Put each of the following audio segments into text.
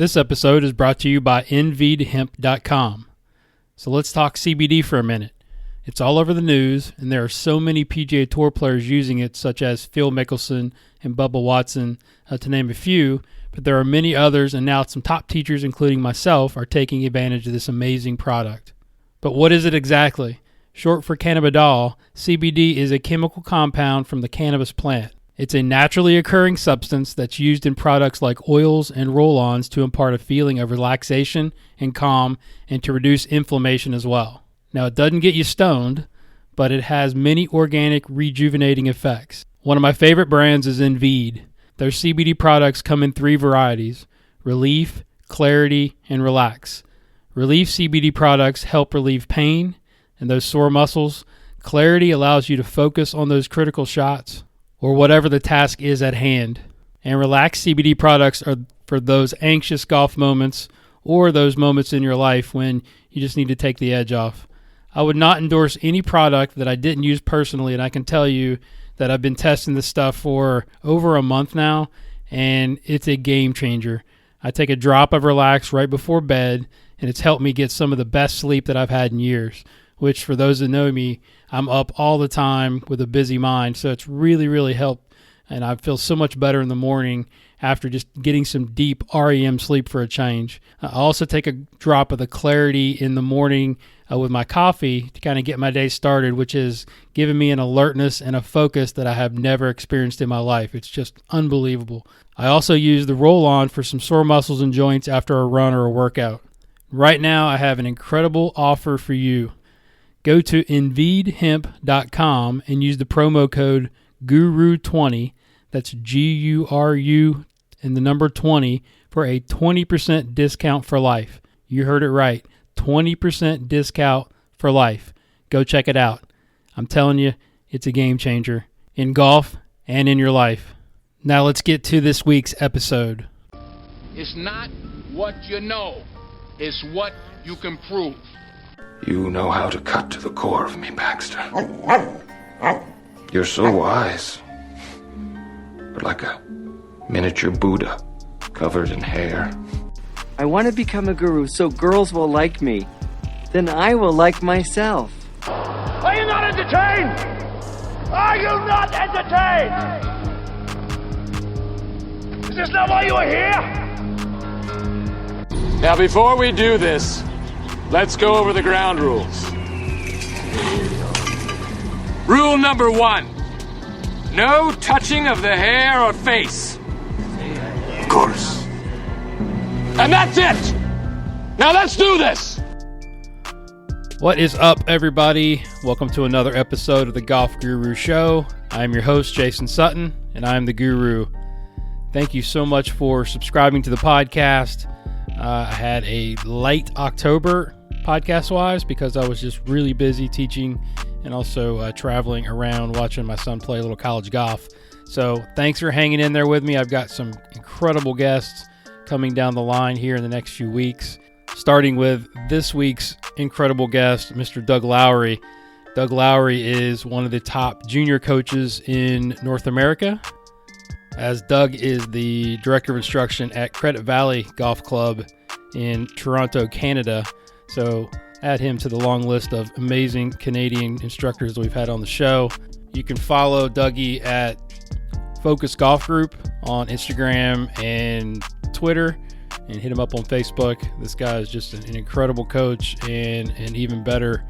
This episode is brought to you by nvedhemp.com. So let's talk CBD for a minute. It's all over the news, and there are so many PGA Tour players using it, such as Phil Mickelson and Bubba Watson, to name a few, but there are many others, and now some top teachers, including myself, are taking advantage of this amazing product. But what is it exactly? Short for cannabidiol, CBD is a chemical compound from the cannabis plant. It's a naturally occurring substance that's used in products like oils and roll-ons to impart a feeling of relaxation and calm and to reduce inflammation as well. Now, it doesn't get you stoned, but it has many organic rejuvenating effects. One of my favorite brands is Enved. Their CBD products come in 3 varieties: Relief, Clarity, and Relax. Relief CBD products help relieve pain and those sore muscles. Clarity allows you to focus on those critical shots or whatever the task is at hand. And Relax CBD products are for those anxious golf moments or those moments in your life when you just need to take the edge off. I would not endorse any product that I didn't use personally, and I can tell you that I've been testing this stuff for over a month now, and it's a game changer. I take a drop of Relax right before bed, and it's helped me get some of the best sleep that I've had in years, which for those that know me, I'm up all the time with a busy mind, so it's really, really helped, and I feel so much better in the morning after just getting some deep REM sleep for a change. I also take a drop of the Clarity in the morning with my coffee to kind of get my day started, which is giving me an alertness and a focus that I have never experienced in my life. It's just unbelievable. I also use the roll-on for some sore muscles and joints after a run or a workout. Right now, I have an incredible offer for you. Go to nvedhemp.com and use the promo code GURU20, that's GURU and the number 20, for a 20% discount for life. You heard it right, 20% discount for life. Go check it out. I'm telling you, it's a game changer in golf and in your life. Now let's get to this week's episode. It's not what you know, it's what you can prove. You know how to cut to the core of me, Baxter. You're so wise. But like a miniature Buddha, covered in hair. I want to become a guru so girls will like me. Then I will like myself. Are you not entertained? Are you not entertained? Is this not why you are here? Now, before we do this, let's go over the ground rules. Rule number 1. No touching of the hair or face. Of course. And that's it! Now let's do this! What is up, everybody? Welcome to another episode of the Golf Guru Show. I am your host, Jason Sutton, and I am the Guru. Thank you so much for subscribing to the podcast. I had a late October podcast-wise because I was just really busy teaching and also traveling around watching my son play a little college golf. So thanks for hanging in there with me. I've got some incredible guests coming down the line here in the next few weeks, starting with this week's incredible guest, Mr. Doug Lawrie. Doug Lawrie is one of the top junior coaches in North America, as Doug is the director of instruction at Credit Valley Golf Club in Toronto, Canada. So add him to the long list of amazing Canadian instructors that we've had on the show. You can follow Dougie at Focus Golf Group on Instagram and Twitter, and hit him up on Facebook. This guy is just an incredible coach and an even better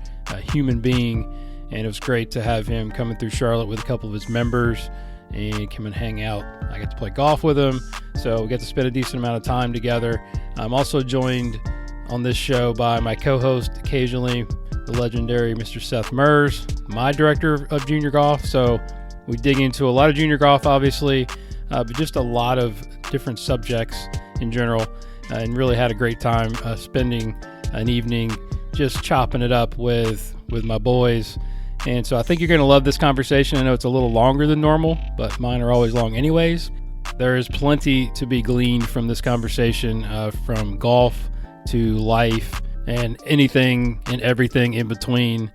human being, and it was great to have him coming through Charlotte with a couple of his members and come and hang out. I got to play golf with him, so we got to spend a decent amount of time together. I'm also joined on this show by my co-host occasionally, the legendary Mr. Seth Mers, my director of junior golf. So we dig into a lot of junior golf, obviously, but just a lot of different subjects in general, and really had a great time spending an evening just chopping it up with my boys. And so I think you're going to love this conversation. I know it's a little longer than normal, but mine are always long anyways. There is plenty to be gleaned from this conversation, from golf to life and anything and everything in between.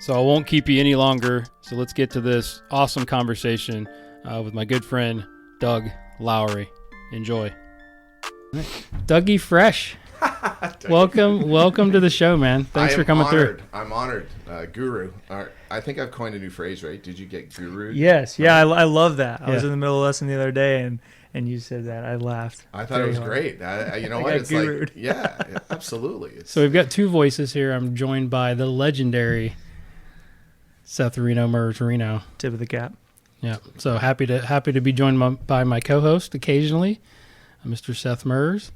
So I won't keep you any longer. So let's get to this awesome conversation with my good friend, Doug Lawrie. Enjoy. Dougie Fresh. Welcome to the show, man. Thanks for coming through. I'm honored. Guru. I think I've coined a new phrase, right? Did you get guru? Yes. Yeah, I love that. I was in the middle of a lesson the other day, and you said that. I laughed. I thought it was great. You know what? It's gurued. Like, yeah, absolutely. So we've got two voices here. I'm joined by the legendary Seth Reno. Tip of the cap. Yeah. So happy to be joined by my co-host occasionally, Mr. Seth Mers,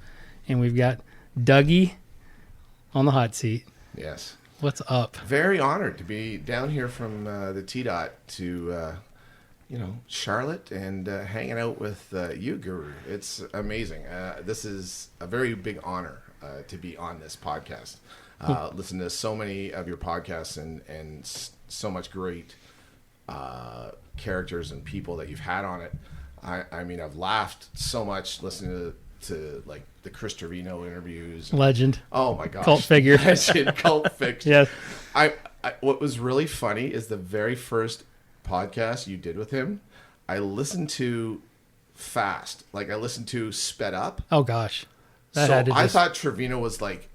and we've got Dougie on the hot seat. Yes. What's up? Very honored to be down here from the T-Dot to, Charlotte and hanging out with you, Guru. It's amazing. This is a very big honor to be on this podcast. Listen to so many of your podcasts and so much great characters and people that you've had on it. I mean, I've laughed so much listening to like the Chris Trevino interviews. Legend. Oh my gosh. Cult figure. Cult figure. Yes. I what was really funny is the very first podcast you did with him, I listened to fast. Like I listened to sped up. Oh gosh. I thought Trevino was like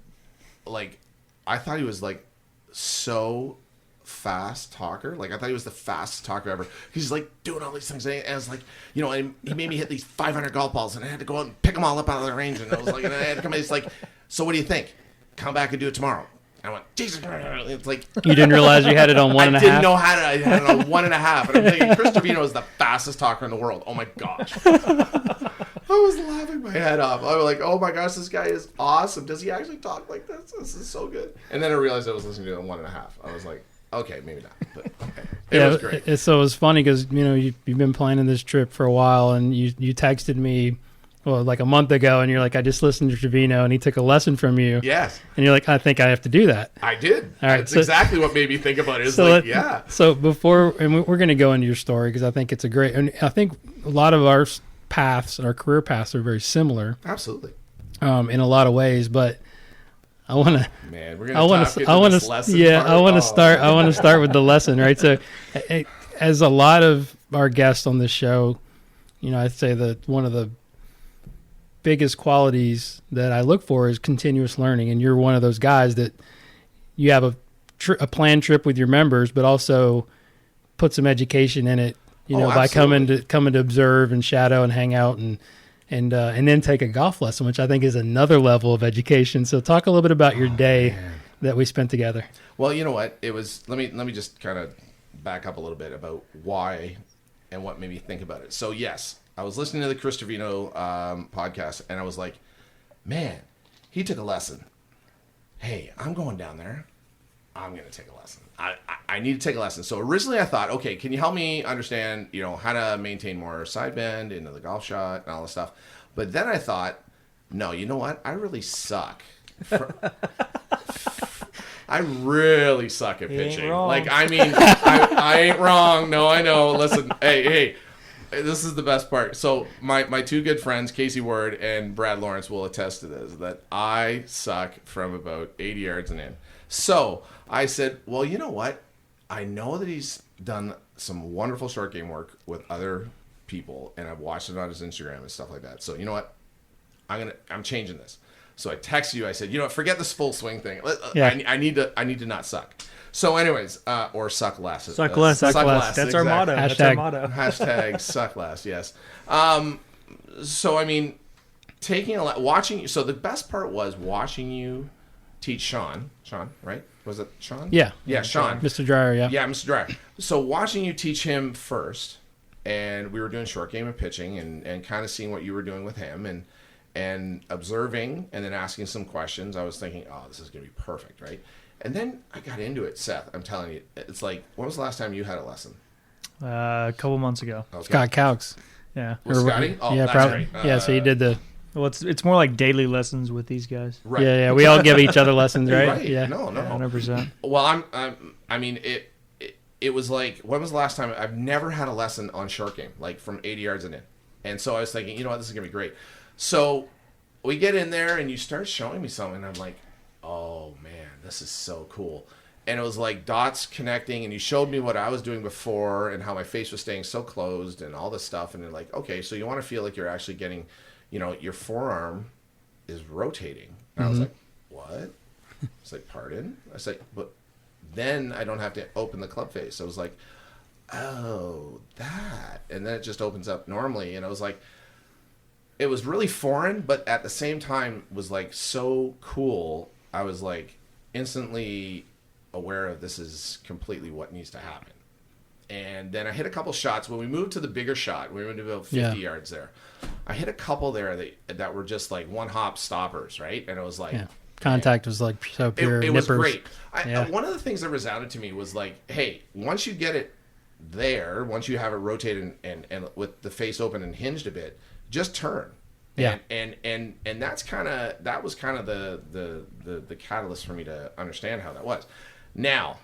I thought he was like so fast talker. Like I thought he was the fastest talker ever. He's like doing all these things, and I was like, and he made me hit these 500 golf balls, and I had to go out and pick them all up out of the range, and I was like, and I had to come in. He's like, so what do you think? Come back and do it tomorrow. I went, Jesus. It's like you didn't realize you had it on 1.5. I didn't know how to. I had it on 1.5, and I'm thinking Chris Trevino is the fastest talker in the world. Oh my gosh. I was laughing my head off. I was like, oh my gosh, this guy is awesome. Does he actually talk like this? This is so good. And then I realized I was listening to it on 1.5. I was like, okay, maybe not, but okay. It was great. So it was funny because you've been planning this trip for a while, and you texted me, like a month ago, and you're like, I just listened to Trevino, and he took a lesson from you. Yes. And you're like, I think I have to do that. I did. All right, That's exactly what made me think about it. Yeah. So before, and we're going to go into your story because I think it's a great, and I think a lot of our career paths are very similar. Absolutely. In a lot of ways, but I want to. Man, we're going to I want to start with the lesson, right? So, as a lot of our guests on this show, I'd say that one of the biggest qualities that I look for is continuous learning, and you're one of those guys that you have a planned trip with your members, but also put some education in it. By coming to observe and shadow and hang out and then take a golf lesson, which I think is another level of education. So talk a little bit about your day that we spent together. Well, you know what? It was, let me just kind of back up a little bit about why and what made me think about it. So yes, I was listening to the Chris Trevino podcast, and I was like, man, he took a lesson. Hey, I'm going down there. I'm going to take a lesson. I need to take a lesson. So originally I thought, okay, can you help me understand, how to maintain more side bend into the golf shot and all this stuff. But then I thought, no, you know what? I really suck. I really suck at pitching. Like, I mean, I ain't wrong. No, I know. Listen, hey, this is the best part. So my two good friends, Casey Ward and Brad Lawrence, will attest to this, that I suck from about 80 yards and in. So I said, well, you know what? I know that he's done some wonderful short game work with other people, and I've watched it on his Instagram and stuff like that. So you know what? I'm changing this. So I texted you. I said, you know what? Forget this full swing thing. Yeah. I need to not suck. So anyways, or suck less. Suck less. That's exactly. our motto. That's our motto. Hashtag suck less. Yes. So I mean, watching. So the best part was watching you teach Sean, right? Was it Sean? Yeah. Yeah, Sean. Mr. Dreyer, yeah. Yeah, Mr. Dreyer. So watching you teach him first, and we were doing short game and pitching and kind of seeing what you were doing with him and observing and then asking some questions, I was thinking, oh, this is going to be perfect, right? And then I got into it, Seth. I'm telling you, it's like, when was the last time you had a lesson? A couple months ago. Okay. Scott Caux. Yeah. Was Scotty? Oh, yeah, that's probably. great. Yeah, so you did the... Well, it's more like daily lessons with these guys. Right. Yeah. We all give each other lessons, right? Right. Yeah. No. 100%. Well, I mean, it was like, when was the last time? I've never had a lesson on short game, like from 80 yards and in. And so I was thinking, you know what, this is going to be great. So we get in there and you start showing me something, and I'm like, oh man, this is so cool. And it was like dots connecting, and you showed me what I was doing before and how my face was staying so closed and all this stuff. And you're like, okay, so you want to feel like you're actually getting, your forearm is rotating. And I was like, what? It's like, pardon? I was like, but then I don't have to open the club face. I was like, oh, that. And then it just opens up normally. And I was like, it was really foreign, but at the same time was like so cool. I was like instantly aware of this is completely what needs to happen. And then I hit a couple shots. When we moved to the bigger shot, we went to about 50 yards there. I hit a couple there that were just like one hop stoppers, right? And it was like... Contact was like so pure. It was great. One of the things that resounded to me was like, hey, once you get it there, once you have it rotated and with the face open and hinged a bit, just turn. Yeah. And that was kind of the catalyst for me to understand how that was. Now,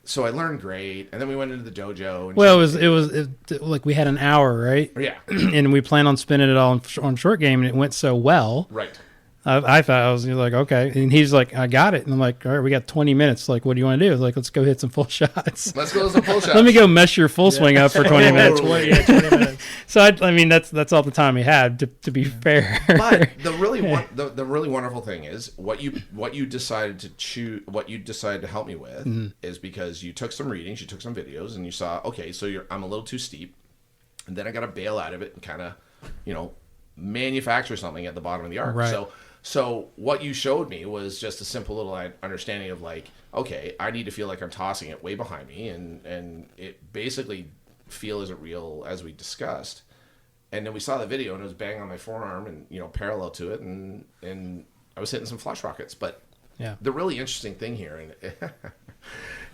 so I learned great, and then we went into the dojo. And it was like we had an hour, right? Yeah. And we planned on spinning it all on short game, and it went so well. Right. I thought I was like, okay. And he's like, I got it. And I'm like, all right, we got 20 minutes. Like, what do you want to do? I was like, let's go hit some full shots. Let's go hit some full shots. Let me go mess your full swing up for 20 minutes. 20 minutes. So, I mean, that's all the time we had, to be fair. But the really wonderful thing is what you decided to choose, what you decided to help me with is because you took some readings, you took some videos, and you saw, okay, so I'm a little too steep. And then I got to bail out of it and kind of, manufacture something at the bottom of the arc. Right. So what you showed me was just a simple little understanding of like, okay, I need to feel like I'm tossing it way behind me, and it basically feel isn't real as we discussed. And then we saw the video, and it was bang on my forearm, and parallel to it, and I was hitting some flush rockets. But the really interesting thing here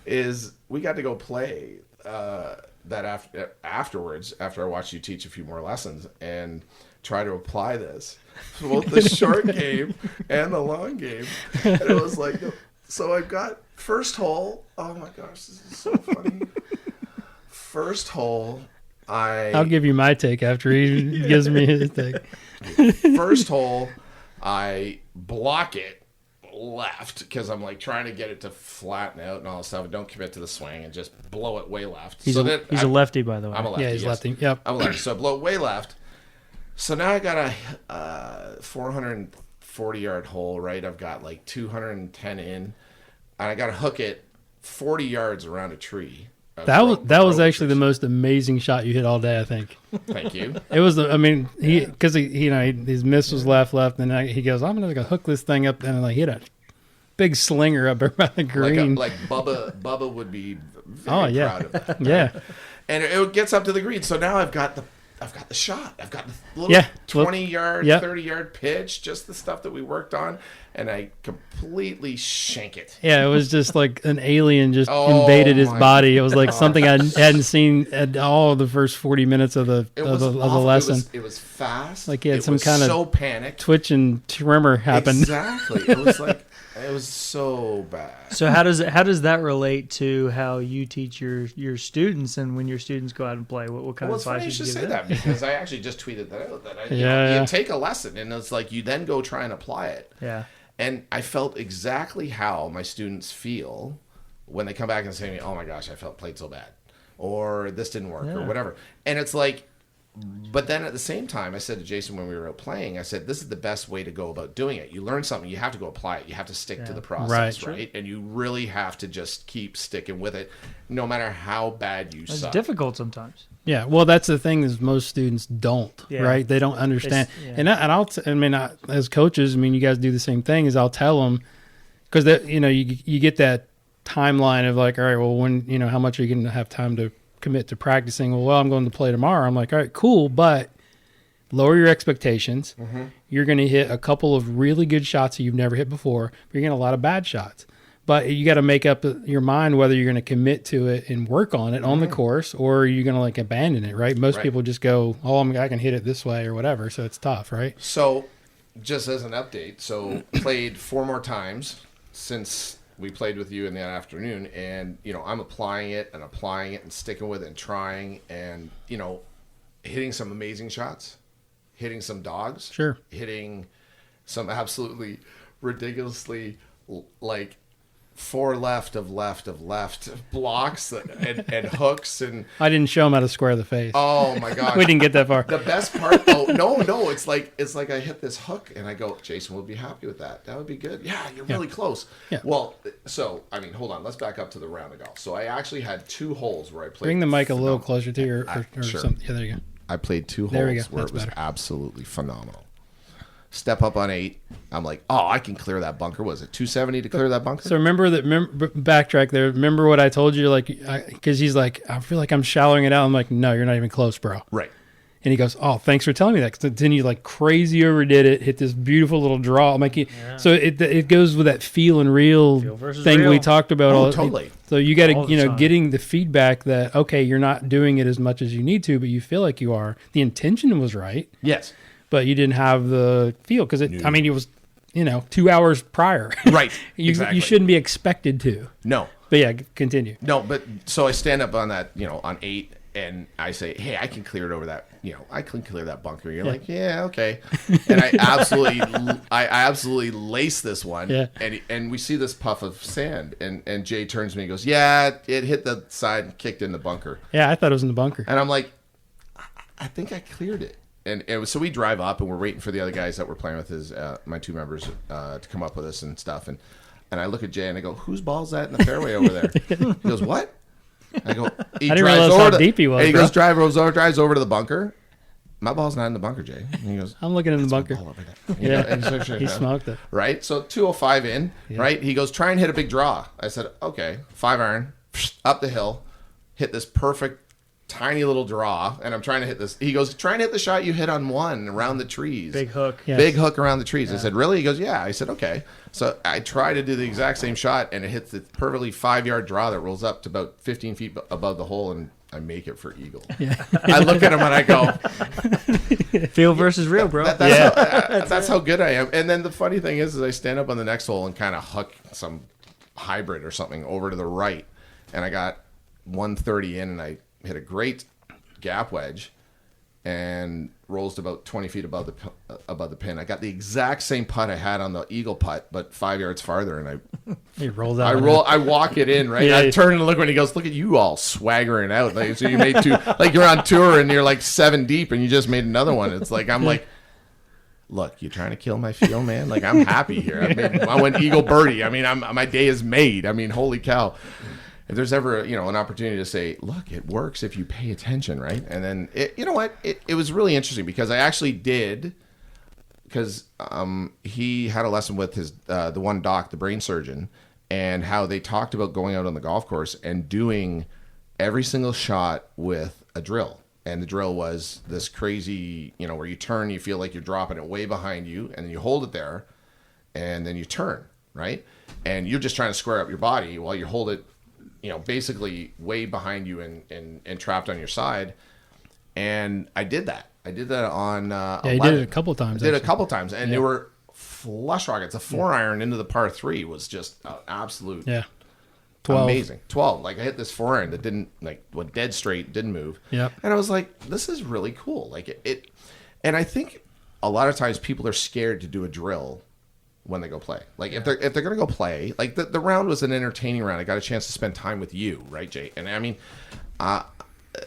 is we got to go play that afterwards after I watched you teach a few more lessons and try to apply this both the short game and the long game. And it was like, so I've got first hole. Oh my gosh, this is so funny. First hole, I'll give you my take after he gives me his take. First hole, I block it left because I'm like trying to get it to flatten out and all this stuff. And don't commit to the swing and just blow it way left. He's a lefty, by the way. I'm a lefty. Yeah, he's lefty. Yep. I'm a lefty. So I blow it way left. So now I got a 440-yard hole, right? I've got like 210 in, and I got to hook it 40 yards around a tree. That was actually the most amazing shot you hit all day, I think. Thank you. It was. Because his miss was left, and he goes, I'm gonna hook this thing up, and he hit a big slinger up around the green. Like Bubba would be very proud of that. Yeah. And it gets up to the green. So now I've got the shot. I've got the little 20-yard, 30-yard pitch, just the stuff that we worked on, and I completely shank it. Yeah, it was just like an alien just invaded his body. It was like something I hadn't seen at all the first 40 minutes of the lesson. It was fast. Like he had some kind of so panicked. Twitch and tremor happen. Exactly. It was like it was so bad. So how does that relate to how you teach your students, and when your students go out and play, what kind of advice you give them? That because I actually just tweeted that out. You take a lesson and it's like you then go try and apply it. Yeah. And I felt exactly how my students feel when they come back and say to me, "Oh my gosh, I played so bad," or "This didn't work," or whatever. And it's like. But then at the same time, I said to Jason when we were out playing, I said, this is the best way to go about doing it. You learn something, you have to go apply it. You have to stick to the process, right? And you really have to just keep sticking with it, no matter how bad you suck. It's difficult sometimes. Yeah, well, that's the thing is most students don't, right? They don't understand. As coaches, you guys do the same thing. Is I'll tell them because you get that timeline of like, all right, well, when how much are you going to have time to commit to practicing? Well, I'm going to play tomorrow. I'm like, all right, cool, but lower your expectations. Mm-hmm. You're going to hit a couple of really good shots that you've never hit before, but you're going to hit a lot of bad shots. But you got to make up your mind whether you're going to commit to it and work on it on the course, or you're going to abandon it, right? Most people just go, I can hit it this way or whatever, so it's tough, right? So just as an update, played 4 more times since we played with you in that afternoon, and I'm applying it and sticking with it and trying, and hitting some amazing shots, hitting some dogs, hitting some absolutely ridiculously 4 left of blocks and hooks and I didn't show him how to square the face. oh my gosh. We didn't get that far. The best part, no, it's like I hit this hook and I go, Jason will be happy with that. That would be good. Yeah, you're really close. Yeah. Well, so I mean, hold on, let's back up to the round of golf. So I actually had 2 holes where I played. Bring the mic a little closer to your or sure. something. Yeah, there you go. I played 2 There we holes go. where That's it was better. absolutely phenomenal. Step up on 8. I'm like, oh, I can clear that bunker. Was it 270 to clear that bunker? So backtrack there. Remember what I told you? Like, because he's like, I feel like I'm shallowing it out. I'm like, no, you're not even close, bro. Right. And he goes, oh, thanks for telling me that. 'Cause then you like crazy overdid it, hit this beautiful little draw. I'm like, so it goes with that feel and real versus thing real. we talked about. Oh, totally. So you got All to, the time. getting the feedback that, okay, you're not doing it as much as you need to, but you feel like you are. The intention was right, Yes. but you didn't have the feel because it was, 2 hours prior. Right. You Exactly. shouldn't be expected to. No. But yeah, continue. No, but so I stand up on that, on 8 and I say, hey, I can clear it over that, I can clear that bunker. You're like, yeah, okay. And I absolutely lace this one. Yeah. And we see this puff of sand and Jay turns to me and goes, yeah, it hit the side and kicked in the bunker. Yeah, I thought it was in the bunker. And I'm like, I think I cleared it. And so we drive up and we're waiting for the other guys that we're playing with, my 2 members, to come up with us and stuff. And I look at Jay and I go, whose ball's that in the fairway over there? He goes, what? I go, I didn't realize how deep he was. And he bro. goes, drives over to the bunker. My ball's not in the bunker, Jay. And he goes, I'm looking in the bunker. ball over there. Yeah, he smoked it. Right? So 205 in, right? He goes, try and hit a big draw. I said, okay, 5 iron, up the hill, hit this perfect tiny little draw, and I'm trying to hit this. He goes, try and hit the shot you hit on 1 around the trees. Big hook. Yes. Big hook around the trees. I said, really? He goes, yeah. I said, okay. So I try to do the exact same shot, and it hits the perfectly 5-yard draw that rolls up to about 15 feet above the hole, and I make it for eagle. Yeah. I look at him and I go, Feel versus real, bro. that's how good I am. And then the funny thing is I stand up on the next hole and kind of hook some hybrid or something over to the right, and I got 130 in, and I hit a great gap wedge and rolls to about 20 feet above the pin. I got the exact same putt I had on the eagle putt, but 5 yards farther, and He rolls out. I walk it in, right? Yeah, I turn and look when he goes, look at you all swaggering out. Like, so you made 2, like you're on tour and you're like 7 deep and you just made another one. It's like, I'm like, look, you're trying to kill my feel, man. Like, I'm happy here. I went eagle birdie. I mean, my day is made. I mean, holy cow. If there's ever, an opportunity to say, look, it works if you pay attention, right? And then, it was really interesting because I actually did, because he had a lesson with his the one doc, the brain surgeon, and how they talked about going out on the golf course and doing every single shot with a drill. And the drill was this crazy, where you turn, you feel like you're dropping it way behind you, and then you hold it there, and then you turn, right? And you're just trying to square up your body while you hold it, basically way behind you and trapped on your side. And I did that. I did that on Yeah, you did it a couple times. I did it a couple times, and they were flush rockets. A 4-iron into the par 3 was just an absolute 12. amazing. 12. Like, I hit this 4-iron that didn't, went dead straight, didn't move. Yep. And I was like, this is really cool. Like, it and I think a lot of times people are scared to do a drill when they go play. Like, if they're going to go play, like, the round was an entertaining round. I got a chance to spend time with you, right, Jay? And I mean,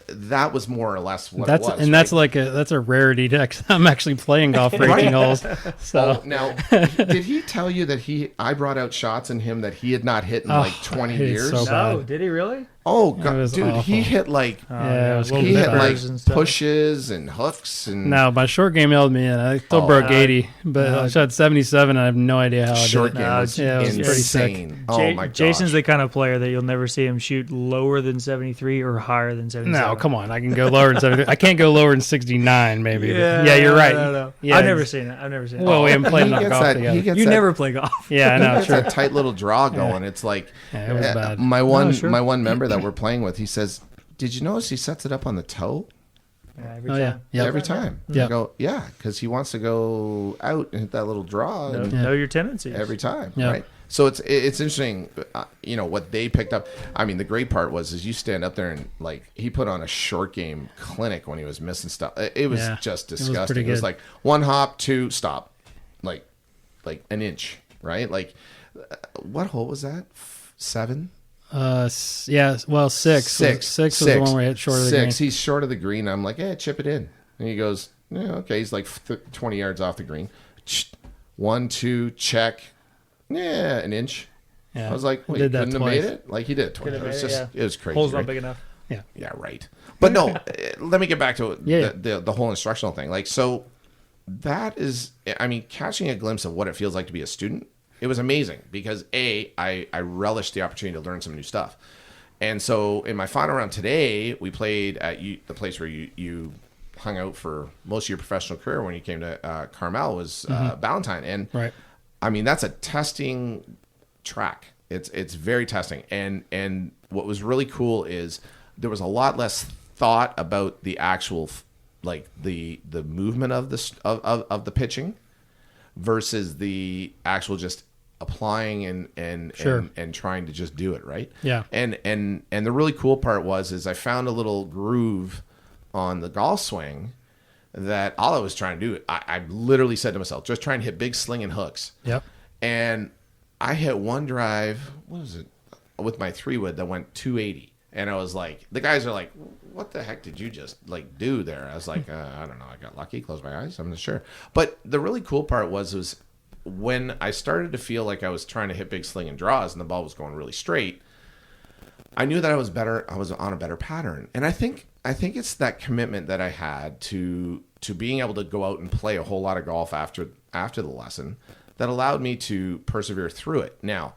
that was more or less what it was. And that's like that's a rarity. I'm actually playing golf for 18 holes. So now, did he tell you that I brought out shots in him that he had not hit in like 20 years? So No, bad. did he really? Oh God, was dude, awful. he hit like Yeah, it was he hit like and stuff. pushes and hooks and No, my short game held me in. I still broke 80, but I shot 77, and I have no idea how I short did game it. was Yeah, it was pretty sick. insane. Oh my gosh. Jason's the kind of player that you'll never see him shoot lower than 73 or higher than 77. No, come on. I can go lower than 73. I can't go lower than 69, maybe. Yeah, You're right. No. Yeah, I've never seen it. I've never seen it. Well, we haven't played He enough gets golf that- together. he gets You that- never play golf. Yeah, I know. It's Sure. that tight little draw going. It's like Yeah, it was bad. my one sure. my one member that we're playing with. He says, "Did you notice he sets it up on the toe Yeah, every Oh, time. yeah. Yep. every time?" Yep. I go, "Yeah, because he wants to go out and hit that little draw and Know your tendencies. every time, Yeah. right?" So it's interesting, what they picked up. I mean, the great part is you stand up there and like he put on a short game clinic when he was missing stuff. It was Yeah. just It was disgusting. pretty It was good. like 1 hop, 2 stop, like an inch, right? Like what hole was that? 7. Yeah, well, 6. Six was the one where he hit short of the green. He's short of the green. I'm like, chip it in. And he goes, yeah, okay. He's like 20 yards off the green. 1, 2, check. Yeah, an inch. Yeah. I was like, wait, couldn't have made it? Like, he did it twice. It was crazy. Hole's right? not big enough. Yeah. Yeah, right. But no, let me get back to the whole instructional thing. Like, so that is, I mean, catching a glimpse of what it feels like to be a student, it was amazing because I relished the opportunity to learn some new stuff. And so in my final round today, we played at the place where you hung out for most of your professional career when you came to Carmel was Ballantine. And right. I mean, that's a testing track. It's very testing. And what was really cool is there was a lot less thought about the actual, like the movement of the pitching versus the actual just applying and trying to just do it, right? Yeah. And the really cool part is I found a little groove on the golf swing that all I was trying to do, I literally said to myself, just try and hit big sling and hooks. Yep. And I hit one drive, what was it, with my 3-wood that went 280. And I was like, the guys are like, what the heck did you just like do there? I was like, I don't know. I got lucky, closed my eyes. I'm not sure. But the really cool part was when I started to feel like I was trying to hit big sling and draws and the ball was going really straight, I knew that I was better. I was on a better pattern. And I think it's that commitment that I had to being able to go out and play a whole lot of golf after the lesson that allowed me to persevere through it. Now,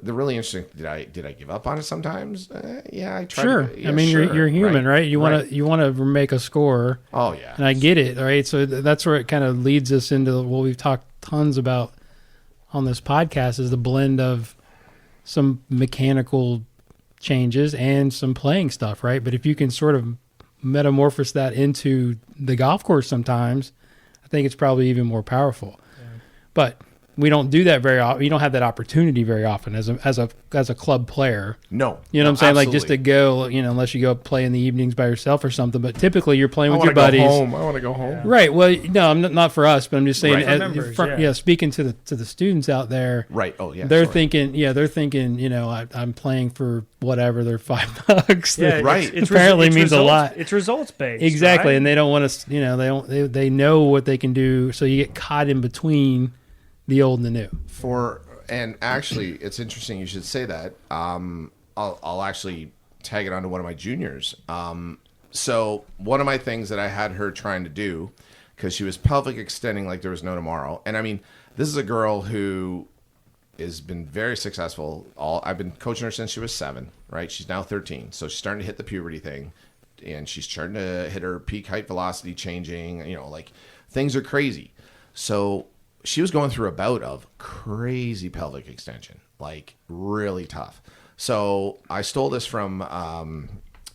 the really interesting, did I give up on it sometimes? Yeah, I tried. Sure. I mean, you're human, right? You want to make a score. Oh yeah. And I get it, right? So that's where it kind of leads us into what we've talked tons about on this podcast is the blend of some mechanical changes and some playing stuff, right? But if you can sort of metamorphose that into the golf course sometimes, I think it's probably even more powerful. Yeah. But we don't do that very often. You don't have that opportunity very often as a club player. No. You know what I'm saying? Absolutely. Like just to go, unless you go play in the evenings by yourself or something. But typically you're playing with your buddies. I want to go home. Yeah. Right. Well, no, I'm not for us, but I'm just saying, Members, speaking to the students out there. Right. Oh, yeah. They're thinking, I'm playing for whatever, they're $5. Yeah, right. It's apparently means results, a lot. It's results based. Exactly. Right? And they don't want to, they know what they can do. So you get caught in between the old and the new. And actually, it's interesting you should say that. I'll actually tag it onto one of my juniors. So one of my things that I had her trying to do, because she was pelvic extending like there was no tomorrow. And I mean, this is a girl who has been very successful. I've been coaching her since she was 7, right? She's now 13. So she's starting to hit the puberty thing. And she's starting to hit her peak height velocity changing. Like things are crazy. So she was going through a bout of crazy pelvic extension, like really tough. So I stole this from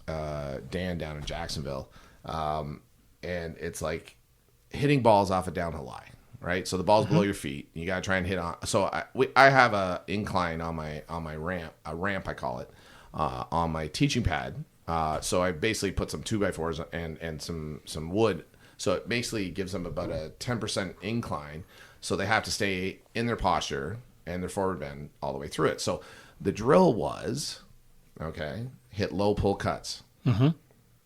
Dan down in Jacksonville. And it's like hitting balls off a downhill lie, right? So the ball's below your feet. You got to try and hit on. So I have a incline on my ramp, a ramp I call it, on my teaching pad. So I basically put some 2x4s and some wood. So it basically gives them about a 10% incline. So they have to stay in their posture and their forward bend all the way through it. So the drill was, hit low pull cuts. Mm-hmm.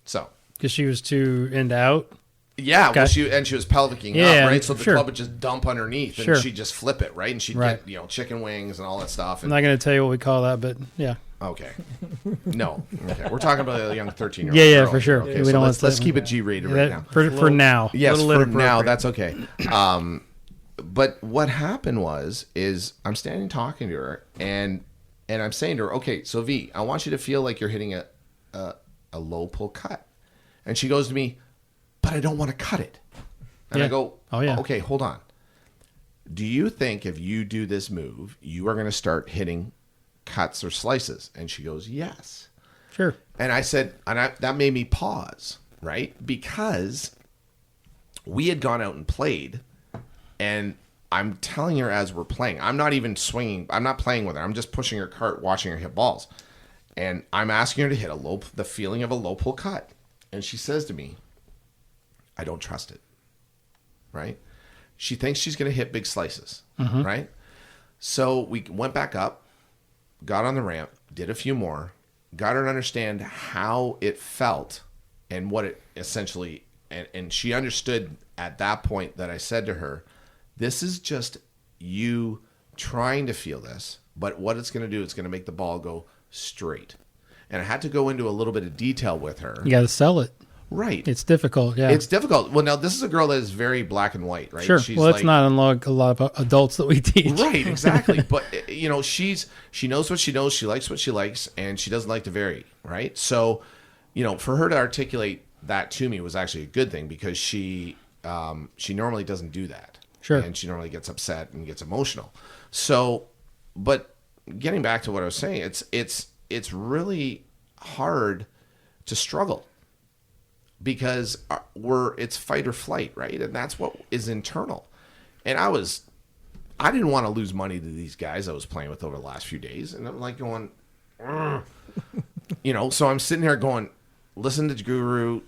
So because she was too end out. Yeah, well, she was pelvicing up, right? So the club would just dump underneath, and she'd just flip it, right? And she'd get chicken wings and all that stuff. And, I'm not going to tell you what we call that, but yeah. Okay. No. Okay. We're talking about a young 13-year-old. Yeah, girl. for sure. Okay, we so don't let's keep it G-rated right now. For now. Yes, for now, that's okay. But what happened is I'm standing talking to her, and I'm saying to her, okay, so V, I want you to feel like you're hitting a low pull cut. And she goes to me, but I don't want to cut it. And I go, okay, hold on. Do you think if you do this move, you are going to start hitting cuts or slices? And she goes, yes. Sure. And I said, that made me pause, right? Because we had gone out and played, and I'm telling her as we're playing, I'm not even swinging. I'm not playing with her. I'm just pushing her cart, watching her hit balls. And I'm asking her to hit the feeling of a low pull cut. And she says to me, I don't trust it, right? She thinks she's going to hit big slices, right? So we went back up. got on the ramp, did a few more, got her to understand how it felt and what it essentially, and she understood at that point that I said to her, this is just you trying to feel this, but what it's going to do, it's going to make the ball go straight. And I had to go into a little bit of detail with her. You got to sell it. Right. It's difficult, yeah. It's difficult. Well, now, this is a girl that is very black and white, right? Sure. She's well, it's not unlike a lot of adults that we teach. Right, exactly. But, you know, she knows what she knows, she likes what she likes, and she doesn't like to vary, right? So, you know, for her to articulate that to me was actually a good thing because she normally doesn't do that. Sure. And she normally gets upset and gets emotional. So, but getting back to what I was saying, it's really hard to struggle because it's fight or flight, right? And that's what is internal. And I didn't want to lose money to these guys I was playing with over the last few days. And I'm like going, you know, so I'm sitting there going, listen to Guru.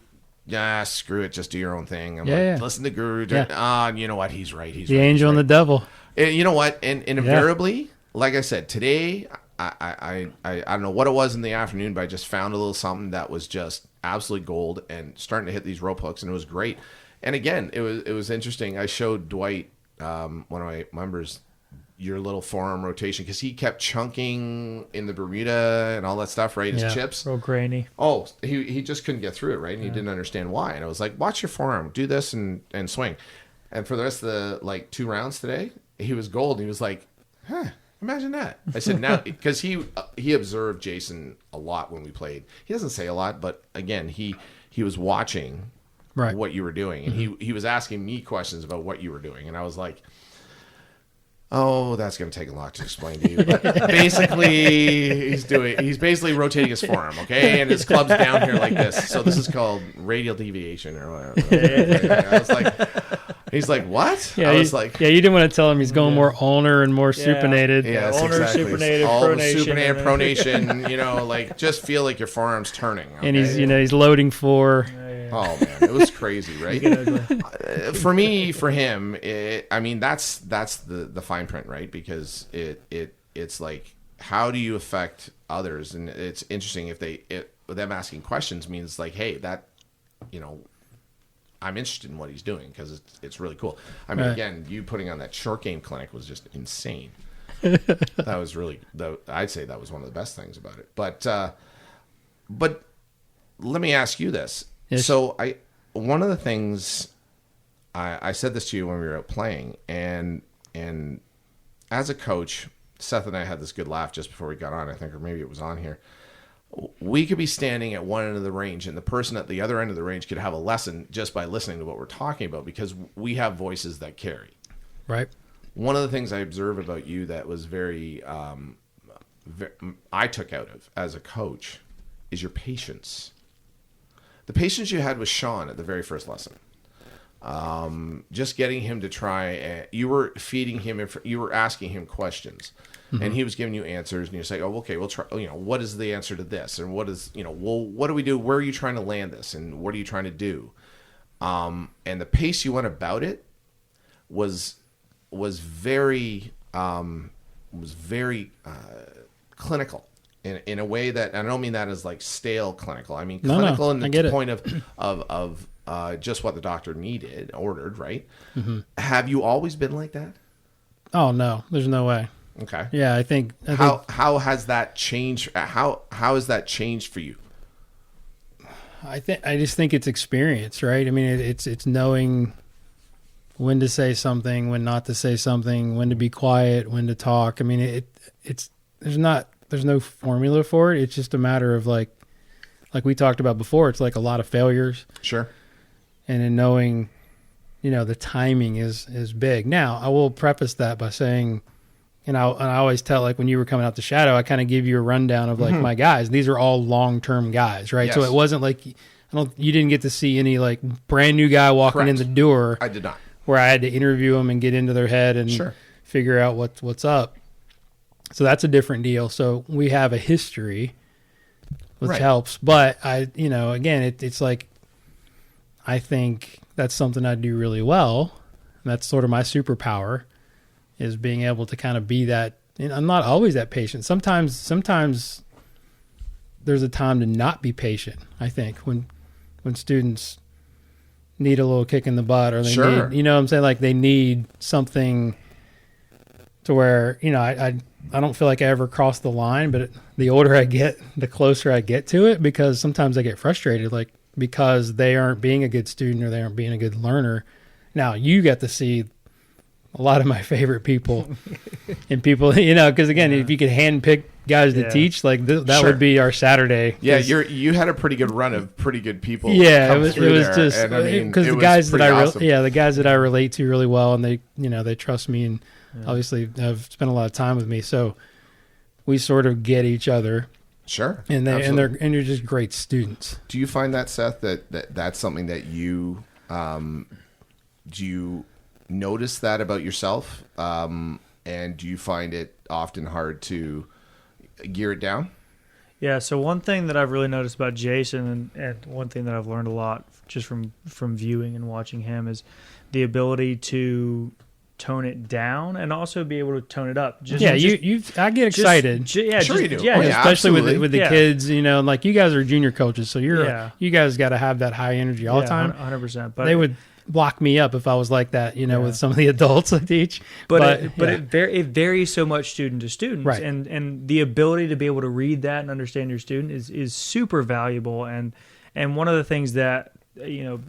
Yeah, screw it. Just do your own thing. I'm listen to Guru. You know what? He's right. He's the right. angel and the devil. And you know what? And invariably, like I said, today, I don't know what it was in the afternoon, but I just found a little something that was just absolutely gold and starting to hit these rope hooks, and it was great. And again, it was interesting. I showed Dwight, one of my members, your little forearm rotation because he kept chunking in the Bermuda and all that stuff, right? His chips. Real grainy. Oh, he just couldn't get through it, right? And he didn't understand why. And I was like, watch your forearm, do this and swing. And for the rest of the 2 rounds today, he was gold. He was like, imagine that. I said, now, because he observed Jason a lot when we played. He doesn't say a lot, but again, he was watching what you were doing. And he was asking me questions about what you were doing. And I was like, oh, that's going to take a lot to explain to you. But basically, he's basically rotating his forearm, okay? And his club's down here like this. So this is called radial deviation or whatever. I was like, he's like, what? Yeah, I was like, you didn't want to tell him he's going more ulnar and more supinated. Yes, ulnar, exactly. supinated, all pronation. the supinated, pronation, you know, like just feel like your forearm's turning. Okay? And he's loading for. Oh man, it was crazy, right? For me, for him, that's the fine print, right? Because it's like, how do you affect others? And it's interesting if them asking questions means like, hey, that, you know, I'm interested in what he's doing because it's really cool. I mean, again, you putting on that short game clinic was just insane. That was really, I'd say that was one of the best things about it. But let me ask you this. Yes. So one of the things I said this to you when we were out playing, and as a coach, Seth and I had this good laugh just before we got on, I think, or maybe it was on here. We could be standing at one end of the range, and the person at the other end of the range could have a lesson just by listening to what we're talking about because we have voices that carry. Right. One of the things I observed about you that was very I took out of as a coach is your patience. The patience you had with Sean at the very first lesson. Just getting him to try, you were feeding him, you were asking him questions, and he was giving you answers, and you're saying, oh, okay, we'll try, you know, what is the answer to this? And what is, you know, well, what do we do? Where are you trying to land this? And what are you trying to do? And the pace you went about it was very clinical. In a way that, and I don't mean that as like stale clinical. I mean clinical in the point of just what the doctor ordered, right? Mm-hmm. Have you always been like that? Oh no, there's no way. Okay. Yeah, I think how has that changed? How has that changed for you? I just think it's experience, right? I mean, it's knowing when to say something, when not to say something, when to be quiet, when to talk. I mean, there's no formula for it. It's just a matter of like we talked about before. It's like a lot of failures. Sure. And in knowing, you know, the timing is big. Now, I will preface that by saying, and I always tell, like when you were coming out the shadow, I kind of give you a rundown of like my guys. These are all long-term guys, right? Yes. So it wasn't like you didn't get to see any like brand new guy walking in the door. I did not. Where I had to interview them and get into their head and figure out what's up. So that's a different deal. So we have a history, which helps. But again, it's like, I think that's something I do really well. And that's sort of my superpower, is being able to kind of be that And I'm not always that patient. Sometimes there's a time to not be patient. I think when students need a little kick in the butt, or they Sure. need, you know what I'm saying? Like they need something to where, you know, I don't feel like I ever cross the line, but the older I get, the closer I get to it, because sometimes I get frustrated, like because they aren't being a good student or they aren't being a good learner. Now you get to see a lot of my favorite people and people, you know, because again, if you could handpick guys to teach, like that Sure. would be our Saturday. Yeah, you had a pretty good run of pretty good people. Yeah, come it was through there, just and I mean, because it the was guys that pretty I awesome. the guys that I relate to really well, and they trust me, and obviously have spent a lot of time with me, so we sort of get each other. Sure, and absolutely. they're just great students. Do you find that, Seth, that's something that you do you notice that about yourself, and do you find it often hard to gear it down? Yeah, so one thing that I've really noticed about Jason, and one thing that I've learned a lot just from viewing and watching him, is the ability to tone it down and also be able to tone it up. I get excited. Sure you do. Yeah, Oh, yeah, especially absolutely. with the kids, you know, like you guys are junior coaches, so you guys got to have that high energy all the time. 100%. But they would block me up if I was like that, you know, with some of the adults I teach. It varies so much student to student, right? And the ability to be able to read that and understand your student is super valuable. And one of the things that, you know,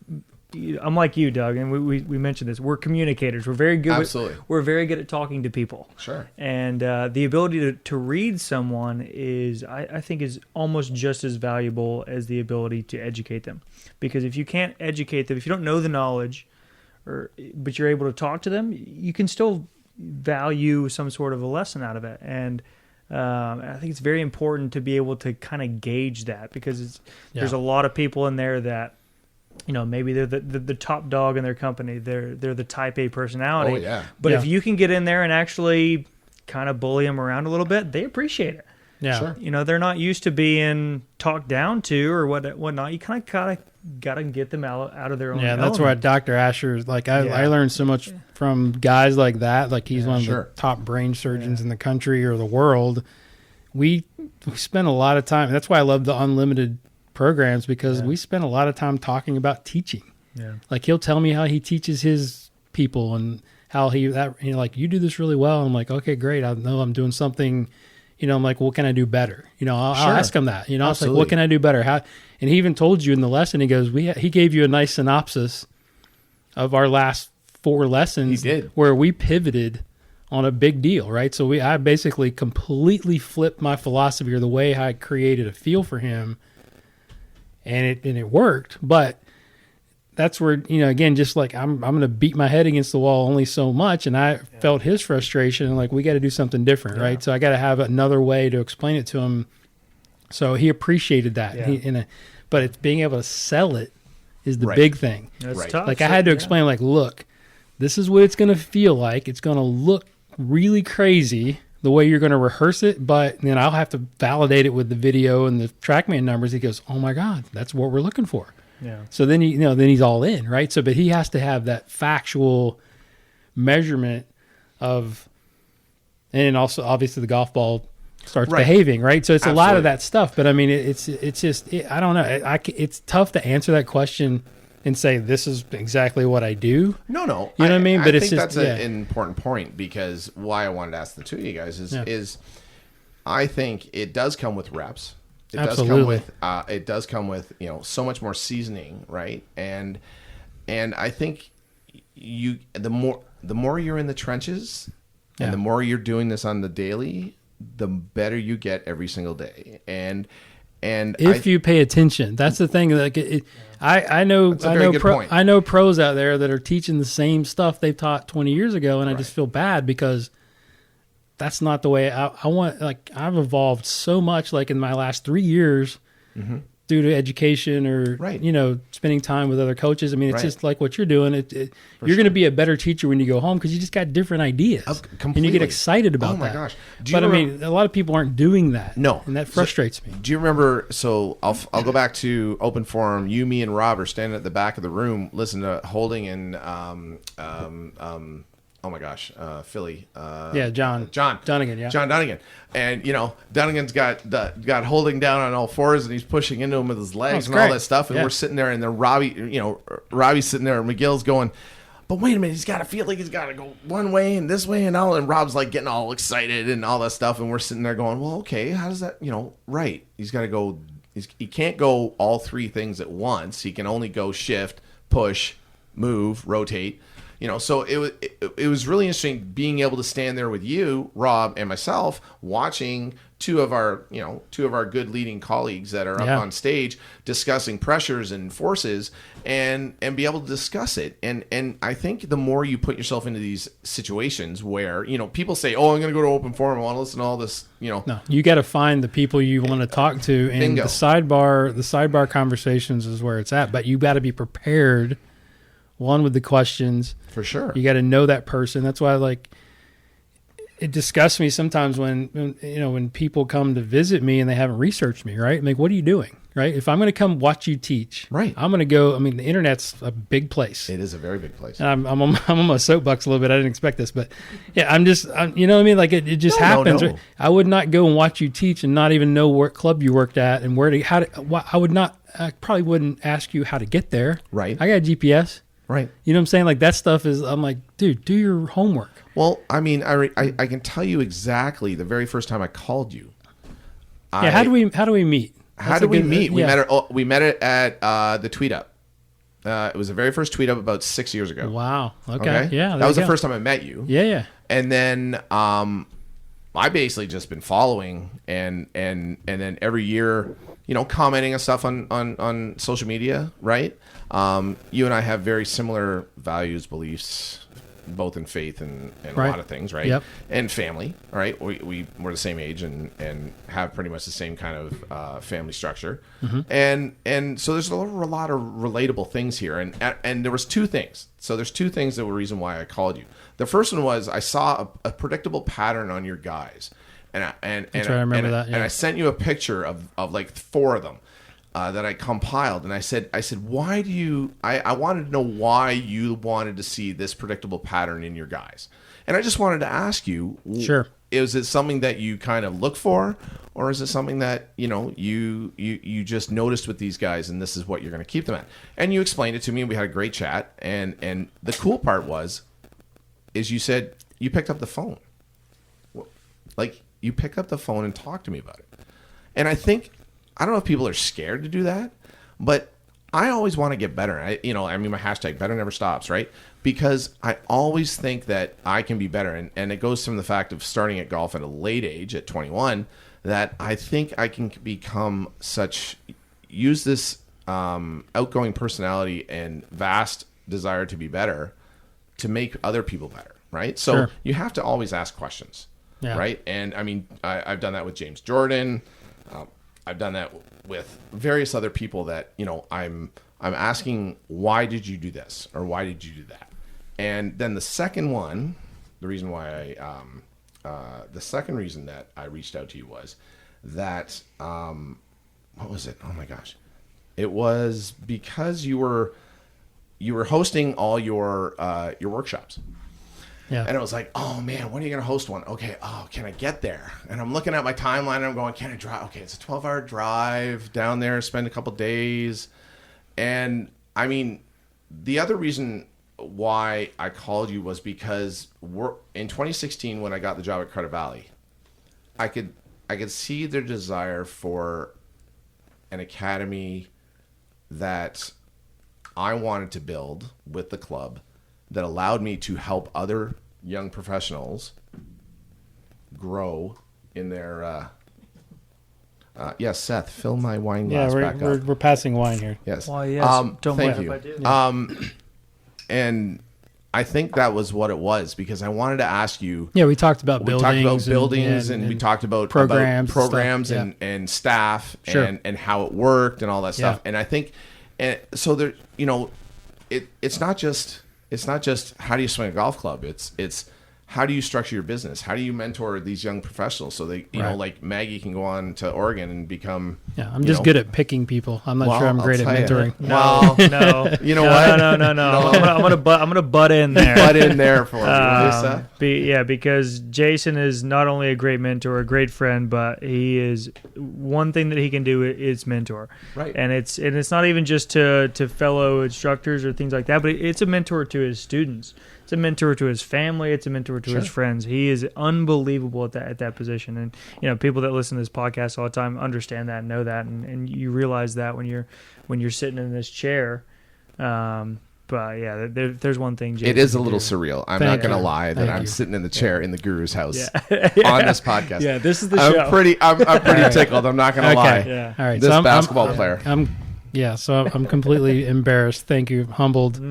I'm like you, Doug, and we mentioned this. We're communicators. We're very good. Absolutely. We're very good at talking to people. Sure. And the ability to read someone is, I think, is almost just as valuable as the ability to educate them. Because if you can't educate them, if you don't know the knowledge, but you're able to talk to them, you can still value some sort of a lesson out of it. And I think it's very important to be able to kind of gauge that, because there's a lot of people in there that, you know, maybe they're the top dog in their company. They're the type A personality. Oh, yeah. But if you can get in there and actually kind of bully them around a little bit, they appreciate it. Yeah. Sure. You know, they're not used to being talked down to or whatnot. You kind of gotta get them out of their own. Yeah, that's why Dr. Asher, like I learned so much from guys like that. Like he's one of the top brain surgeons in the country or the world. We spend a lot of time. That's why I love the unlimited programs, because we spend a lot of time talking about teaching. Yeah. Like he'll tell me how he teaches his people and how like, you do this really well. I'm like, okay, great. I know I'm doing something, you know, I'm like, what can I do better? You know, I'll ask him that, you know, it's like, what can I do better? How, and he even told you in the lesson, he goes, he gave you a nice synopsis of our last 4 lessons. He did. Where we pivoted on a big deal, right? So I basically completely flipped my philosophy, or the way I created a feel for him. And it worked, but that's where, you know, again, just like I'm going to beat my head against the wall only so much, and I felt his frustration, and like, we got to do something different, right? So I got to have another way to explain it to him. So he appreciated that, but it's being able to sell it is the big thing. That's tough. Like I had to explain, like, look, this is what it's going to feel like. It's going to look really crazy the way you're going to rehearse it, but then I'll have to validate it with the video and the TrackMan numbers. He goes, oh my God, that's what we're looking for. Yeah. So then then he's all in, right? So, but he has to have that factual measurement of, and also obviously the golf ball starts behaving, right? So it's a lot of that stuff. But I mean, it's just, I don't know. It's tough to answer that question and say, this is exactly what I do. No. You know what I mean? But I it's think just, that's an important point, because why I wanted to ask the two of you guys is I think it does come with reps. It Absolutely. does come with, you know, so much more seasoning, right? And I think the more you're in the trenches and the more you're doing this on the daily, the better you get every single day. And if you pay attention, that's the thing. Like I know pros out there that are teaching the same stuff they've taught 20 years ago, and I just feel bad because that's not the way I want. Like, I've evolved so much, like in my last 3 years, due to education or you know, spending time with other coaches. I mean, it's just like what you're doing. You're going to be a better teacher when you go home, because you just got different ideas, and you get excited about that. Oh my gosh! But I mean, a lot of people aren't doing that. No, and that frustrates me. Do you remember? So I'll go back to open forum. You, me, and Rob are standing at the back of the room, listening to Holding and oh my gosh, Philly. John Dunnigan. Yeah, John Dunnigan. And Dunnigan's got holding down on all fours, and he's pushing into him with his legs and all that stuff. And we're sitting there, and then Robbie's sitting there, and McGill's going, but wait a minute, he's got to feel like he's got to go one way and this way and all. And Rob's like getting all excited and all that stuff. And we're sitting there going, well, okay, how does that, right. He's got to go, he can't go all three things at once. He can only go shift, push, move, rotate. So it was really interesting being able to stand there with you, Rob, and myself, watching two of our good leading colleagues that are up on stage discussing pressures and forces and be able to discuss it. And I think the more you put yourself into these situations where, people say, oh, I'm going to go to open forum, I want to listen to all this, No, you got to find the people you want to talk to, and Bingo. the sidebar conversations is where it's at, but you got to be prepared. One, with the questions. For sure. You got to know that person. That's why, it disgusts me sometimes when people come to visit me and they haven't researched me, right? I'm like, what are you doing, right? If I'm going to come watch you teach, right, I'm going to go. I mean, the internet's a big place. It is a very big place. And I'm on my soapbox a little bit. I didn't expect this, but yeah, I'm you know what I mean? Like it just happens. No. Right? I would not go and watch you teach and not even know what club you worked at and I probably wouldn't ask you how to get there. Right. I got a GPS. Right. You know what I'm saying? Like that stuff is, I'm like, dude, do your homework. Well, I mean, I can tell you exactly the very first time I called you. Yeah. How do we meet? How did we meet? We met it at the Tweet Up. It was the very first Tweet Up about 6 years ago. Wow. Okay. Yeah. That was the first time I met you. Yeah. And then I basically just been following and then every year, commenting on stuff on social media, right? You and I have very similar values, beliefs, both in faith and a lot of things, right? Yep. And family, right? We're the same age and have pretty much the same kind of family structure. Mm-hmm. And so there's a lot of relatable things here. And there was two things. So there's two things that were the reason why I called you. The first one was I saw a predictable pattern on your guys. And I sent you a picture of like four of them. That I compiled, and I said, why do you? I wanted to know why you wanted to see this predictable pattern in your guys, and I just wanted to ask you, sure, is it something that you kind of look for, or is it something that you just noticed with these guys, and this is what you're going to keep them at? And you explained it to me, and we had a great chat, and the cool part is you said you picked up the phone, like you picked up the phone and talked to me about it, and I don't know if people are scared to do that, but I always want to get better. My hashtag better never stops, right? Because I always think that I can be better. And it goes from the fact of starting at golf at a late age at 21, that I think I can use this outgoing personality and vast desire to be better to make other people better, right? So sure. You have to always ask questions, right? And I mean, I've done that with James Jordan. I've done that with various other people that, I'm asking, why did you do this? Or why did you do that? And then the second one, the reason why the second reason that I reached out to you was that, what was it? Oh my gosh. It was because you were hosting all your workshops. Yeah. And it was like, oh man, when are you going to host one? Okay. Oh, can I get there? And I'm looking at my timeline and I'm going, can I drive? Okay. It's a 12-hour drive down there, spend a couple days. And I mean, the other reason why I called you was because in 2016, when I got the job at Credit Valley, I could see their desire for an academy that I wanted to build with the club that allowed me to help other young professionals grow in their yes, Seth, fill my wine glass back up. We're passing wine here. Yes. Well, yes. Don't thank mind you. if I do. And I think that was what it was, because I wanted to ask you. Yeah, we talked about buildings. And we talked about programs and staff sure. and how it worked and all that stuff. Yeah. And I think, and so there, it's not just how do you swing a golf club. It's how do you structure your business? How do you mentor these young professionals so they, you know, like Maggie can go on to Oregon and become. Yeah, I'm just good at picking people. I'm not sure I'm great at mentoring. No, you know what? No. I'm gonna butt in there. Butt in there for you. Because Jason is not only a great mentor, a great friend, but he is one thing that he can do is mentor. Right. And it's not even just to fellow instructors or things like that, but it's a mentor to his students. It's a mentor to his family. It's a mentor to his friends. He is unbelievable at that position. And you know, people that listen to this podcast all the time understand that and know that, and you realize that when you're sitting in this chair. But yeah, there's one thing. Jason it is a little surreal. I'm not going to lie that I'm sitting in the chair in the Guru's house on this podcast. Yeah, this is the show. I'm pretty tickled. I'm not going to lie. Yeah. All right. This basketball player. So I'm completely embarrassed. Thank you, humbled.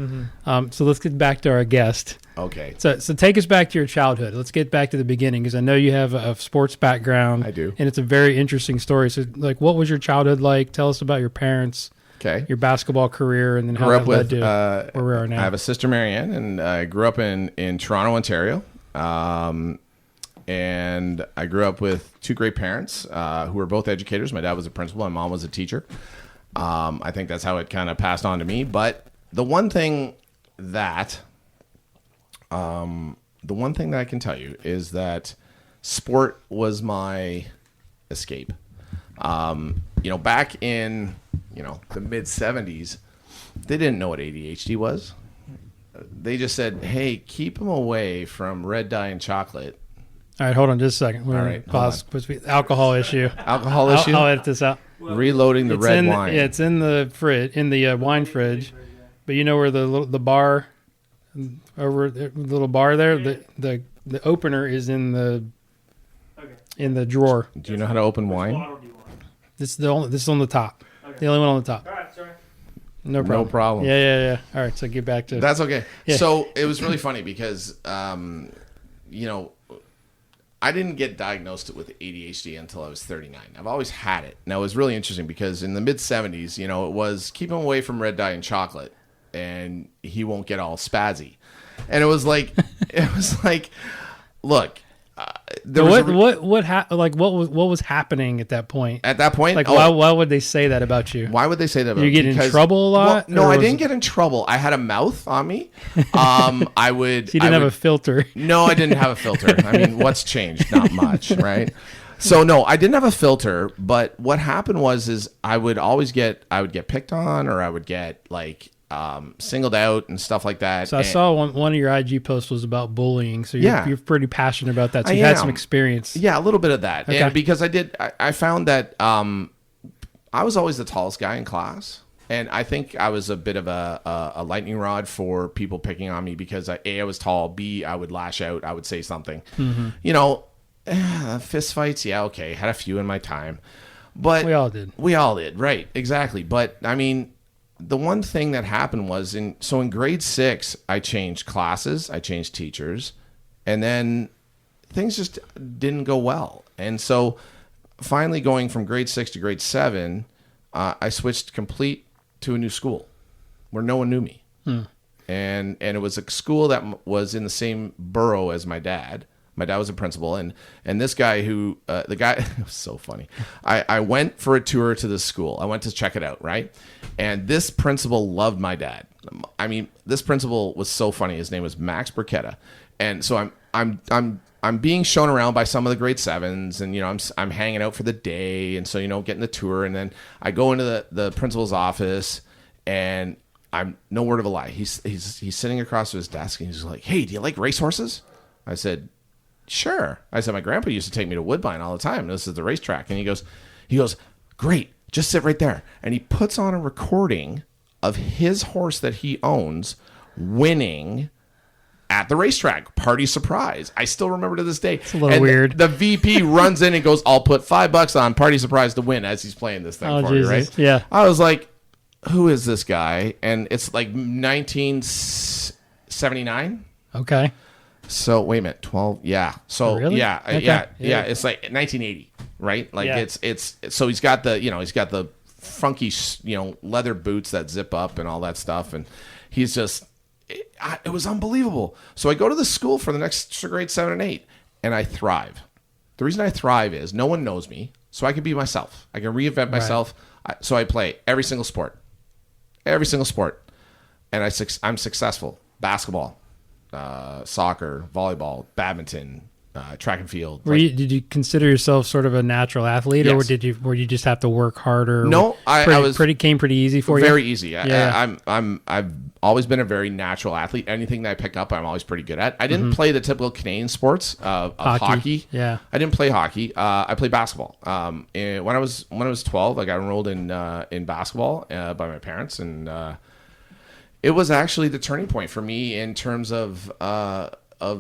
So let's get back to our guest. Okay. So take us back to your childhood. Let's get back to the beginning because I know you have a sports background. I do, and it's a very interesting story. So, like, what was your childhood like? Tell us about your parents. Okay. Your basketball career, and then how that led to where we are now. I have a sister, Marianne, and I grew up in Toronto, Ontario. And I grew up with two great parents who were both educators. My dad was a principal. My mom was a teacher. I think that's how it kind of passed on to me. But the one thing that I can tell you is that sport was my escape. Back in the mid 70s, they didn't know what ADHD was. They just said, "Hey, keep them away from red dye and chocolate." All right, hold on just a second. All right, pause. Alcohol issue. Alcohol issue. I'll edit this out. Reloading the red wine. Yeah, it's in the fridge, in the wine fridge. But you know where the bar over the little bar there, the opener is in the drawer. Do you know how to open wine? This is on the top. Okay. The only one on the top. All right, sorry. No problem. Yeah. All right, so get back to That's okay. Yeah. So it was really funny because I didn't get diagnosed with ADHD until I was 39. I've always had it. Now, it was really interesting because in the mid-70s, it was keep him away from red dye and chocolate, and he won't get all spazzy. And it was like, look, what was happening at that point? At that point, like why would they say that about you? Why would they say that? About you get in trouble a lot? Well, no, I didn't get in trouble. I had a mouth on me. I would. So you didn't have a filter. No, I didn't have a filter. I mean, what's changed? Not much, right? So no, I didn't have a filter. But what happened was I would get picked on, or I would get singled out and stuff like that. So I saw one of your IG posts was about bullying. So you're pretty passionate about that. So you had some experience. Yeah, a little bit of that. Okay. And because I found that I was always the tallest guy in class. And I think I was a bit of a lightning rod for people picking on me because I was tall. B, I would lash out. I would say something. Mm-hmm. Fist fights. Yeah, okay. Had a few in my time. But we all did. Right. Exactly. But I mean, the one thing that happened was in grade 6, I changed classes, I changed teachers, and then things just didn't go well. And so finally going from grade 6 to grade 7, I switched complete to a new school where no one knew me. And it was a school that was in the same borough as my dad. My dad was a principal, and this guy it was so funny. I went for a tour to this school. I went to check it out, right? And this principal loved my dad. I mean, this principal was so funny. His name was Max Burketta. And so I'm being shown around by some of the grade 7s, and I'm hanging out for the day, and so getting the tour, and then I go into the principal's office, and I'm no word of a lie. He's sitting across from his desk, and he's like, "Hey, do you like racehorses?" I said, "Sure." I said, "My grandpa used to take me to Woodbine all the time. This is the racetrack." And he goes, "Great, just sit right there." And he puts on a recording of his horse that he owns winning at the racetrack. Party surprise. I still remember to this day. It's a little weird. The VP runs in and goes, "I'll put $5 on party surprise to win," as he's playing this thing for Jesus. you, right? Yeah. I was like, who is this guy? And it's like 1979. Okay. So wait a minute, 12. Yeah. So really? yeah. It's like 1980, right? Like it's so he's got the funky leather boots that zip up and all that stuff, and he's just it was unbelievable. So I go to the school for the next grade 7 and 8, and I thrive. The reason I thrive is no one knows me, so I can be myself. I can reinvent myself. So I play every single sport, and I'm successful. Basketball, soccer, volleyball, badminton, track and field. Did you consider yourself sort of a natural athlete, Yes. or were you just have to work harder? No, came pretty easy for you. Very easy. Yeah. I've always been a very natural athlete. Anything that I pick up, I'm always pretty good at. I didn't play the typical Canadian sports of hockey. Yeah, I didn't play hockey. I played basketball. And when I was 12, I got enrolled in basketball by my parents, and it was actually the turning point for me in terms of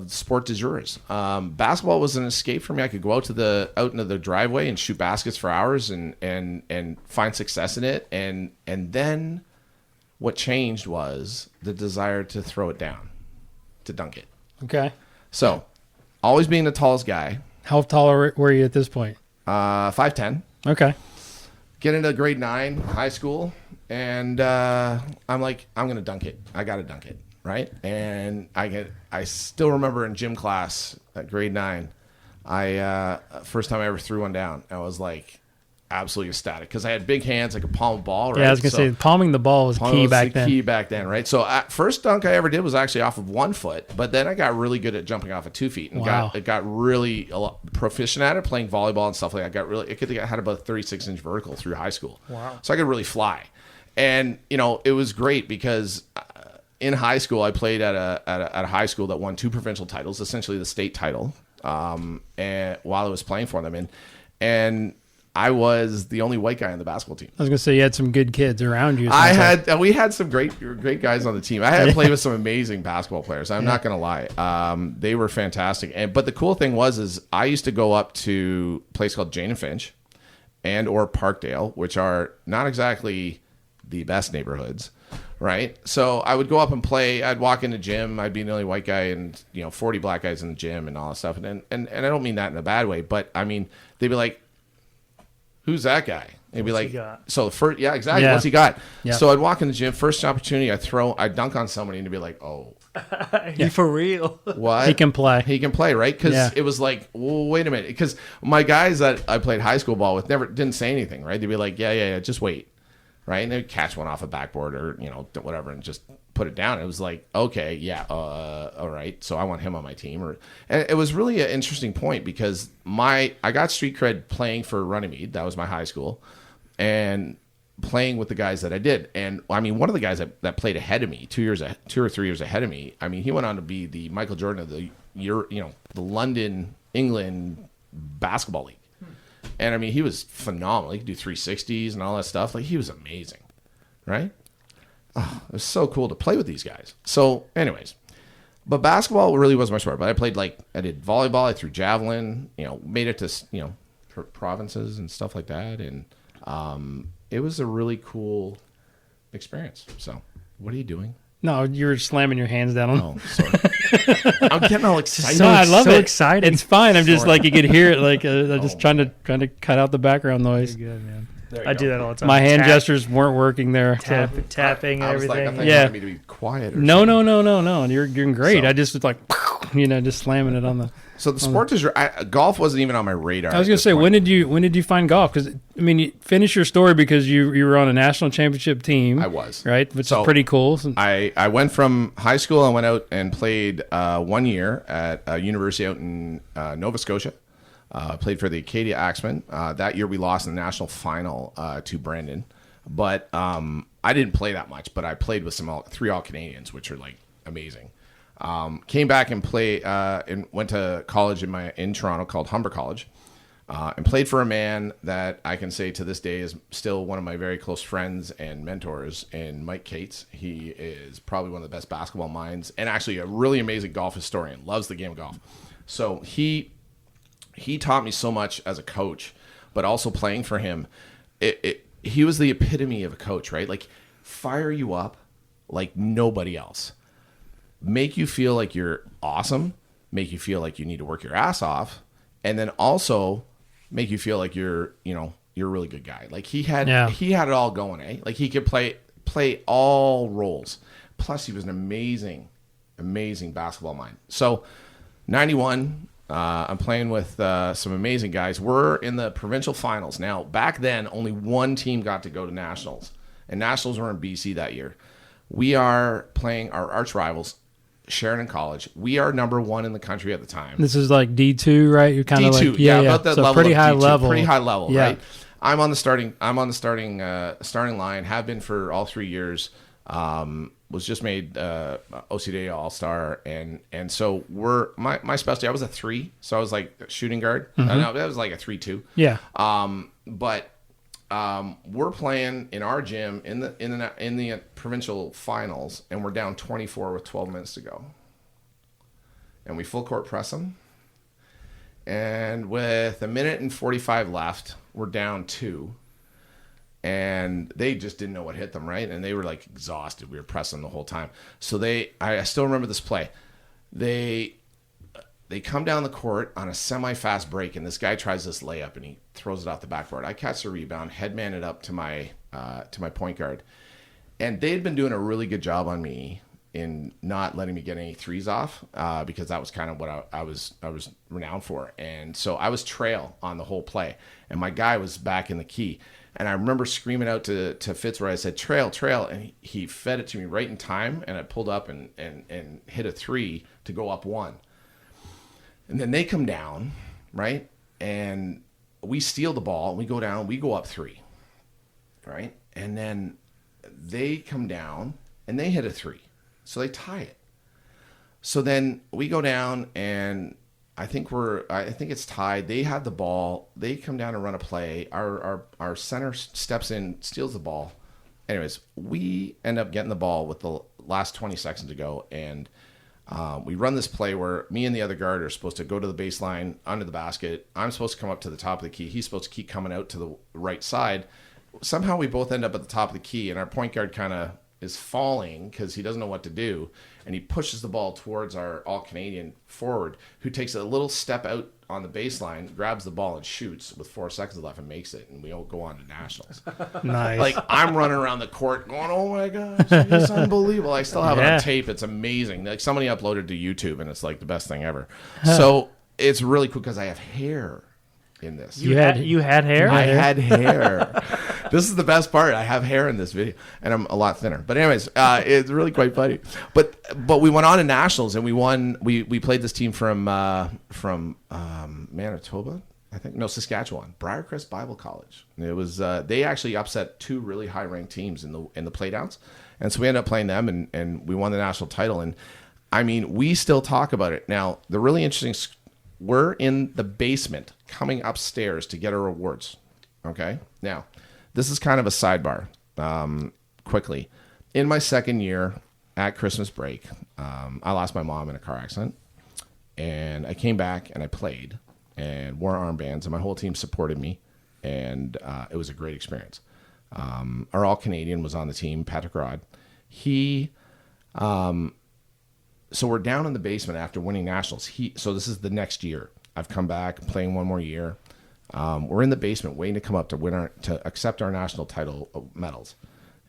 sport du jour. Basketball was an escape for me. I could go out into the driveway and shoot baskets for hours and find success in it. And then what changed was the desire to throw it down, to dunk it. Okay. So always being the tallest guy. How tall were you at this point? 5'10". Okay. Get into grade 9 high school, and I'm like, I'm gonna dunk it. I gotta dunk it. Right. And I still remember in gym class at grade 9, first time I ever threw one down, I was like absolutely ecstatic because I had big hands. I could palm a ball. Right? Yeah, I was going to say palming the ball was key back then. Key back then. Right. So first dunk I ever did was actually off of 1 foot, but then I got really good at jumping off of 2 feet and got really proficient at it, playing volleyball and stuff like that. I had about a 36-inch vertical through high school. Wow. So I could really fly. And, it was great because in high school, I played at a high school that won 2 provincial titles, essentially the state title, and while I was playing for them, and I was the only white guy on the basketball team. I was going to say you had some good kids around you. We had some great guys on the team. I had played with some amazing basketball players. I'm not going to lie, they were fantastic. But the cool thing was I used to go up to a place called Jane and Finch, or Parkdale, which are not exactly the best neighborhoods. Right. So I would go up and play. I'd walk in the gym. I'd be the only white guy and, 40 black guys in the gym and all that stuff. And I don't mean that in a bad way, but I mean, they'd be like, who's that guy? They'd be like, so the first, yeah, exactly. Yeah. What's he got? Yeah. So I'd walk in the gym, first opportunity I'd dunk on somebody and they'd be like, oh, he for real. What? He can play. Right. Cause it was like, well, wait a minute. Cause my guys that I played high school ball with didn't say anything. Right. They'd be like, yeah, just wait. Right, and they'd catch one off a backboard or whatever, and just put it down. It was like, okay, yeah, all right. So I want him on my team, and it was really an interesting point because I got street cred playing for Runnymede. That was my high school, and playing with the guys that I did. And I mean, one of the guys that played ahead of me, 2 or 3 years ahead of me. I mean, he went on to be the Michael Jordan of the the London, England basketball league. And I mean, he was phenomenal. He could do 360s and all that stuff. Like, he was amazing, right? Oh, it was so cool to play with these guys. So, anyways, but basketball really was my sport. But I did volleyball. I threw javelin. Made it to provinces and stuff like that. And it was a really cool experience. So, what are you doing? No, you were slamming your hands down on. Oh, sorry. I'm getting all excited. No, I love it. Exciting. It's fine. I'm just like, you could hear it. Like, I'm just trying to cut out the background noise. You're good, man. I do that all the time. My hand gestures weren't working there. Tapping and everything. I thought you wanted me to be quiet. No. You're doing great. So, I just was like, just slamming it on the. So the sport is golf wasn't even on my radar. I was going to say, when did you find golf? Because I mean, you finish your story because you were on a national championship team. I was, right, which is pretty cool. I went from high school. I went out and played 1 year at a university out in Nova Scotia. Played for the Acadia Axemen. That year we lost in the national final to Brandon, but I didn't play that much. But I played with 3 All-Canadians, which are like amazing. Came back and and went to college in Toronto called Humber College, and played for a man that I can say to this day is still one of my very close friends and mentors, in Mike Cates. He is probably one of the best basketball minds and actually a really amazing golf historian. Loves the game of golf. So he taught me so much as a coach, but also playing for him. He was the epitome of a coach, right? Like, fire you up like nobody else. Make you feel like you're awesome, make you feel like you need to work your ass off, and then also make you feel like you're a really good guy. Like he had it all going, eh? Like he could play all roles, Plus, he was an amazing basketball mind. So, 91, I'm playing with some amazing guys. We're in the provincial finals. Now, back then, only one team got to go to nationals, and nationals were in BC that year. We are playing our arch rivals, Sheridan College. We are number 1 in the country at the time. This is like D2, right? You're kind of D2, like about that so level. pretty of high D2, level. Pretty high level, yeah. right? I'm on the starting line. Have been for all 3 years. Was just made OCDA All-Star, and so my specialty. I was a 3, so I was like a shooting guard. No, that was like a 3-2. Yeah. But we're playing in our gym in the provincial finals, and we're down 24 with 12 minutes to go, and we full court press them, and with a minute and 45 left, we're down 2. And they just didn't know what hit them, right? And they were like exhausted. We were pressing the whole time. So I still remember this play. They come down the court on a semi-fast break, and this guy tries this layup, and he throws it off the backboard. I catch the rebound, headman it up to my point guard, and they'd been doing a really good job on me in not letting me get any threes off because that was kind of what I was renowned for. And so I was trail on the whole play, and my guy was back in the key. And I remember screaming out to Fitzroy, I said, trail, and he fed it to me right in time, and I pulled up and hit a 3 to go up 1. And then they come down, right? And we steal the ball, we go down, we go up 3, right? And then they come down, and they hit a 3. So they tie it. So then we go down, and I think it's tied. They have the ball. They come down and run a play. Our center steps in, steals the ball. Anyways, we end up getting the ball with the last 20 seconds to go, and we run this play where me and the other guard are supposed to go to the baseline under the basket. I'm supposed to come up to the top of the key. He's supposed to keep coming out to the right side. Somehow we both end up at the top of the key, and our point guard kind of is falling because he doesn't know what to do, and he pushes the ball towards our all-Canadian forward, who takes a little step out on the baseline, grabs the ball and shoots with 4 seconds left and makes it, and we all go on to nationals. Nice. Like, I'm running around the court going, oh my gosh, it's unbelievable. I still have it on tape. It's amazing. Like, somebody uploaded to YouTube, and it's like the best thing ever. So it's really cool because I have hair in this. You had hair? I had hair. This is the best part. I have hair in this video, and I'm a lot thinner. But anyways, it's really quite funny. But we went on to nationals, and we won. We played this team from Manitoba, I think. No, Saskatchewan. Briarcrest Bible College. It was they actually upset 2 really high ranked teams in the playdowns, and so we ended up playing them, and we won the national title. And I mean, we still talk about it now. The really interesting. We're in the basement coming upstairs to get our awards. Okay? Now, this is kind of a sidebar. Quickly. In my second year at Christmas break, I lost my mom in a car accident. And I came back and I played and wore armbands, and my whole team supported me. And it was a great experience. Our All-Canadian was on the team, Patrick Rod. So we're down in the basement after winning nationals. So this is the next year. I've come back, playing one more year. We're in the basement waiting to come up to accept our national title medals.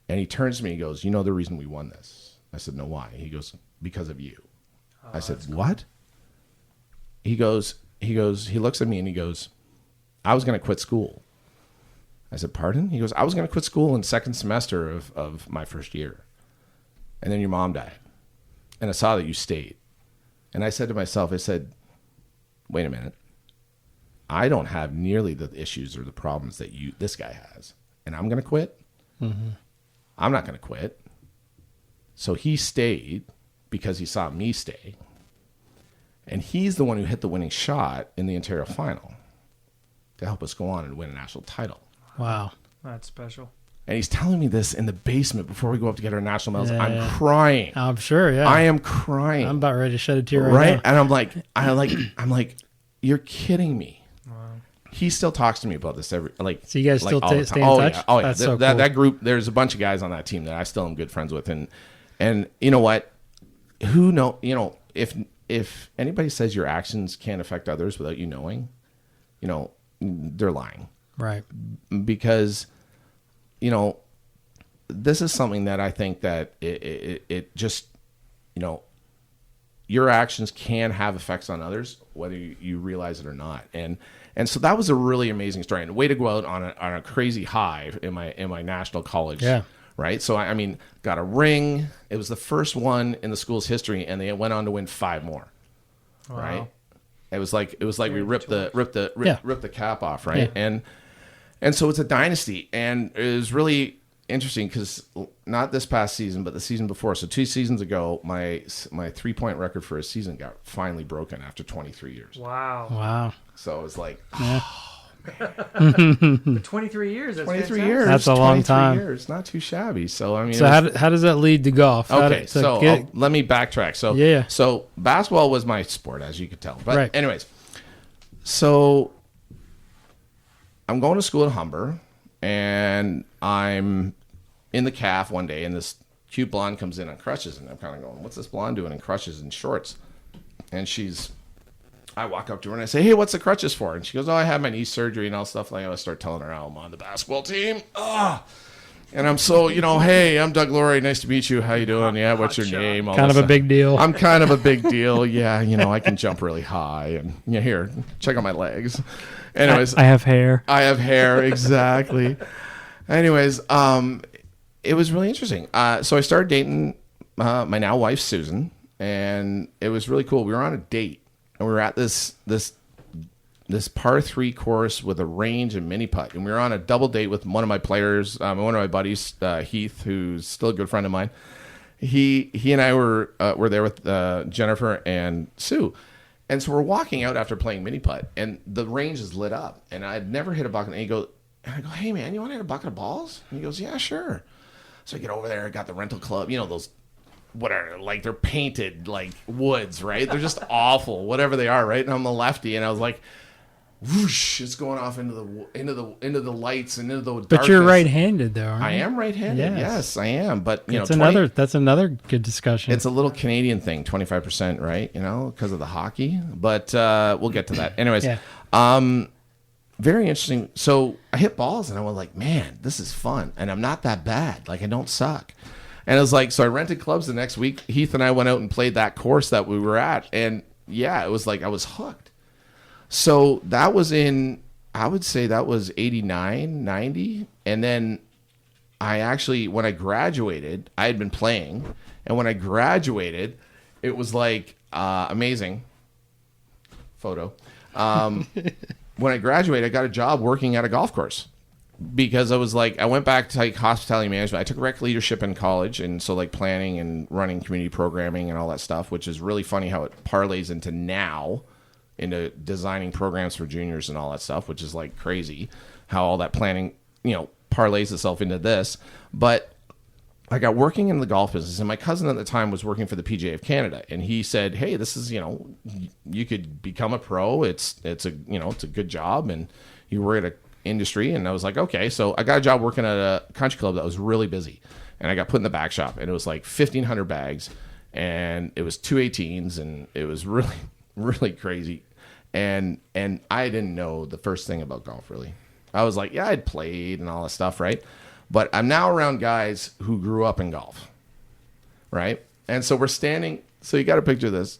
And he turns to me and goes, you know the reason we won this? I said, no, why? He goes, because of you. I said, what? He looks at me and he goes, I was going to quit school. I said, pardon? He goes, I was going to quit school in second semester of my first year. And then your mom died. And I saw that you stayed. And I said to myself, wait a minute. I don't have nearly the issues or the problems that this guy has. And I'm going to quit? Mm-hmm. I'm not going to quit. So he stayed because he saw me stay. And he's the one who hit the winning shot in the Ontario final to help us go on and win a national title. Wow. That's special. And he's telling me this in the basement before we go up to get our national medals. Yeah, I'm crying. I'm sure, yeah. I am crying. I'm about ready to shed a tear right now. And I'm like, you're kidding me. Wow. He still talks to me about this every So you guys still stay in touch? Yeah. Oh yeah. That's so cool. That group. There's a bunch of guys on that team that I still am good friends with, and you know what? Who know? You know, if anybody says your actions can't affect others without you knowing, you know, they're lying. Right. Because, you know, this is something that I think that it just, your actions can have effects on others, whether you realize it or not. And so that was a really amazing story, and way to go out on a crazy high in my national college. Yeah. Right. So I mean, got a ring. It was the first one in the school's history, and they went on to win 5 more. Wow. Right. It was like we ripped the cap off. Right. Yeah. And so it's a dynasty, and it was really interesting because not this past season, but the season before. So 2 seasons ago, my 3-point record for a season got finally broken after 23 years. Wow. So it was like, 23 years. That's 23 fantastic. years. That's a long 23 time. years. Not too shabby. So, I mean. So how does that lead to golf? Okay, let me backtrack. So, Yeah. So basketball was my sport, as you could tell. But Right. anyways, so I'm going to school at Humber, and I'm in the calf one day, and this cute blonde comes in on crutches, and I'm kind of going, what's this blonde doing in crutches and shorts? And I walk up to her and I say, hey, what's the crutches for? And she goes, I had my knee surgery and all stuff like that. I start telling her how I'm on the basketball team. And I'm so, hey, I'm Doug Lawrie. Nice to meet you. How you doing? Yeah, what's your name? All Kind of this a big deal. I'm kind of a big deal. Yeah, I can jump really high. And here, check out my legs. Anyways. I have hair. I have hair, exactly. Anyways, it was really interesting. So I started dating my now wife, Susan, and it was really cool. We were on a date, and we were at this par 3 course with a range and mini putt, and we were on a double date with one of my players, one of my buddies, Heath, who's still a good friend of mine. He and I were there with Jennifer and Sue. And so we're walking out after playing mini putt, and the range is lit up, and I'd never hit a bucket. And I go, hey man, you want to hit a bucket of balls? And he goes, yeah, sure. So I get over there, I got the rental club, those, whatever, like they're painted like woods, right? They're just awful, whatever they are, right? And I'm a lefty, and I was like, whoosh, it's going off into the lights and into the darkness. But you're right-handed, though, aren't you? I am right-handed. Yes, I am. But that's another good discussion. It's a little Canadian thing, 25%, right? Because of the hockey. But we'll get to that. Anyways, very interesting. So I hit balls, and I was like, man, this is fun, and I'm not that bad. Like, I don't suck. And it was like, so I rented clubs the next week. Heath and I went out and played that course that we were at, and it was like I was hooked. So that was I would say that was 89, 90. And then when I graduated, I had been playing. And when I graduated, it was like amazing photo. When I graduated, I got a job working at a golf course because I was like, I went back to like hospitality management. I took rec leadership in college. And so like planning and running community programming and all that stuff, which is really funny how it parlays into designing programs for juniors and all that stuff, which is like crazy how all that planning, parlays itself into this. But I got working in the golf business, and my cousin at the time was working for the PGA of Canada, and he said, hey, this is, you could become a pro. It's a good job, and you work at an industry. And I was like, okay. So I got a job working at a country club that was really busy, and I got put in the back shop, and it was like 1,500 bags, and it was 218s, and it was really, really crazy. And I didn't know the first thing about golf, really. I was like, yeah, I'd played and all that stuff, right? But I'm now around guys who grew up in golf, right? And so we're standing, so you got to picture this.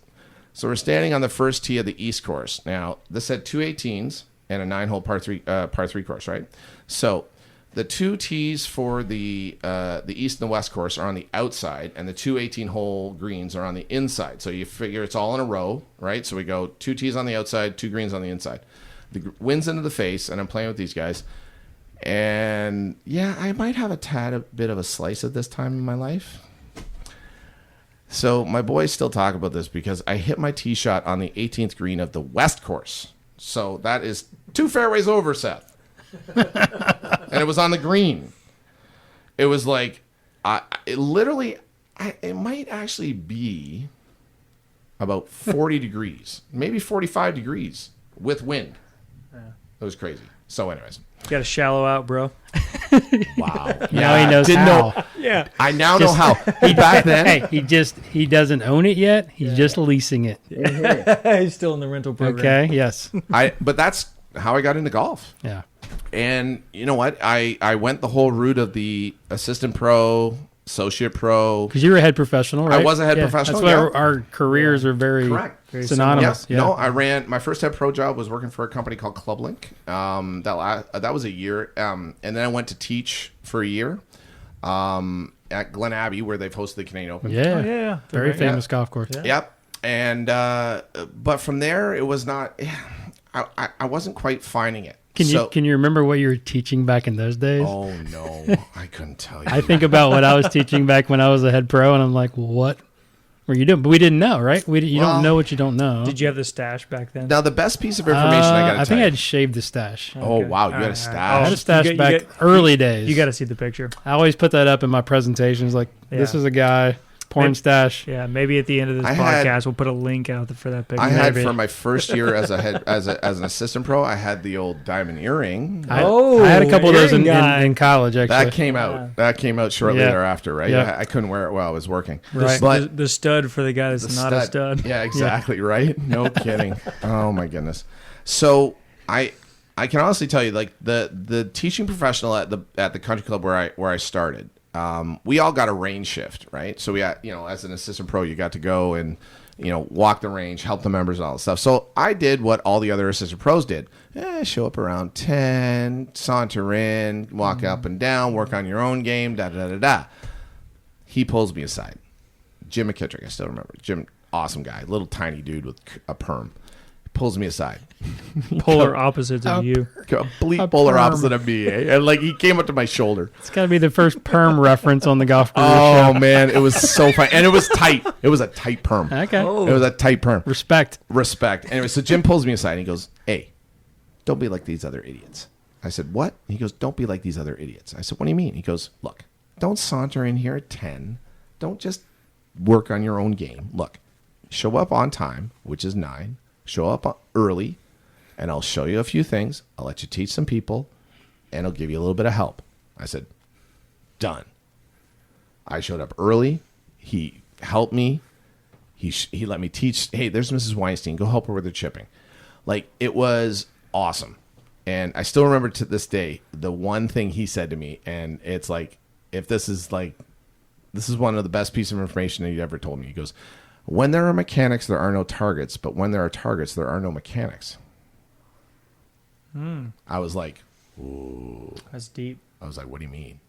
So we're standing on the first tee of the East course. Now, this had 218s and a 9-hole par 3 course, right? So the 2 tees for the East and the West course are on the outside, and the 2 18-hole greens are on the inside. So you figure it's all in a row, right? So we go 2 tees on the outside, 2 greens on the inside. The wind's into the face, and I'm playing with these guys. And yeah, I might have a bit of a slice at this time in my life. So my boys still talk about this because I hit my tee shot on the 18th green of the West course. So that is 2 fairways over, Seth. And it was on the green. It was like, it might actually be about 40 degrees, maybe 45 degrees with wind. Yeah. It was crazy. So anyways. You got to shallow out, bro. Wow. Now he knows how. Yeah. I now know how. Back then. Hey, he doesn't own it yet. He's just leasing it. He's still in the rental program. Okay, yes. But that's how I got into golf. Yeah. And you know what? I went the whole route of the assistant pro, associate pro. Because you were a head professional, right? I was a head professional. That's why our careers are very synonymous. Yeah. No, I ran my first head pro job was working for a company called Club Link. That was a year, and then I went to teach for a year at Glen Abbey, where they've hosted the Canadian Open. Yeah. Very famous golf course. Yeah. Yep. And but from there, it was not. I wasn't quite finding it. Can you remember what you were teaching back in those days? Oh no, I couldn't tell you. I think about what I was teaching back when I was a head pro, and I'm like, what were you doing? But we didn't know, right? You don't know what you don't know. Did you have the stash back then? Now the best piece of information I got to tell you. I think I had shaved the stash. Oh wow, you had a stash. I had a stash back early days. You got to see the picture. I always put that up in my presentations. Like, this is a guy. Porn stash. Yeah, maybe at the end of this podcast, we'll put a link out for that picture. I had for my first year as an assistant pro, I had the old diamond earring. I had a couple of those in college. Actually, that came out. That came out shortly thereafter. Right. Yeah. I couldn't wear it while I was working. Right. But the stud for the guy that's not a stud. Yeah, exactly. Right. No kidding. Oh my goodness. So I can honestly tell you, like the teaching professional at the country club where I started. We all got a range shift, right? So we got, as an assistant pro, you got to go and, walk the range, help the members and all that stuff. So I did what all the other assistant pros did. Show up around 10, saunter in, walk up and down, work on your own game, da-da-da-da-da. He pulls me aside. Jim McKittrick, I still remember. Jim, awesome guy, little tiny dude with a perm. Pulls me aside. Polar opposites of you. Complete polar opposite of me. And like he came up to my shoulder. It's got to be the first perm reference on the Golf Guru show. Oh, man. It was so fun. And it was tight. It was a tight perm. Okay. It was a tight perm. Respect. Anyway, so Jim pulls me aside and he goes, hey, don't be like these other idiots. I said, what? He goes, don't be like these other idiots. I said, what do you mean? He goes, look, don't saunter in here at 10. Don't just work on your own game. Look, show up on time, which is 9. Show up early, and I'll show you a few things. I'll let you teach some people, and I'll give you a little bit of help. I said, done. I showed up early. He helped me. He let me teach. Hey, there's Mrs. Weinstein. Go help her with her chipping. Like, it was awesome. And I still remember to this day the one thing he said to me, and it's like, if this is one of the best pieces of information that he ever told me. He goes, when there are mechanics, there are no targets. But when there are targets, there are no mechanics. I was like, ooh. That's deep. I was like, what do you mean?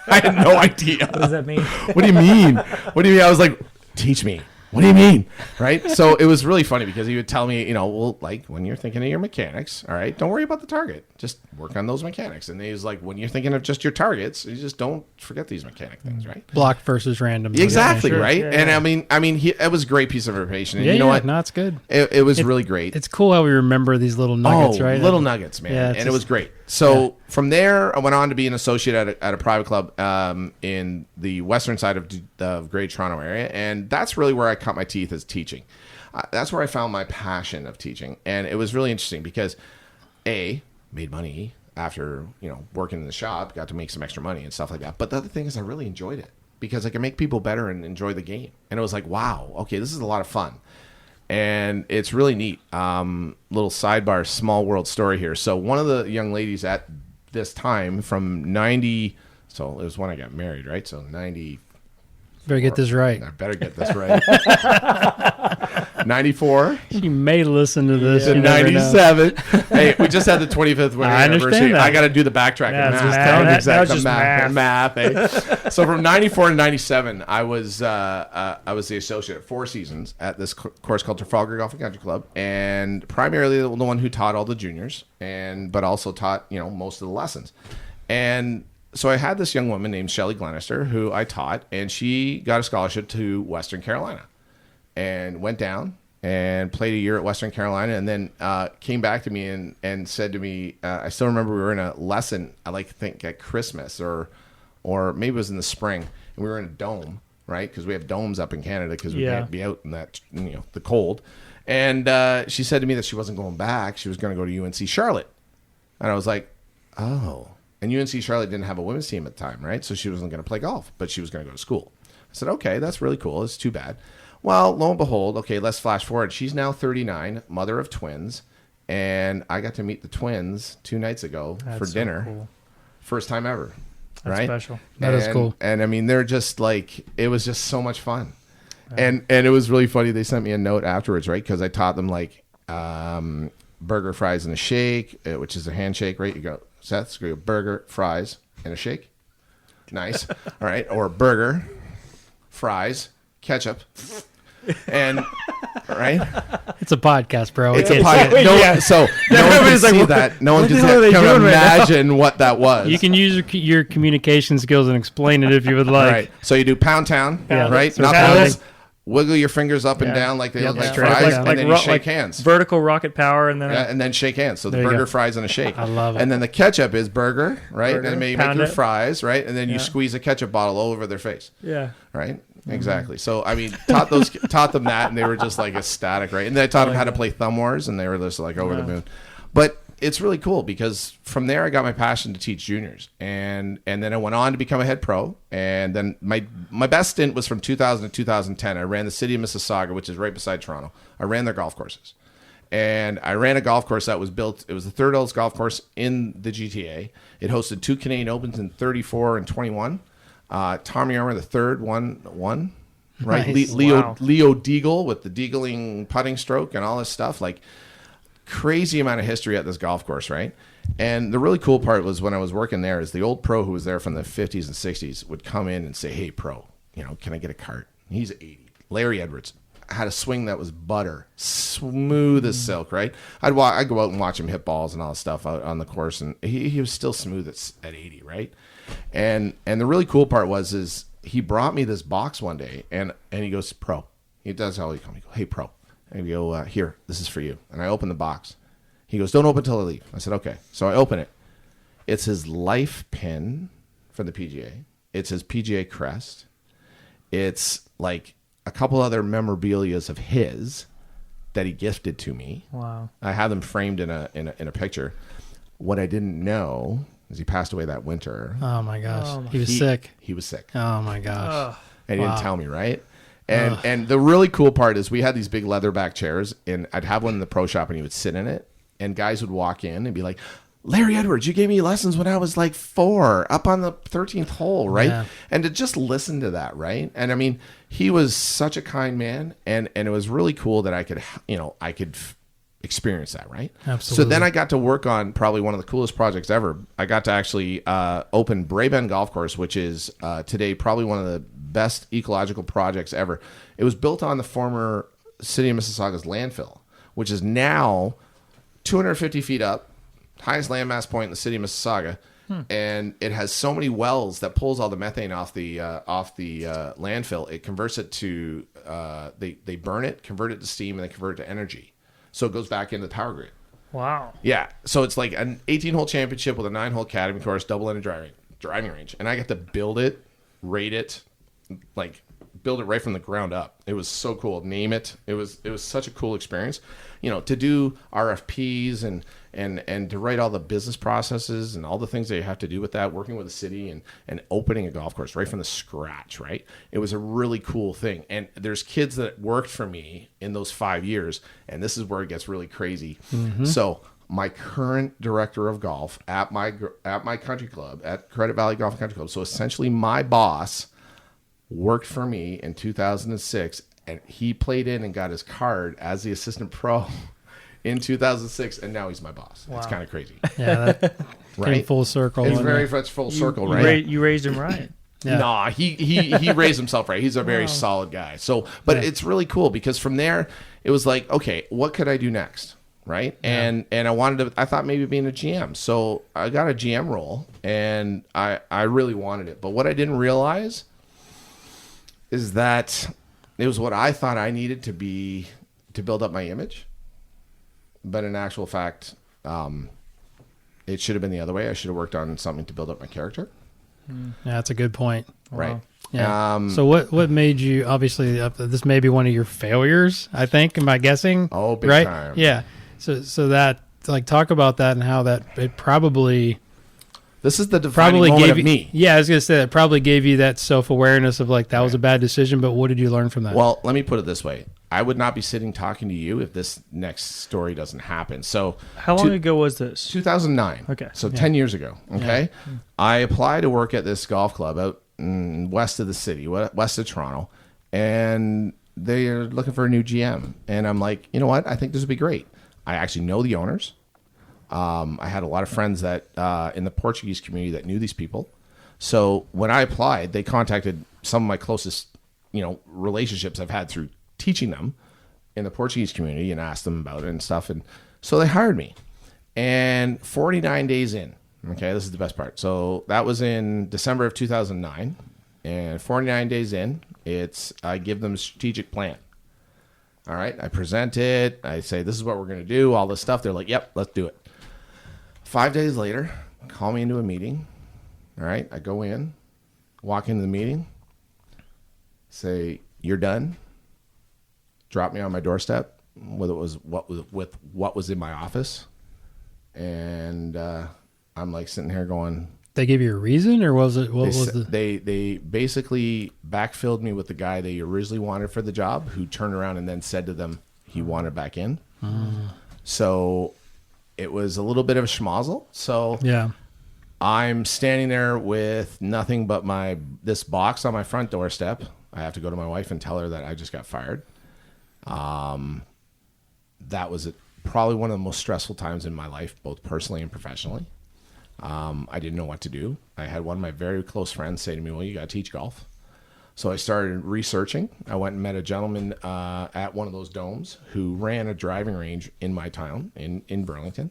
I had no idea. What does that mean? What do you mean? What do you mean? I was like, teach me. What do you mean? Right? So it was really funny because he would tell me, well, like when you're thinking of your mechanics, all right, don't worry about the target. Just work on those mechanics. And he was like, when you're thinking of just your targets, you just don't forget these mechanic things, right? Block versus random. Exactly, right? Yeah, and I mean, it was a great piece of information. And you know what? No, it's good. It was really great. It's cool how we remember these little nuggets, right? Little nuggets, man. Yeah, and it was great. So from there, I went on to be an associate at a private club in the western side of Greater Toronto area. And that's really where I cut my teeth as teaching. That's where I found my passion of teaching. And it was really interesting because, made money after, working in the shop, got to make some extra money and stuff like that. But the other thing is I really enjoyed it because I could make people better and enjoy the game. And it was like, wow, okay, this is a lot of fun. And it's really neat. Little sidebar, small world story here. So one of the young ladies at this time from 90, so it was when I got married, right? So 90. Better get this right. I better get this right. 94. She may listen to this. Yeah. 97. Hey, we just had the 25th wedding anniversary. That. I got to do the backtracking. Math. So from 94 to 97, I was the associate at 4 seasons at this course called Trafalgar Golf and Country Club, and primarily the one who taught all the juniors, but also taught most of the lessons. And so I had this young woman named Shelley Glenister who I taught, and she got a scholarship to Western Carolina and went down and played a year at Western Carolina, and then came back to me and said to me, I still remember we were in a lesson, I think at Christmas or maybe it was in the spring, and we were in a dome, right? Because we have domes up in Canada because we can't be out in that, the cold. And she said to me that she wasn't going back. She was going to go to UNC Charlotte. And I was like, oh. And UNC Charlotte didn't have a women's team at the time, right? So she wasn't going to play golf, but she was going to go to school. I said, okay, that's really cool. It's too bad. Well, lo and behold, okay, let's flash forward. She's now 39, mother of twins, and I got to meet the twins 2 nights ago for dinner. Cool. First time ever. That's right? special. That is cool. And I mean, they're just like, it was just so much fun. And it was really funny. They sent me a note afterwards, right? Because I taught them like burger, fries, and a shake, which is a handshake, right? You go, Seth, so you go burger, fries, and a shake. Nice. All right. Or burger, fries, ketchup, and right. It's a podcast, bro. It's a podcast. So no one can see that. No one can imagine what that was. You can use your communication skills and explain it if you would like. All right. So you do pound town, right? So Knuckles. Wiggle your fingers up and down like they look like fries, and then you shake hands. Vertical rocket power, and then and then shake hands. So the burger, fries, and a shake. I love it. And then the ketchup is burger, right? Burger, and then you make your fries, right? And then you Yeah. squeeze a ketchup bottle all over their face. Yeah. Right? Exactly. So I mean, taught them that, and they were just like ecstatic, right? And then I taught them how to play Thumb Wars, and they were just like over the moon. But it's really cool because from there I got my passion to teach juniors, and then I went on to become a head pro. And then my best stint was from 2000 to 2010. I ran the city of Mississauga, which is right beside Toronto. I ran their golf courses, and I ran a golf course that was built. It was the third oldest golf course in the GTA. It hosted 2 Canadian Opens in 34 and 21. Tommy Armour, the third one, right? Nice. Leo Deagle with the deagling putting stroke and all this stuff, like crazy amount of history at this golf course, right? And the really cool part was when I was working there is the old pro who was there from the 50s and 60s would come in and say, "Hey, pro, can I get a cart?" He's 80. Lawrie Edwards had a swing that was butter, smooth as silk, right? I'd go out and watch him hit balls and all this stuff out on the course, and he was still smooth at 80, right? And the really cool part is he brought me this box one day, and he goes, "Pro." He does how he come. He goes, "Hey, pro." And we go, "Here, this is for you." And I open the box. He goes, "Don't open till I leave." I said, "Okay." So I open it. It's his life pin for the PGA. It's his PGA crest. It's like a couple other memorabilias of his that he gifted to me. Wow. I have them framed in a picture. What I didn't know is he passed away that winter. Oh my gosh. He was sick. He was sick. Oh my gosh. And he didn't tell me, right? And the really cool part is we had these big leatherback chairs, and I'd have one in the pro shop, and he would sit in it, and guys would walk in and be like, "Lawrie Edwards, you gave me lessons when I was like 4, up on the 13th hole," right? Yeah. And to just listen to that, right? And I mean, he was such a kind man, and it was really cool that I could experience that, right? Absolutely. So then I got to work on probably one of the coolest projects ever. I got to actually open Braeben Golf Course, which is today probably one of the best ecological projects ever. It was built on the former city of Mississauga's landfill, which is now 250 feet up, highest landmass point in the city of Mississauga. And it has so many wells that pulls all the methane off the landfill. It converts it to they burn it, convert it to steam, and they convert it to energy. So it goes back into the power grid. Wow. Yeah. So it's like an 18-hole championship with a 9-hole academy course, double-ended driving range. And I got to build it, rate it, like build it right from the ground up. It was so cool. Name it. It was such a cool experience. To do RFPs and to write all the business processes and all the things that you have to do with that, working with the city and opening a golf course right from the scratch, right? It was a really cool thing. And there's kids that worked for me in those 5 years, and this is where it gets really crazy. Mm-hmm. So my current director of golf at my country club, at Credit Valley Golf and Country Club, so essentially my boss worked for me in 2006, and he played in and got his card as the assistant pro in 2006, and now he's my boss. Wow. It's kind of crazy. Yeah, that right? came full circle. It's very much full circle, right? You raised him right. Yeah. Nah, he raised himself right. He's a very solid guy. So, but it's really cool because from there, it was like, okay, what could I do next? Right. Yeah. And I thought maybe being a GM. So I got a GM role, and I really wanted it. But what I didn't realize is that it was what I thought I needed to be to build up my image. But in actual fact, it should have been the other way. I should have worked on something to build up my character. Yeah, that's a good point. Right. Wow. Yeah. So what made you, obviously, this may be one of your failures, I think, am I guessing? Oh, big right? time. Yeah. So that, like, talk about that and how that it probably... This is the defining moment of me. Yeah, I was going to say that probably gave you that self-awareness of like, that was a bad decision, but what did you learn from that? Well, let me put it this way. I would not be sitting talking to you if this next story doesn't happen. So how long ago was this? 2009. Okay. So 10 years ago. Okay. Yeah. I applied to work at this golf club out west of the city, west of Toronto, and they're looking for a new GM. And I'm like, you know what? I think this would be great. I actually know the owners. I had a lot of friends that in the Portuguese community that knew these people. So when I applied, they contacted some of my closest, relationships I've had through teaching them in the Portuguese community and asked them about it and stuff. And so they hired me. And 49 days in, okay, this is the best part. So that was in December of 2009. And 49 days in, I give them a strategic plan. All right, I present it. I say, this is what we're going to do, all this stuff. They're like, yep, let's do it. 5 days later, call me into a meeting. All right, I go in, walk into the meeting, say, you're done. Drop me on my doorstep with what was in my office. And I'm like sitting here going, they give you a reason, or was it they basically backfilled me with the guy they originally wanted for the job, who turned around and then said to them he wanted back in. So it was a little bit of a schmozzle. So yeah, I'm standing there with nothing but this box on my front doorstep. I have to go to my wife and tell her that I just got fired. That was probably one of the most stressful times in my life, both personally and professionally. I didn't know what to do. I had one of my very close friends say to me, well, you got to teach golf. So I started researching. I went and met a gentleman at one of those domes who ran a driving range in my town in Burlington.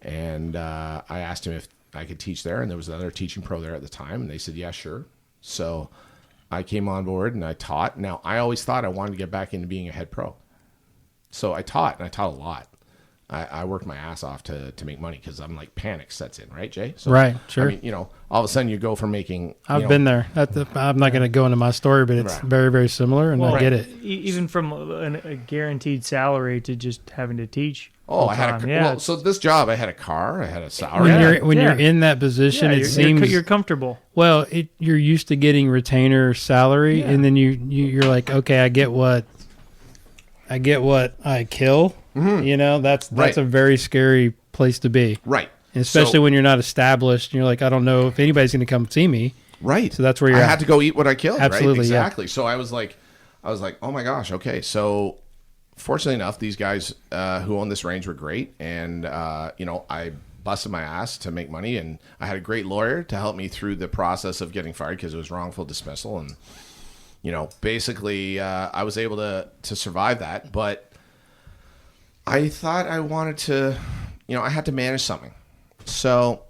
And I asked him if I could teach there. And there was another teaching pro there at the time. And they said, yeah, sure. So I came on board and I taught. Now, I always thought I wanted to get back into being a head pro. So I taught, and I taught a lot. I worked my ass off to make money because I'm like panic sets in, right, Jay? So, right, sure. I mean, all of a sudden you go from making. I've been there. I'm not going to go into my story, but it's very, very similar, and I get it. Even from a guaranteed salary to just having to teach. Oh, I had well, so this job, I had a car, I had a salary. When you're in that position, it seems you're comfortable. Well, you're used to getting retainer salary, and then you're like, okay, I get what I kill. Mm-hmm. That's a very scary place to be. Right. And especially when you're not established and you're like, I don't know if anybody's going to come see me. Right. So that's where you're I had to go eat what I killed. Absolutely. Right? Exactly. Yeah. So I was like, oh my gosh. Okay. So fortunately enough, these guys who own this range were great. And, I busted my ass to make money, and I had a great lawyer to help me through the process of getting fired because it was wrongful dismissal. And, basically I was able to survive that, but I thought I wanted to, I had to manage something. So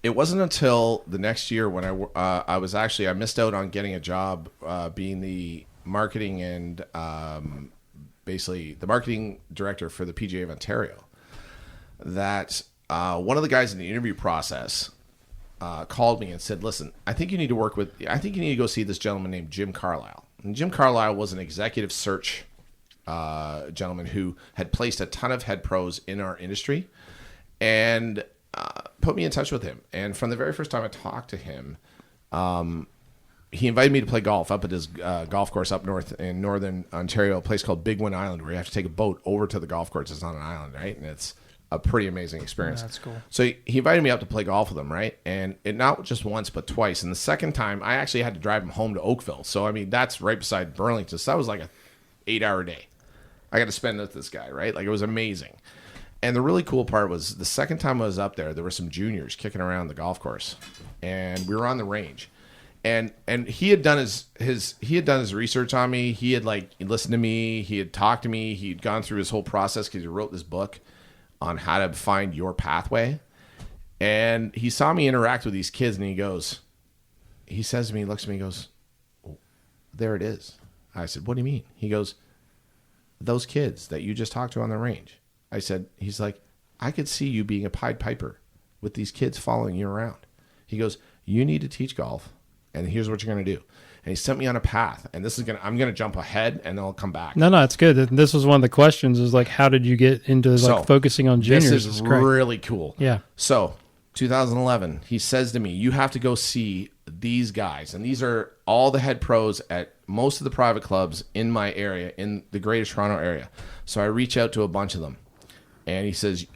it wasn't until the next year when I missed out on getting a job being the marketing and basically the marketing director for the PGA of Ontario, that one of the guys in the interview process called me and said, listen, I think you need to go see this gentleman named Jim Carlisle. And Jim Carlisle was an executive search gentleman who had placed a ton of head pros in our industry, and put me in touch with him. And from the very first time I talked to him, he invited me to play golf up at his golf course up north in northern Ontario, a place called Big Win Island, where you have to take a boat over to the golf course. It's on an island, right? And it's a pretty amazing experience. That's cool. So he invited me up to play golf with him, right? And it not just once, but twice. And the second time, I actually had to drive him home to Oakville. So, I mean, that's right beside Burlington. So that was like a 8-hour day I got to spend with this guy, right? Like, it was amazing. And the really cool part was the second time I was up there were some juniors kicking around the golf course, and we were on the range, and he had done his research on me. He had listened to me. He had talked to me. He'd gone through his whole process because he wrote this book on how to find your pathway. And he saw me interact with these kids, and he says to me, he looks at me, he goes, oh, there it is. I said, what do you mean? He goes, those kids that you just talked to on the range. I said, he's like, I could see you being a Pied Piper with these kids following you around. He goes, you need to teach golf, and here's what you're going to do. And he sent me on a path, and I'm going to jump ahead, and then I'll come back. No, it's good. This was one of the questions is like, how did you get into focusing on juniors? This is really cool. Yeah. So 2011, he says to me, you have to go see these guys. And these are all the head pros at most of the private clubs in my area, in the greater Toronto area. So I reach out to a bunch of them. And he says,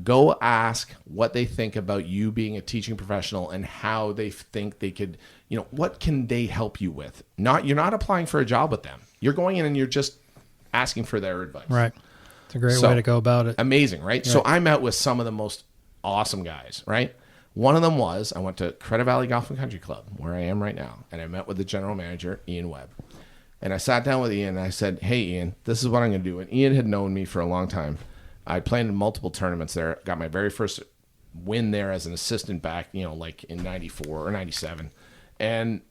go ask what they think about you being a teaching professional and how they think they could, what can they help you with? You're not applying for a job with them. You're going in and you're just asking for their advice. Right. It's a great way to go about it. Amazing, right? So I met with some of the most awesome guys, right? One of them I went to Credit Valley Golf and Country Club, where I am right now, and I met with the general manager, Ian Webb. And I sat down with Ian and I said, hey, Ian, this is what I'm going to do. And Ian had known me for a long time. I played in multiple tournaments there, got my very first win there as an assistant back, like in 94 or 97. And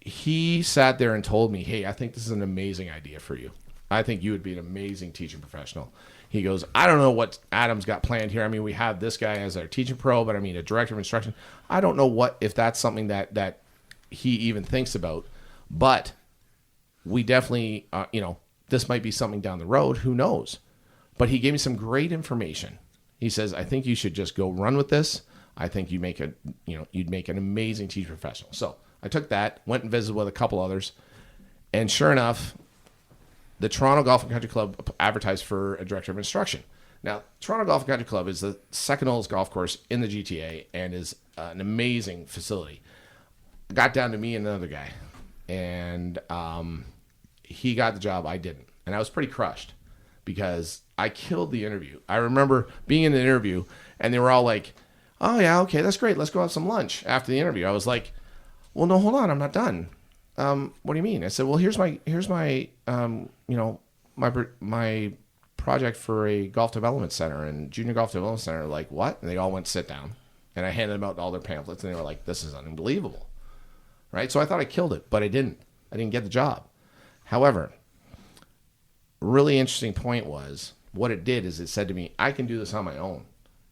he sat there and told me, hey, I think this is an amazing idea for you. I think you would be an amazing teaching professional. He goes, I don't know what Adam's got planned here. I mean, we have this guy as our teaching pro, but I mean, a director of instruction. I don't know if that's something that he even thinks about, but we definitely, this might be something down the road. Who knows? But he gave me some great information. He says, I think you should just go run with this. I think you'd make an amazing teacher professional. So I took that, went and visited with a couple others, and sure enough, the Toronto Golf and Country Club advertised for a director of instruction. Now, Toronto Golf and Country Club is the second oldest golf course in the GTA and is an amazing facility. Got down to me and another guy, and he got the job. I didn't, and I was pretty crushed because I killed the interview. I remember being in the interview, and they were all like, "Oh yeah, okay, that's great. Let's go have some lunch after the interview." I was like, "Well, no, hold on, I'm not done." What do you mean? I said, well, here's my my project for a golf development center and junior golf development center. Like, what? And they all went to sit down, and I handed them out all their pamphlets, and they were like, this is unbelievable, right? So I thought I killed it, but I didn't get the job. However, really interesting point was what it did is it said to me, I can do this on my own.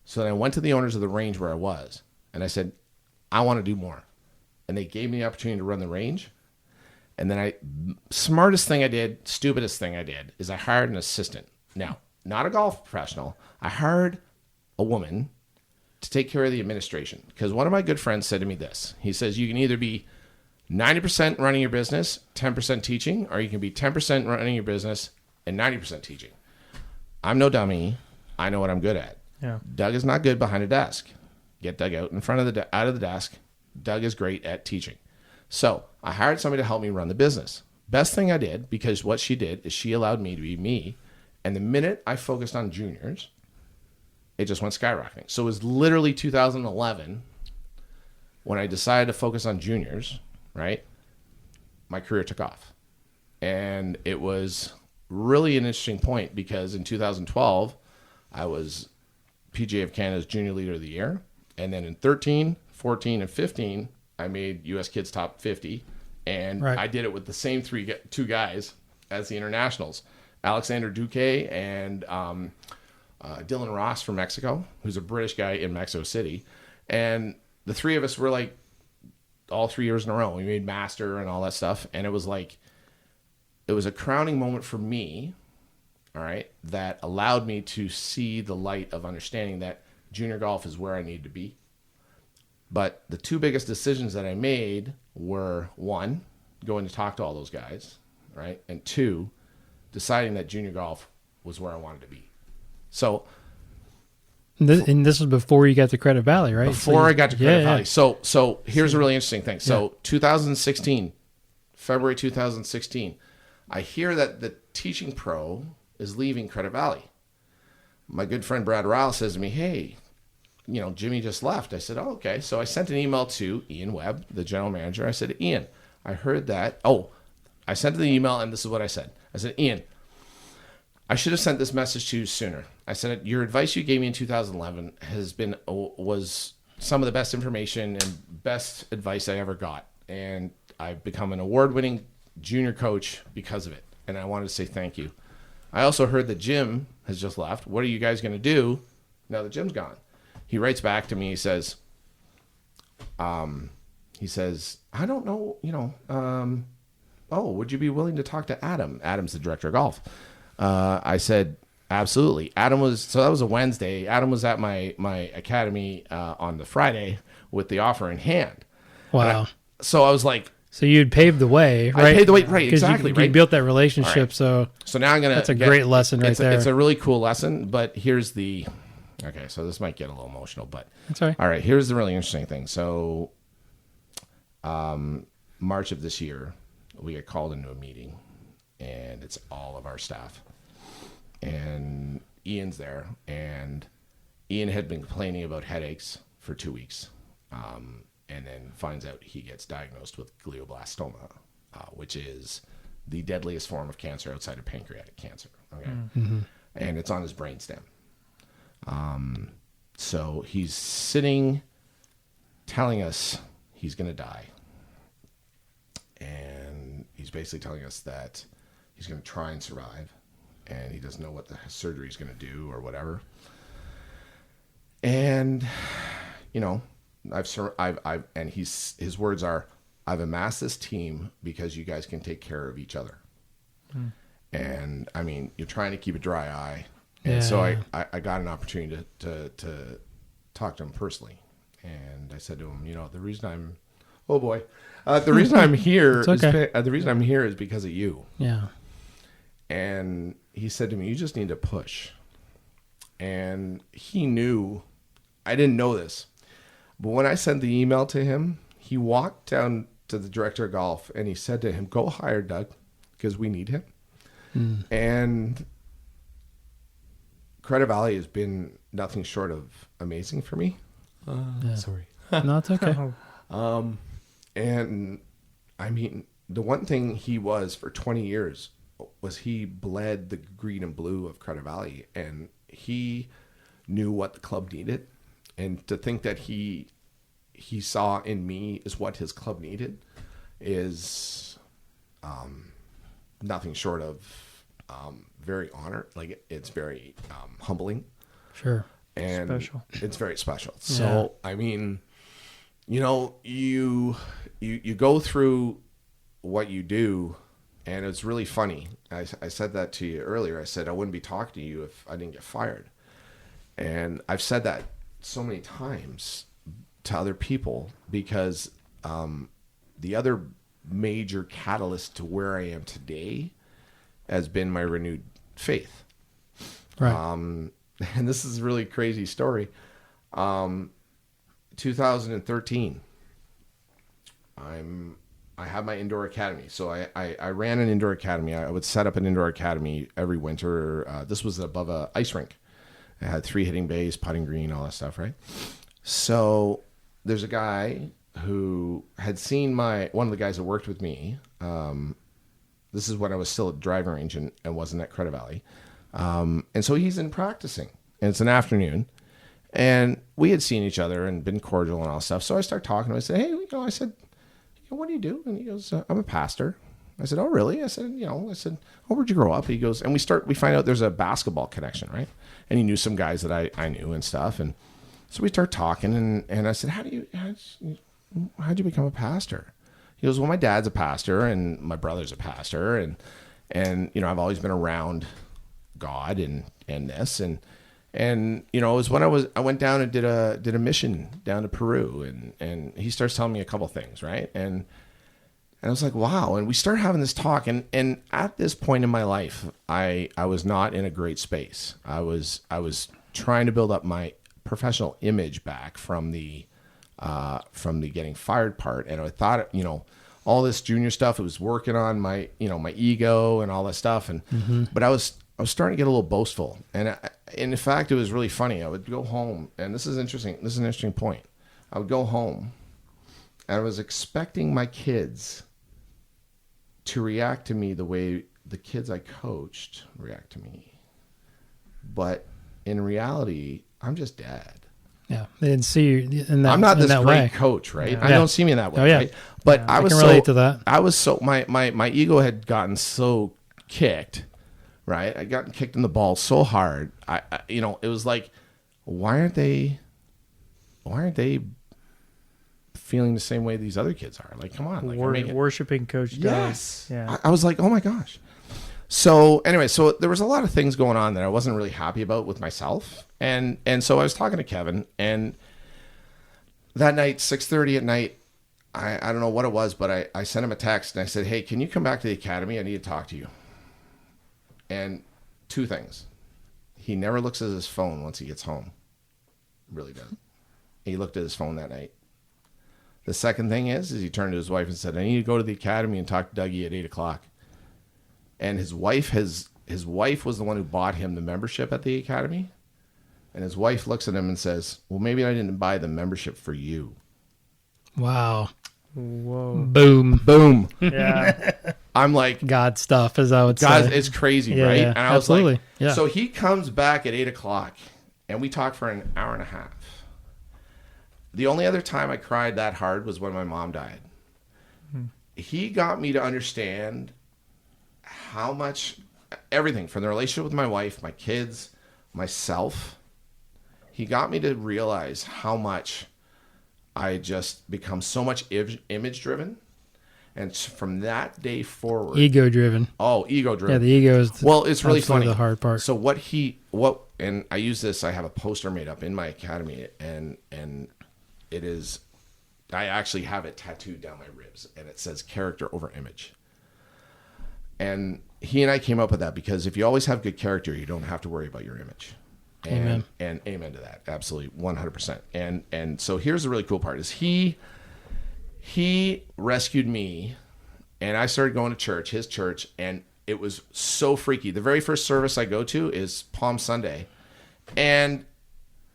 So then I went to the owners of the range where I was, and I said, I want to do more. And they gave me the opportunity to run the range. And then smartest thing I did, stupidest thing I did, is I hired an assistant. Now, not a golf professional. I hired a woman to take care of the administration. Because one of my good friends said to me this. He says, you can either be 90% running your business, 10% teaching, or you can be 10% running your business and 90% teaching. I'm no dummy. I know what I'm good at. Yeah. Doug is not good behind a desk. Get Doug out in front of out of the desk. Doug is great at teaching. So I hired somebody to help me run the business. Best thing I did, because what she did is she allowed me to be me. And the minute I focused on juniors, it just went skyrocketing. So it was literally 2011 when I decided to focus on juniors, right? My career took off. And it was really an interesting point because in 2012, I was PGA of Canada's Junior Leader of the Year. And then in 13, 14, and 15, I made U.S. Kids Top 50, and right. I did it with the same two guys as the internationals, Alexander Duque and Dylan Ross from Mexico, who's a British guy in Mexico City. And the three of us were like all 3 years in a row. We made Master and all that stuff, and it was a crowning moment for me, all right, that allowed me to see the light of understanding that junior golf is where I need to be. But the two biggest decisions that I made were, one, going to talk to all those guys, right? And two, deciding that junior golf was where I wanted to be. So... And this was before you got to Credit Valley, right? Before I got to Credit Valley. So here's a really interesting thing. So 2016, February 2016, I hear that the teaching pro is leaving Credit Valley. My good friend Brad Ryle says to me, hey... Jimmy just left. I said, oh, okay. So I sent an email to Ian Webb, the general manager. I said, Ian, I heard that. Oh, I sent the email, and this is what I said. I said, Ian, I should have sent this message to you sooner. I said, your advice you gave me in 2011 was some of the best information and best advice I ever got. And I've become an award-winning junior coach because of it. And I wanted to say thank you. I also heard that Jim has just left. What are you guys going to do now that Jim's gone? He writes back to me. He says, I don't know, would you be willing to talk to Adam? Adam's the director of golf. I said, Absolutely. Adam was, so that was a Wednesday. Adam was at my academy on the Friday with the offer in hand. Wow. So I was like, so you'd paved the way, right? I paved the way, right? Exactly. You built that relationship. Right. So now I'm gonna. That's a great lesson, right there. It's a really cool lesson. But here's the. Okay, so this might get a little emotional, but that's all right. All right, here's the really interesting thing. So, March of this year, we get called into a meeting, and it's all of our staff, and Ian's there, and Ian had been complaining about headaches for 2 weeks. And then finds out he gets diagnosed with glioblastoma, which is the deadliest form of cancer outside of pancreatic cancer. Okay, and it's on his brainstem. So he's sitting, telling us he's going to die, and he's basically telling us that he's going to try and survive, and he doesn't know what the surgery is going to do or whatever. And you know. And his words are, I've amassed this team because you guys can take care of each other. And I mean, you're trying to keep a dry eye. And so I got an opportunity to talk to him personally. And I said to him, you know, the reason I'm here, the reason I'm here is because of you. Yeah. And he said to me, you just need to push. And he knew, I didn't know this. But when I sent the email to him, he walked down to the director of golf and he said to him, go hire Doug because we need him. And Credit Valley has been nothing short of amazing for me. Sorry. No, it's okay. And I mean, the one thing he was for 20 years was he bled the green and blue of Credit Valley, and he knew what the club needed. And to think that he saw in me is what his club needed is nothing short of very honored. Like it's very humbling. Sure. And special. It's very special. So I mean, you know, you go through what you do, and it's really funny. I said that to you earlier. I said I wouldn't be talking to you if I didn't get fired. And I've said that so many times to other people because the other major catalyst to where I am today has been my renewed faith. Right. And this is a really crazy story. 2013, I have my indoor academy. So I ran an indoor academy. I would set up an indoor academy every winter. This was above a ice rink. I had 3 hitting bays, putting green, all that stuff, right? So there's a guy who had seen one of the guys that worked with me. This is when I was still at the driving range and wasn't at Credit Valley. And so he's in practicing, and it's an afternoon. And we had seen each other and been cordial and all stuff. So I start talking to him. I said, hey, what do you do? And he goes, I'm a pastor. I said, oh, really? I said, oh, where'd you grow up? He goes, and we find out there's a basketball connection, right? And he knew some guys that I knew and stuff. And so we start talking, and I said, how'd you become a pastor? He goes, well, my dad's a pastor and my brother's a pastor. And you know, I've always been around God and this. And you know, it was when I went down and did a mission down to Peru. And he starts telling me a couple things, right? And I was like, wow. And we started having this talk. And at this point in my life, I was not in a great space. I was trying to build up my professional image back from the getting fired part. And I thought, you know, all this junior stuff, it was working on my, you know, my ego and all that stuff. And, but I was starting to get a little boastful. And in fact, it was really funny. I would go home, and this is interesting. This is an interesting point. I would go home and I was expecting my kids to react to me the way the kids I coached react to me. But in reality, I'm just dad. Yeah, they didn't see you in that. I'm not this great way. Coach, right? Yeah. I don't see me in that way. Oh, yeah. Right? But Yeah, I was can relate to that. I was so my ego had gotten so kicked, right? I got kicked in the balls so hard. I you know, it was like, why aren't they feeling the same way these other kids are? Like, come on, like Worshipping Coach Doug. Yes. Yeah. I was like, oh my gosh. So anyway, so there was a lot of things going on that I wasn't really happy about with myself. And so I was talking to Kevin, and that night, 6:30 at night, I don't know what it was, but I sent him a text and I said, hey, can you come back to the academy? I need to talk to you. And two things. He never looks at his phone once he gets home. Really doesn't. He looked at his phone that night. The second thing is he turned to his wife and said, I need to go to the academy and talk to Dougie at 8:00. And his wife was the one who bought him the membership at the academy. And his wife looks at him and says, well, maybe I didn't buy the membership for you. Wow. Whoa. Boom. Boom. Yeah. I'm like, God stuff, as I would God, say. it's crazy, Yeah, right? yeah, And I was absolutely. like, Yeah. So he comes back at 8:00 and we talk for an hour and a half. The only other time I cried that hard was when my mom died. He got me to understand how much, everything from the relationship with my wife, my kids, myself. He got me to realize how much I just become so much image driven. And from that day forward, Ego driven. Oh, ego driven. Yeah, the ego is it's really funny. the hard part. So and I use this, I have a poster made up in my academy, and it is, I actually have it tattooed down my ribs, and it says character over image. And he and I came up with that because if you always have good character, you don't have to worry about your image. Amen. And amen to that. Absolutely. 100%. And so here's the really cool part is he rescued me, and I started going to church, his church, and it was so freaky. The very first service I go to is Palm Sunday, and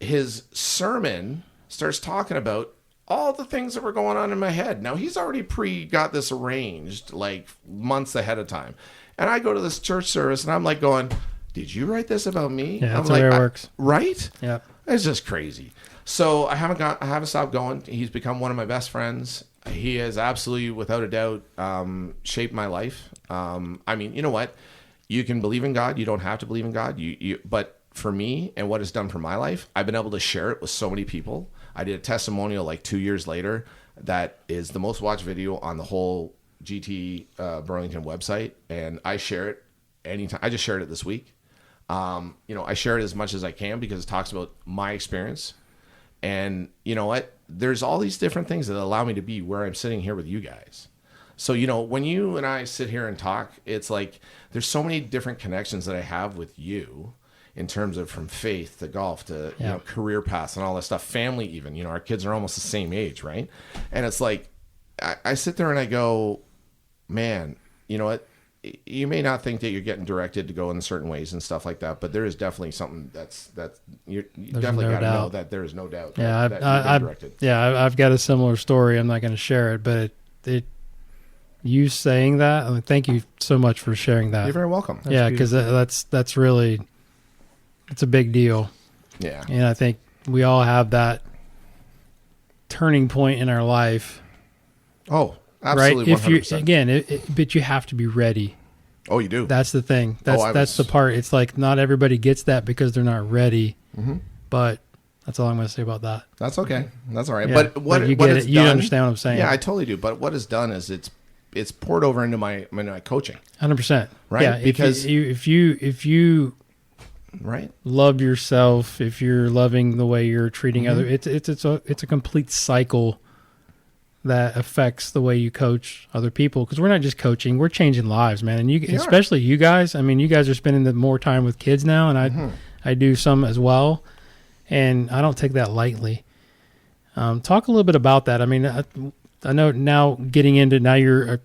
his sermon starts talking about all the things that were going on in my head. Now, he's already got this arranged like months ahead of time. And I go to this church service, and I'm like going, did you write this about me? Yeah, that's I'm the like, way it works. Right? Yeah. It's just crazy. So I haven't stopped going. He's become one of my best friends. He has absolutely, without a doubt, shaped my life. I mean, you know what? You can believe in God. You don't have to believe in God. But for me and what it's done for my life, I've been able to share it with so many people. I did a testimonial like 2 years later that is the most watched video on the whole GT Burlington website, and I share it anytime. I just shared it this week. I share it as much as I can because it talks about my experience. And you know what? There's all these different things that allow me to be where I'm sitting here with you guys. So, when you and I sit here and talk, it's like there's so many different connections that I have with you in terms of from faith to golf to career paths and all that stuff, family even. Our kids are almost the same age, right? And it's like I sit there and I go, man, you know what? You may not think that you're getting directed to go in certain ways and stuff like that, but there is definitely something that you definitely got to know that there is no doubt. Yeah, that you've been directed. I've got a similar story. I'm not going to share it, but you saying that, I mean, thank you so much for sharing that. You're very welcome. Because that's really, it's a big deal. Yeah, and I think we all have that turning point in our life. Oh, absolutely, right? 100%. But you have to be ready. Oh, you do. That's the thing. That's the part. It's like not everybody gets that because they're not ready. Mm-hmm. But that's all I'm going to say about that. That's okay. That's all right. Yeah, but what you what get it's it. done, You understand what I'm saying? Yeah, I totally do. But what it's done is it's poured over into my coaching. 100%. Right? Yeah, because if you right love yourself, if you're loving the way you're treating other, it's a complete cycle that affects the way you coach other people. Because we're not just coaching, we're changing lives, man. And especially you guys. I mean, you guys are spending more time with kids now, and I do some as well, and I don't take that lightly. Talk a little bit about that. I mean, I know now you're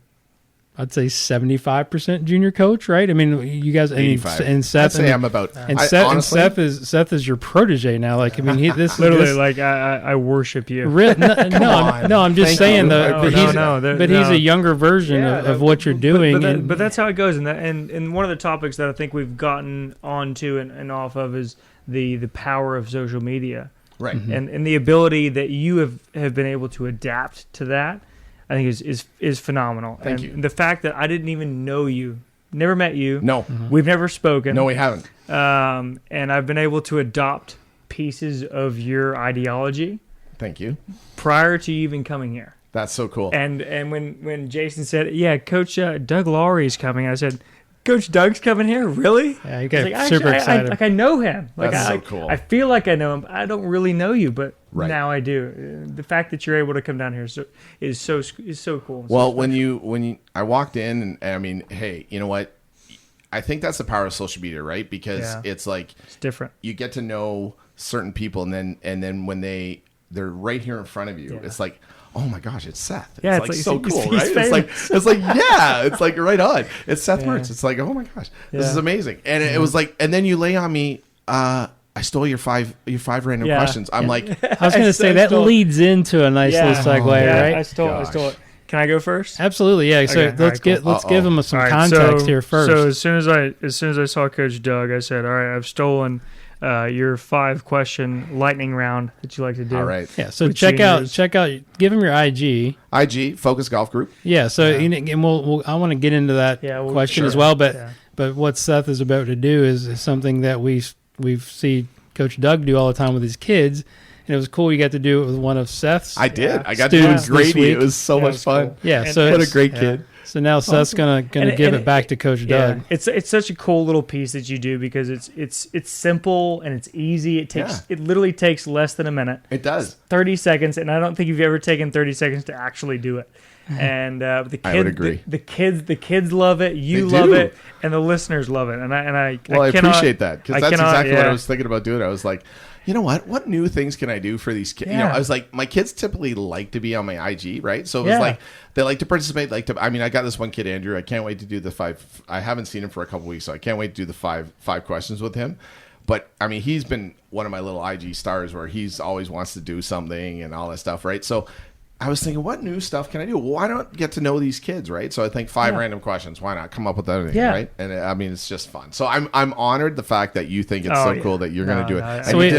I'd say 75% junior coach, right? I mean, you guys 85. And Seth. I'd say I'm about. And Seth is your protege now. Like, I mean, this literally like I worship you. No, I'm just saying but he's a younger version of what you're doing. But that's how it goes. And one of the topics that I think we've gotten onto and off of is the power of social media, right? And the ability that you have been able to adapt to that. I think is phenomenal. Thank you. The fact that I didn't even know you, never met you. No. We've never spoken. No, we haven't. And I've been able to adopt pieces of your ideology. Thank you. Prior to you even coming here. That's so cool. And when Jason said, yeah, Coach Doug Lawrie is coming, I said, Coach Doug's coming here? Really? Yeah, you get It's super excited. I know him. Like, That's so cool. I feel like I know him. I don't really know you, but Right. now I do. The fact that you're able to come down here is so cool. Well, when you I walked in and I mean, hey, you know what? I think that's the power of social media, right? Because it's like it's different. You get to know certain people, and then when they're right here in front of you, it's like, oh my gosh, it's Seth. Yeah, it's like so cool, he's right? It's like yeah, it's like right on. It's Seth Mertz. It's like, oh my gosh, this is amazing. And it was like, and then you lay on me. I stole your five random questions. I'm like, I was going to say that leads into a nice little segue, right? I stole it. Can I go first? Absolutely, yeah. So Okay, let's give them some context here first. So as soon as I saw Coach Doug, I said, "All right, I've stolen your 5-question lightning round that you like to do." all right, yeah. So check out. Give him your IG. IG Focus Golf Group. Yeah. So and I want to get into that question as well. But what Seth is about to do is something that we've seen Coach Doug do all the time with his kids. And it was cool. You got to do it with one of Seth's. I did. I got to do it with Grady. It was so much fun. Cool. Yeah. And So what a great kid. So now Seth's gonna give it back to Coach Doug. It's such a cool little piece that you do because it's simple and it's easy. It literally takes less than a minute. It does. 30 seconds, and I don't think you've ever taken 30 seconds to actually do it. And I would agree. The kids love it. You They love do. it, and the listeners love it. I appreciate that because that's exactly what yeah. I was thinking about doing. I was like, you know what new things can I do for these kids? You know, Yeah. I was like, my kids typically like to be on my IG, right? So it was Yeah. like they like to participate. I mean, I got this one kid, Andrew. I can't wait to do the 5. I haven't seen him for a couple weeks, so I can't wait to do the five questions with him. But I mean, he's been one of my little IG stars where he's always wants to do something and all that stuff, right? So I was thinking, what new stuff can I do? Why not get to know these kids, right? So I think 5 random questions. Why not come up with anything, right? And I mean, it's just fun. So I'm honored the fact that you think it's cool that you're going to do it. So we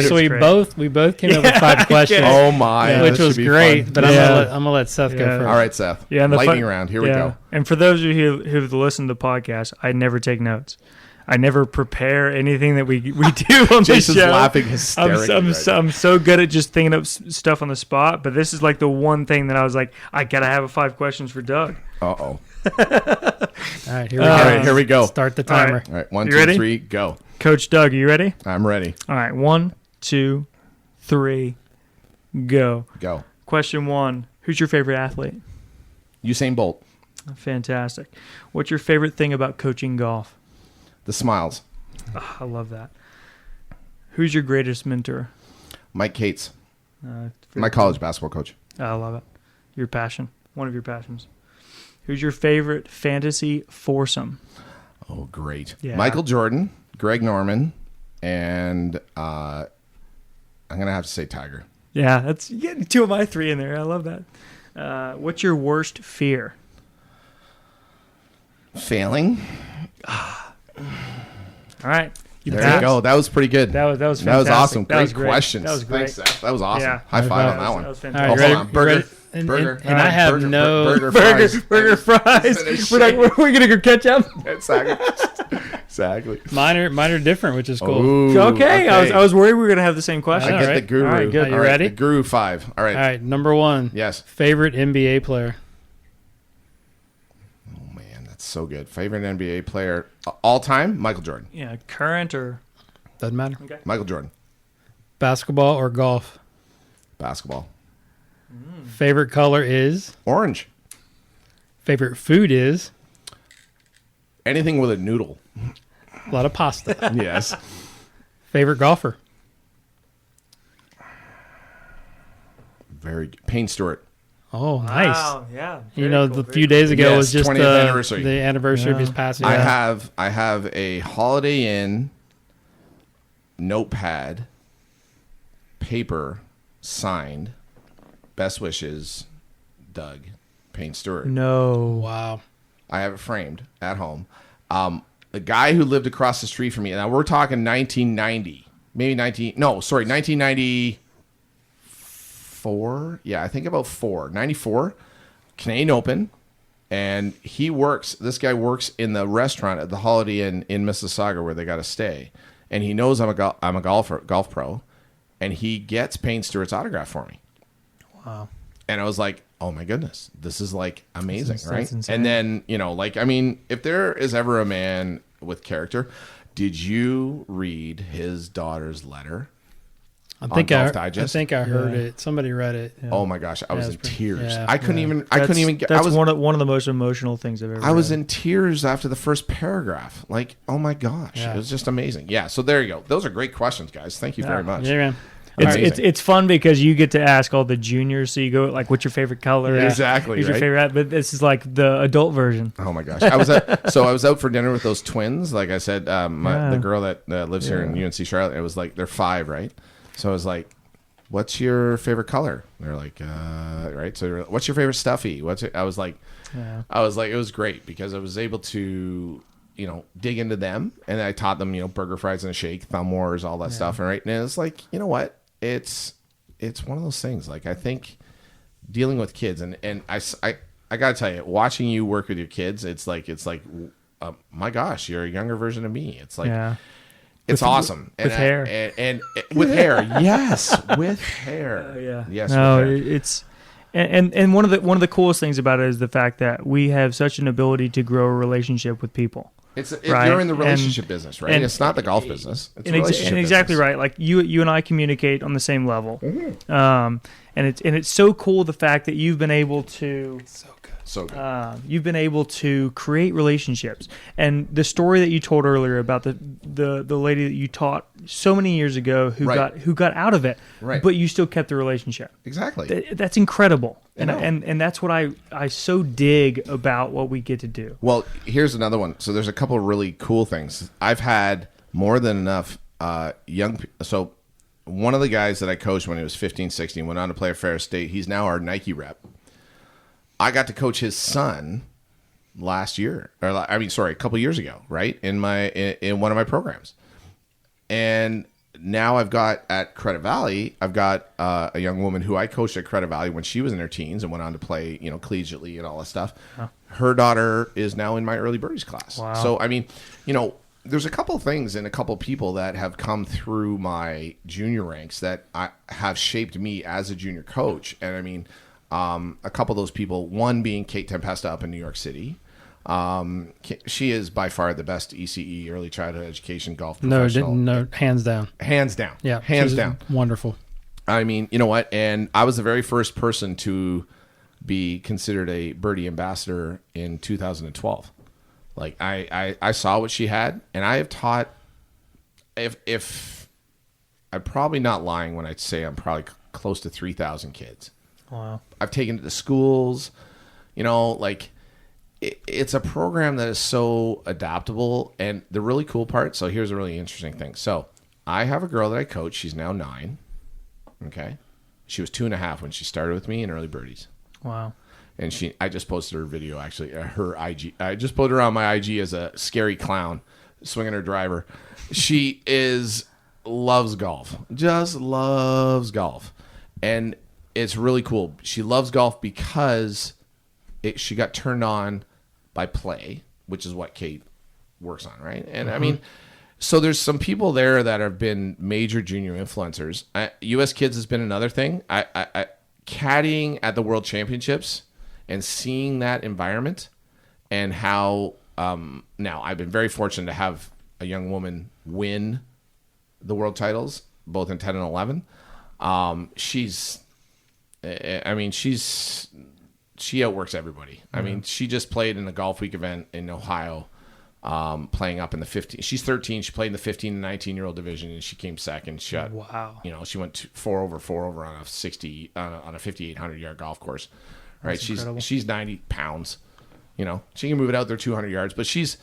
both came up with 5 questions. Oh my, which was great. Fun. But I'm gonna let Seth go first. All right, Seth. Yeah, and lightning round. Here we go. And for those of you who've listened to the podcast, I never take notes. I never prepare anything that we do on Jason's the show. laughing hysterically. I'm so good at just thinking of stuff on the spot, but this is like the one thing that I was like, I gotta have a 5 questions for Doug. Uh-oh. All right, here we go. All right, here we go. Start the timer. All right, 1, You 2, ready? 3, go. Coach Doug, are you ready? I'm ready. All right, 1, 2, 3, go. Go. Question 1: who's your favorite athlete? Usain Bolt. Fantastic. What's your favorite thing about coaching golf? The smiles. Oh, I love that. Who's your greatest mentor? Mike Cates. My college basketball coach. I love it. Your passion. One of your passions. Who's your favorite fantasy foursome? Oh, great. Yeah. Michael Jordan, Greg Norman, and I'm going to have to say Tiger. Yeah, that's getting 2 of my 3 in there. I love that. What's your worst fear? Failing. All right. There you go. That was pretty good. That was fantastic. That was awesome. That was Great questions. That was great. Thanks, Seth. That was awesome. Yeah. High five on that one. That was All fantastic. right, Hold on. Burger. And Burger. I have burger fries. Burger fries. We're going to go catch up? Exactly. Mine are different, which is cool. Ooh, Okay. I was worried we were going to have the same question. I get All the right. guru. All right, good. Are you ready? The guru 5. All right. All right, number 1. Yes. Favorite NBA player. Oh, man. That's so good. Favorite NBA player all time? Michael Jordan. Yeah, current or... Doesn't matter. Okay. Michael Jordan. Basketball or golf. Basketball. Favorite color is. Orange. Favorite food is. Anything with a noodle. A lot of pasta. Yes. Favorite golfer. Very good. Payne Stewart. Oh, nice. Wow, yeah. You know, Very the cool, few very days ago Yes, was just 20th anniversary. the anniversary of his passing. I have a Holiday Inn notepad, paper, signed, best wishes, Doug, Payne Stewart. cool. No. Wow. I have it framed at home. The guy who lived across the street from me, now we're talking 1990, maybe 1994. Yeah, I think about 94, Canadian Open. And this guy works in the restaurant at the Holiday Inn in Mississauga where they got to stay. And he knows I'm a golf pro. And he gets Payne Stewart's autograph for me. Wow. And I was like, oh my goodness, this is like amazing, That's right? insane. And then, like, I mean, if there is ever a man with character, did you read his daughter's letter? I think Golf I Digest? think I heard it. Somebody read it. Oh my gosh, I was in tears. yeah. I couldn't even get. That's I was one of the most emotional things I've ever. I was read. in tears after the first paragraph. Like, oh my gosh, it was just amazing. Yeah, so there you go. Those are great questions, guys. Thank you very much. Yeah, man. It's fun because you get to ask all the juniors. So you go like, "What's your favorite color?" Yeah. Exactly. Who's your right? favorite? But this is like the adult version. Oh my gosh, I was out for dinner with those twins. Like I said, the girl that lives here in UNC Charlotte. It was like they're 5, right? So I was like, "What's your favorite color?" And they're like, right. So what's your favorite stuffy? I was like, it was great because I was able to, dig into them, and I taught them, burger fries and a shake, thumb wars, all that stuff. And and it's like, you know what? It's one of those things. Like, I think dealing with kids, and I gotta tell you, watching you work with your kids, it's like, my gosh, you're a younger version of me. It's like, it's awesome. With hair. And with hair. Yes. With hair. Yes. No, with hair. it's and one of the coolest things about it is the fact that we have such an ability to grow a relationship with people. Right? You're in the relationship business, right? and it's not the golf business. It's and, and exactly business. right. Like you and I communicate on the same level. Mm-hmm. And it's so cool the fact that you've been able to So good. you've been able to create relationships. And the story that you told earlier about the lady that you taught so many years ago who got out of it, right. but you still kept the relationship. Exactly. That's incredible. I know. And that's what I so dig about what we get to do. Well, here's another one. So there's a couple of really cool things. I've had more than enough young people. So one of the guys that I coached when he was 15, 16 went on to play at Ferris State. He's now our Nike rep. I got to coach his son last year, a couple years ago, right? In one of my programs. And now I've got at Credit Valley, I've got a young woman who I coached at Credit Valley when she was in her teens and went on to play, collegiately and all that stuff. Huh. Her daughter is now in my early birdies class. Wow. So, I mean, there's a couple of things and a couple of people that have come through my junior ranks that have shaped me as a junior coach. And I mean, a couple of those people, one being Kate Tempesta up in New York City. She is by far the best ECE, early childhood education golf professional. No, hands down. Hands down. Yeah, hands down. Wonderful. I mean, you know what? And I was the very first person to be considered a birdie ambassador in 2012. Like I saw what she had, and I have taught. If I'm probably not lying when I say I'm probably close to 3,000 kids. Wow. I've taken it to schools, it's a program that is so adaptable. And the really cool part, so here's a really interesting thing. So I have a girl that I coach. She's now 9. Okay. She was 2.5 when she started with me in early birdies. Wow. And I just posted her video, actually, her IG. I just put her on my IG as a scary clown swinging her driver. She loves golf, just loves golf. And it's really cool. She loves golf because she got turned on by play, which is what Kate works on, right? And I mean, so there's some people there that have been major junior influencers. U.S. Kids has been another thing. I caddying at the World Championships and seeing that environment and how now I've been very fortunate to have a young woman win the world titles, both in 10 and 11. She outworks everybody. I mean, she just played in a Golf Week event in Ohio, playing up in the 15. She's 13. She played in the 15 and 19-year-old division, and she came second. Wow. She went 4 over on a 5,800-yard golf course. Right? She's 90 pounds. She can move it out there 200 yards, but she's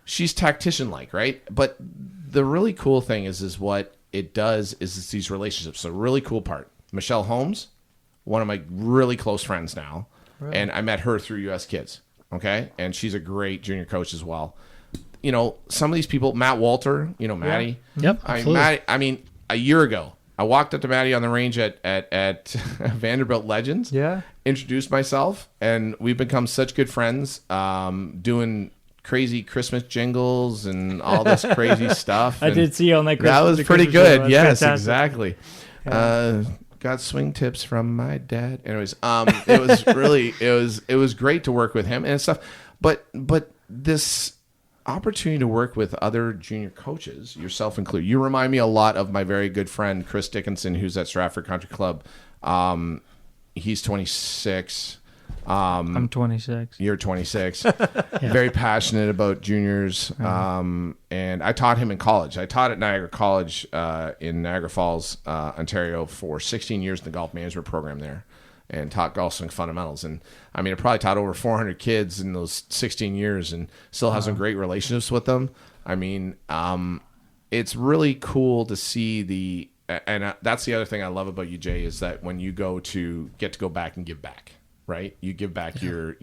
tactician-like, right? But the really cool thing is what it does is it's these relationships. So really cool part. Michelle Holmes, one of my really close friends now. Really? And I met her through U.S. Kids, okay? And she's a great junior coach as well. Some of these people, Matt Walter, Matty. Yeah. Yep, Matty, a year ago, I walked up to Matty on the range at Vanderbilt Legends. Yeah. Introduced myself, and we've become such good friends, doing crazy Christmas jingles and all this crazy stuff. I did see you on that Christmas. That was pretty good. Yes, fantastic. exactly. Yeah. got swing tips from my dad. Anyways, it was really it was great to work with him and stuff. But this opportunity to work with other junior coaches, yourself included, you remind me a lot of my very good friend Chris Dickinson, who's at Stratford Country Club. He's 26. I'm 26. You're 26. Very passionate about juniors. And I taught him in college. I taught at Niagara College in Niagara Falls, Ontario for 16 years in the golf management program there, and taught golf swing fundamentals. And I mean, I probably taught over 400 kids in those 16 years and still have some great relationships with them. I mean, it's really cool to see and that's the other thing I love about you, Jay, is that when you get to go back and give back. Right, you give back you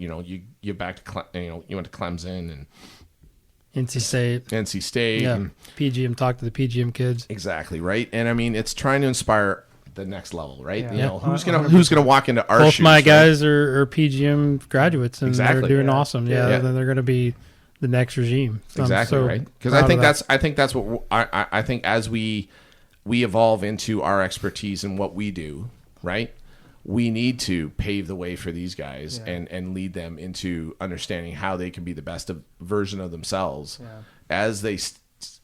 give back to you went to Clemson and NC State, yeah. And PGM, talk to the PGM kids. Exactly, right. And I mean, it's trying to inspire the next level, right? Yeah. You know, who's gonna walk into our both shoes, my guys are PGM graduates, and they're doing awesome. Yeah, they're going to be the next regime. So exactly, right. Because I think that's what I think as we evolve into our expertise in what we do, right? We need to pave the way for these guys and lead them into understanding how they can be the best version of themselves as they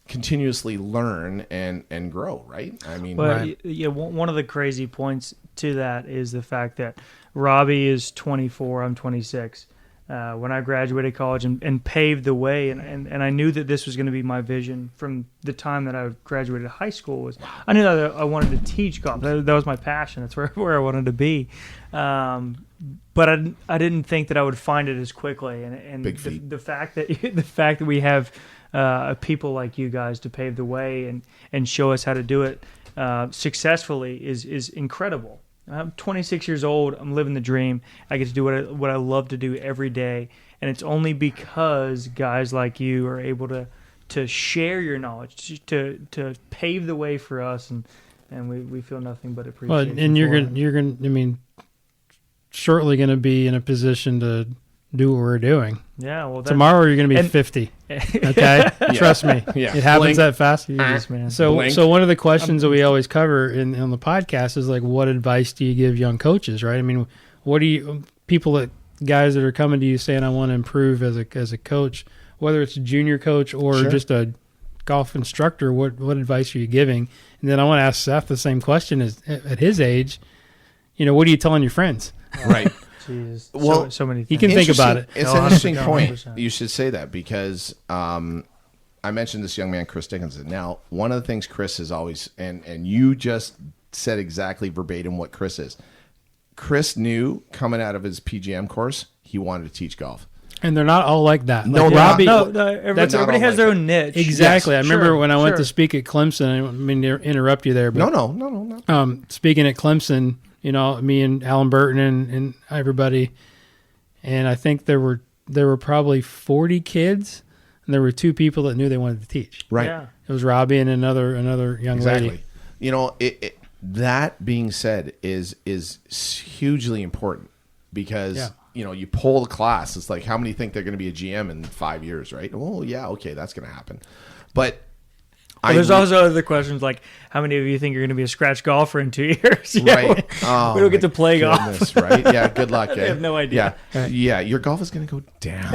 continuously learn and grow, right? I mean, one of the crazy points to that is the fact that Robbie is 24, I'm 26. When I graduated college and paved the way, and I knew that this was going to be my vision from the time that I graduated high school. I knew that I wanted to teach golf. That was my passion. That's where I wanted to be. But I didn't think that I would find it as quickly. And the fact that we have people like you guys to pave the way and show us how to do it successfully is incredible. I'm 26 years old. I'm living the dream. I get to do what I love to do every day, and it's only because guys like you are able to share your knowledge, to pave the way for us, and we feel nothing but appreciation. Well, and you're gonna. I mean, shortly going to be in a position to do what we're doing. Yeah. Well, tomorrow you're going to be 50. Okay, trust me. Yeah. It happens that fast. Man. So one of the questions that we always cover on the podcast is like, what advice do you give young coaches? Right. I mean, what do you guys that are coming to you saying, I want to improve as a coach, whether it's a junior coach or just a golf instructor, what advice are you giving? And then I want to ask Seth the same question at his age. What are you telling your friends? Right. Jeez. Well, so many things. You can think about it. It's an interesting point. You should say that because I mentioned this young man, Chris Dickinson. Now, one of the things Chris is always, and you just said exactly verbatim what Chris is. Chris knew coming out of his PGM course, he wanted to teach golf. And they're not all like that. No, Robbie. Everybody has their own niche. Exactly. Yes, I remember when I went to speak at Clemson. I didn't mean to interrupt you there. But, No. Speaking at Clemson, me and Alan Burton and everybody, and I think there were probably 40 kids, and there were 2 people that knew they wanted to teach. Right. Yeah. It was Robbie and another young lady. That being said is hugely important because you poll the class. It's like, how many think they're going to be a GM in 5 years, right? Oh yeah, okay, that's going to happen. But there's also other questions like, how many of you think you're going to be a scratch golfer in 2 years? Right. We don't get to play golf. Right? Yeah, good luck. I have no idea. Yeah, your golf is going to go down.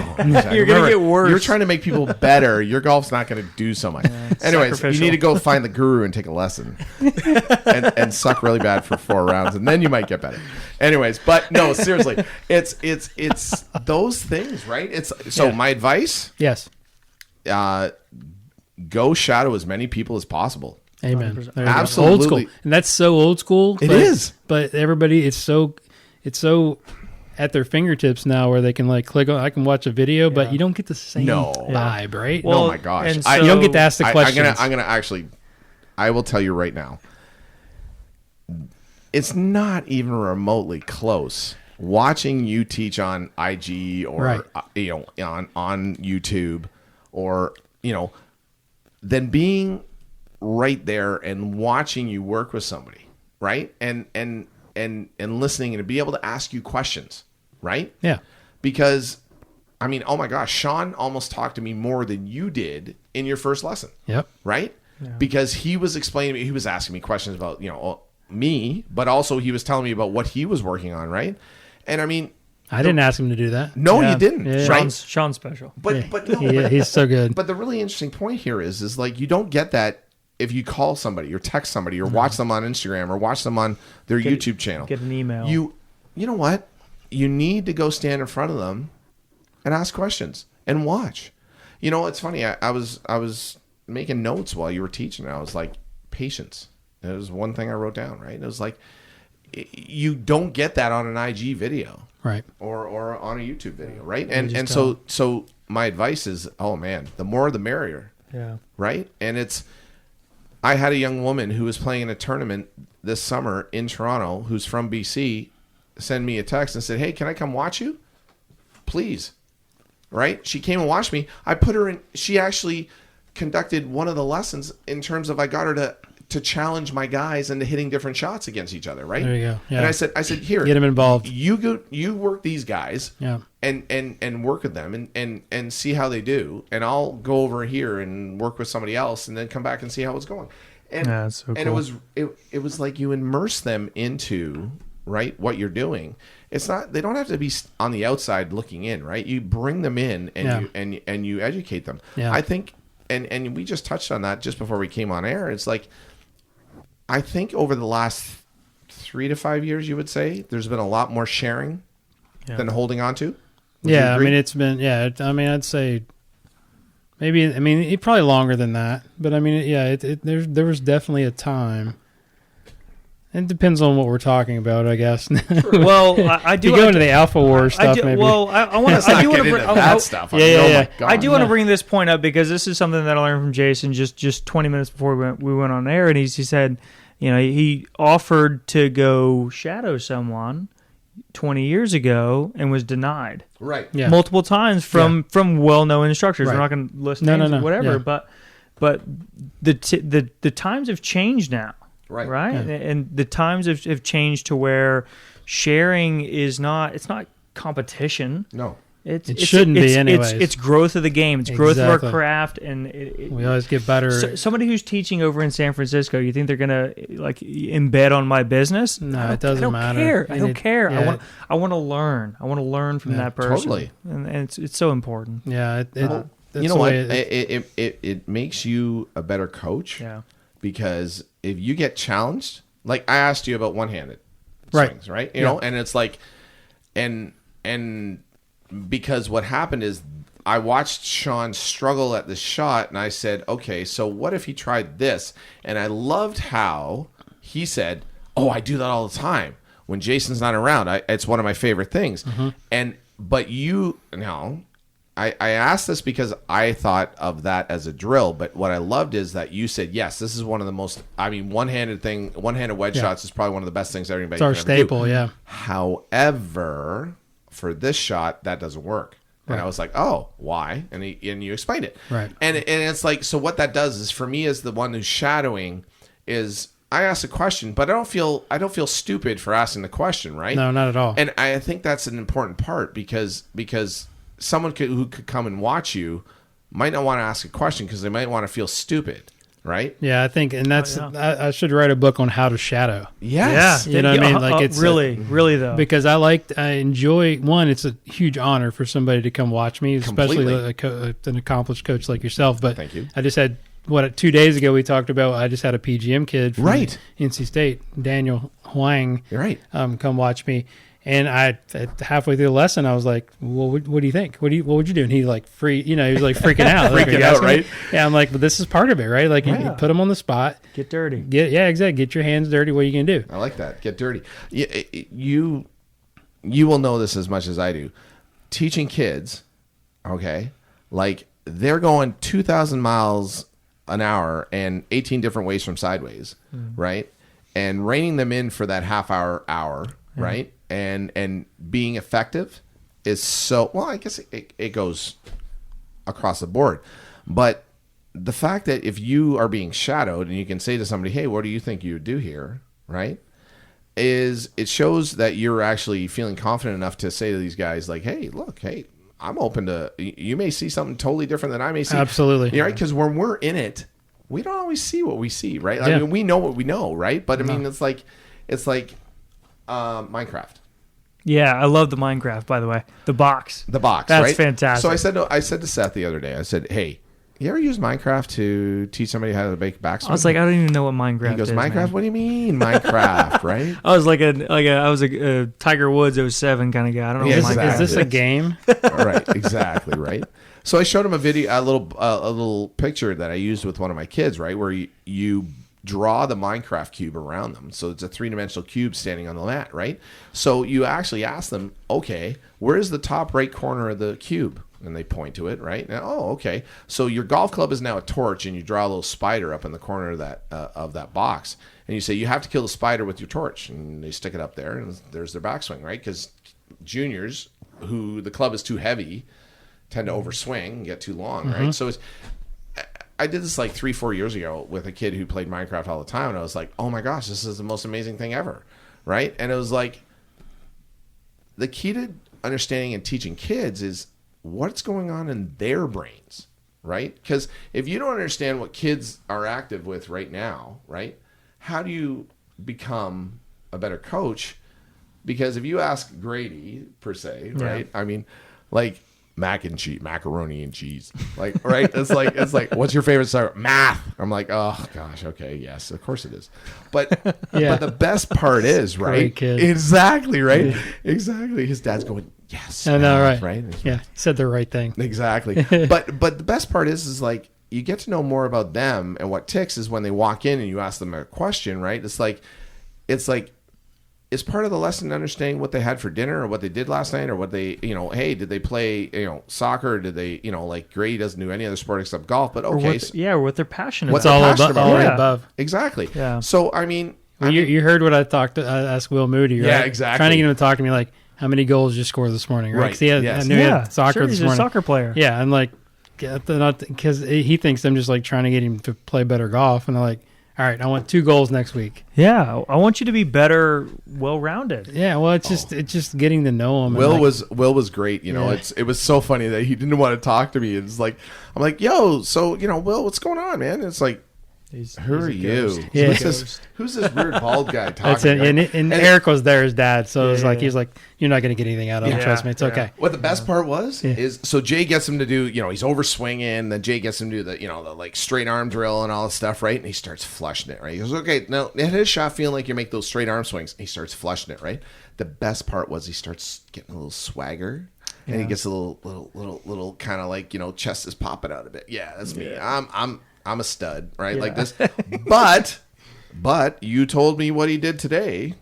You're going to get worse. You're trying to make people better. Your golf's not going to do so much. Anyways, you need to go find the guru and take a lesson and suck really bad for 4 rounds, and then you might get better. Anyways, but no, seriously, it's those things, right? My advice. Yes. Go shadow as many people as possible. Amen. Absolutely. Old school. And that's so old school. It is. But everybody, it's so at their fingertips now where they can click on, I can watch a video, but you don't get the same vibe, right? Well, oh my gosh. You don't get to ask the questions. I'm going to actually, I will tell you right now, it's not even remotely close. Watching you teach on IG or, on YouTube or, than being right there and watching you work with somebody, right? And listening and to be able to ask you questions, right? Yeah. Because, I mean, oh my gosh, Sean almost talked to me more than you did in your first lesson. Yep. Right? Yeah. Because he was explaining to me, he was asking me questions about, me, but also he was telling me about what he was working on, right? And I mean, I didn't ask him to do that. no, you didn't. Yeah. Right? Sean's special. He's so good. But the really interesting point here is like you don't get that if you call somebody or text somebody or watch them on Instagram or watch them on their YouTube channel. Get an email. You know what? You need to go stand in front of them and ask questions and watch. You know, it's funny. I was making notes while you were teaching. I was like, patience. It was one thing I wrote down, right? It was like, you don't get that on an IG video. Right. Or on a YouTube video, right? And so my advice is, oh man, the more the merrier. Yeah. Right? And I had a young woman who was playing in a tournament this summer in Toronto who's from BC send me a text and said, hey, can I come watch you? Please. Right? She came and watched me. I put her in, she actually conducted one of the lessons in terms of I got her to challenge my guys into hitting different shots against each other, right? There you go. Yeah. And I said, here, get them involved. You work these guys, yeah, and work with them and see how they do, and I'll go over here and work with somebody else, and then come back and see how it's going. And that's so cool. it was like you immerse them into right what you're doing. It's not, they don't have to be on the outside looking in, right? You bring them in and you educate them. Yeah. I think, and we just touched on that just before we came on air. It's like, I think over the last 3 to 5 years, you would say there's been a lot more sharing than holding on to. Yeah, I mean, it's been, I'd say maybe, probably longer than that. But I mean, there was definitely a time. It depends on what we're talking about, I guess. Well, I do go into the Alpha War stuff. Maybe. Well, I want to. I do want to bring that stuff. I do want to bring this point up because this is something that I learned from Jason just 20 minutes before we went on air, and he said, he offered to go shadow someone 20 years ago and was denied. Right. Yeah. Multiple times from well-known instructors. Right. We're not going to list names or whatever, but the times have changed now. Right. Yeah. And the times have changed to where sharing it's not competition. No. It shouldn't be anyways. It's growth of the game. It's growth of our craft. And we always get better. Somebody who's teaching over in San Francisco, you think they're going to embed on my business? No, it doesn't matter. I don't care. Yeah. I want to learn. I want to learn from that person. Totally. And it's so important. Yeah. You know what? It makes you a better coach. Yeah. Because if you get challenged, like I asked you about one-handed swings, right? You know, and it's like, and because what happened is I watched Sean struggle at the shot, and I said, okay, so what if he tried this? And I loved how he said, oh, I do that all the time when Jason's not around. It's one of my favorite things. Mm-hmm. But you now. I asked this because I thought of that as a drill, but what I loved is that you said, yes, this is one of the most, one-handed wedge shots is probably one of the best things anybody can ever do. It's our staple, yeah. However, for this shot, that doesn't work. Right. And I was like, oh, why? And you explained it. Right. And it's like, so what that does is for me as the one who's shadowing is I ask a question, but I don't feel stupid for asking the question, right? No, not at all. And I think that's an important part because someone who could come and watch you might not want to ask a question because they might want to feel stupid, right? Yeah, I think, and that's I should write a book on how to shadow. Yes, you know what I mean. Like it's really though, because I enjoy one. It's a huge honor for somebody to come watch me, especially an accomplished coach like yourself. But thank you. I just had 2 days ago we talked about. I just had a PGM kid from NC State, Daniel Huang. You're right. Come watch me. And halfway through the lesson, I was like, "Well, what do you think? What would you do?" And he he was like freaking out, freaking out, right? Yeah, I'm like, but this is part of it, right? Like, you put him on the spot, get dirty, exactly. Get your hands dirty. What are you gonna do? I like that. Get dirty. You will know this as much as I do. Teaching kids, okay, like they're going 2,000 miles an hour and 18 different ways from sideways, right? And reining them in for that half hour, right? And being effective is so, well, I guess it goes across the board. But the fact that if you are being shadowed and you can say to somebody, hey, what do you think you would do here, right? It shows that you're actually feeling confident enough to say to these guys like, hey, I'm open to, you may see something totally different than I may see. Absolutely. Right? Because when we're in it, we don't always see what we see, right? Yeah. I mean, we know what we know, right? But I mean, it's like Minecraft. Yeah, I love the Minecraft, by the way. The box. That's right? Fantastic. So I said to Seth the other day, I said, hey, you ever use Minecraft to teach somebody how to make backswing? I was like, I don't even know what Minecraft is. He goes, Minecraft? Man. What do you mean Minecraft, right? I was I was a Tiger Woods 07 kind of guy. I don't know what Minecraft Is this a game? Right, exactly, right? So I showed him a little picture that I used with one of my kids, right, where you draw the Minecraft cube around them. So it's a 3-dimensional cube standing on the mat, right? So you actually ask them, okay, where's the top right corner of the cube? And they point to it, right? Now, okay. So your golf club is now a torch, and you draw a little spider up in the corner of that box, and you say you have to kill the spider with your torch, and they stick it up there, and there's their backswing, right? Because juniors, who the club is too heavy, tend to overswing and get too long, right? So I did this like 3-4 years ago with a kid who played Minecraft all the time, and I was like, oh my gosh, this is the most amazing thing ever, right? And it was like, the key to understanding and teaching kids is what's going on in their brains, right? Because if you don't understand what kids are active with right now, right, how do you become a better coach? Because if you ask Grady, per se, right, I mean, like, macaroni and cheese, like, right? It's like, what's your favorite subject? Math. I'm like, oh gosh, okay, yes, of course it is. But but the best part is, right? Exactly, right? Yeah. Exactly. His dad's going, yes, I know, right? Right? Yeah, said the right thing. Exactly. but the best part is like you get to know more about them, and what ticks is when they walk in and you ask them a question, right? It's like it's part of the lesson understanding what they had for dinner or what they did last night or what they, hey, did they play, soccer? Or did they, like Grady doesn't do any other sport except golf, but okay. Or what they're passionate What's about. all above. Exactly. Yeah. So, I mean. You heard what I asked Will Moody, right? Yeah, exactly. Trying to get him to talk to me like, how many goals did you score this morning, right? Right. I knew he had soccer this morning. He's a soccer player. Yeah, I'm like, because he thinks I'm just like trying to get him to play better golf, and I'm like, all right, I want 2 goals next week. Yeah, I want you to be better, well-rounded. Yeah, well, it's just getting to know him. Will was great. It was so funny that he didn't want to talk to me. It's like I'm like, yo, so Will, what's going on, man? It's like, who are you? Yeah. Who's this weird bald guy talking? That's it. And Eric was there, his dad. So it was like, he's like, you're not going to get anything out of him. Trust me, it's okay. What the best part was is, so Jay gets him to do, he's over swinging. Then Jay gets him to do the, the like straight arm drill and all this stuff, right? And he starts flushing it, right? He goes, okay, now hit his shot feeling like you make those straight arm swings. And he starts flushing it, right? The best part was he starts getting a little swagger. And he gets a little kind of like, chest is popping out a bit. Yeah, that's me. I'm a stud, right? Like this. But you told me what he did today.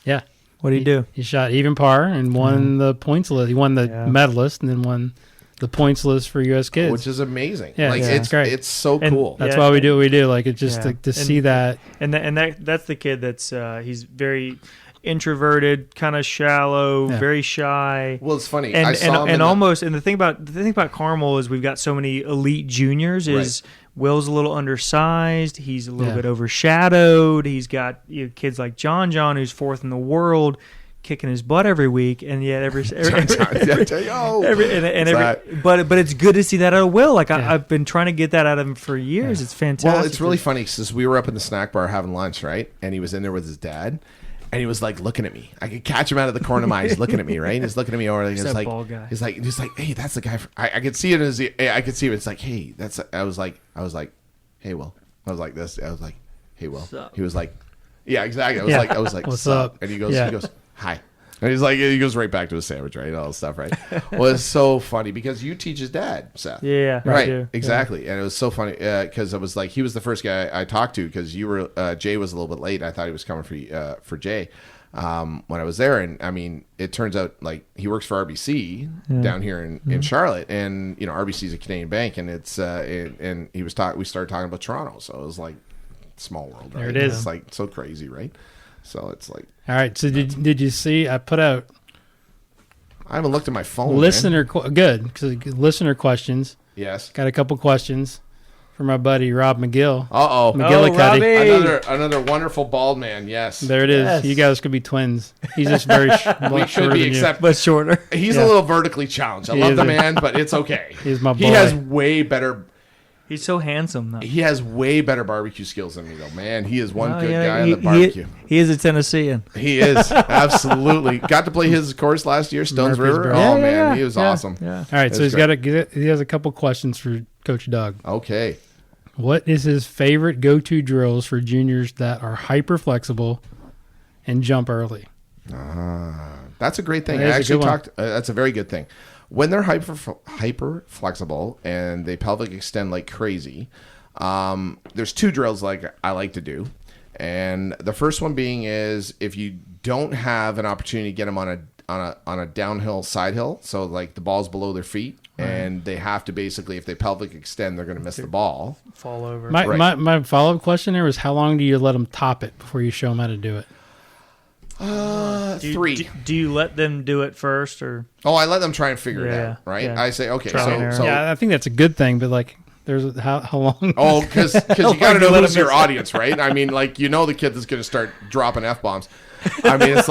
Yeah. What did he do? He shot even par and won the points list. He won the medalist and then won the points list for U.S. kids. Which is amazing. Yeah, it's great. It's so cool. That's why we do what we do. Like, it's just to see that. And that's the kid that's he's very introverted, kind of shallow, very shy. Well, it's funny. And I saw him and almost and the thing about Carmel is we've got so many elite juniors. Is Will's a little undersized. He's a little bit overshadowed. He's got kids like John, who's 4th in the world, kicking his butt every week, and yet but it's good to see that out of Will. Like I've been trying to get that out of him for years. It's fantastic. Well, it's really funny because we were up in the snack bar having lunch, right? And he was in there with his dad. And he was like looking at me. I could catch him out of the corner of my eyes, looking at me, right? And he's looking at me over. He's like, bald guy. He's like, hey, that's the guy. I could see it as I could see it. It's like, hey, that's. I was like, hey, Will. I was like this. I was like, hey, Will. He was like, yeah, exactly. I was like, what's up? And he goes, hi. And he's like, he goes right back to his sandwich, right? All this stuff, right? Well, it's so funny because you teach his dad, Seth. Yeah, right. Exactly. And it was so funny because I was like, he was the first guy I talked to because you were Jay was a little bit late. I thought he was coming for Jay when I was there, and I mean, it turns out like he works for RBC down here in Charlotte, and RBC is a Canadian bank, and it's and we started talking about Toronto, so it was like small world. Right? There it is. It's like so crazy, right? So it's like. All right. So did you see? I put out. I haven't looked at my phone. Listener questions. Yes. Got a couple questions for my buddy Rob McGill. McGillicuddy. Another wonderful bald man. Yes. There it is. Yes. You guys could be twins. He's just very we should be but shorter. He's a little vertically challenged. I love the man, but it's okay. He's my boy. He has way better. He's so handsome, though. He has way better barbecue skills than me, though. Man, he is one Oh, good yeah, guy on the barbecue. He is a Tennessean. He is, absolutely. Got to play his course last year, Stones Murphy's River. Brother. Oh, Yeah, man, yeah, he was yeah, awesome. Yeah. All right, so he has a couple questions for Coach Doug. Okay. What is his favorite go-to drills for juniors that are hyper flexible and jump early? That's a great thing. That is I a actually good one. talked. That's a very good thing. When they're hyper flexible and they pelvic extend like crazy, there's 2 drills like I like to do, and the first one being is if you don't have an opportunity to get them on a downhill side hill, so like the ball's below their feet, and they have to basically, if they pelvic extend, they're going to miss the ball. Fall over. My follow-up question there was, how long do you let them top it before you show them how to do it? 3. Do you let them do it first, or? Oh, I let them try and figure it Yeah, out, right? yeah. I say, okay, Trial and error. so Yeah, I think that's a good thing, but like, there's how long? oh, because you got to long know do you let who's him your miss? audience, right? I mean, like, you know the kid that's going to start dropping F-bombs. I mean, it's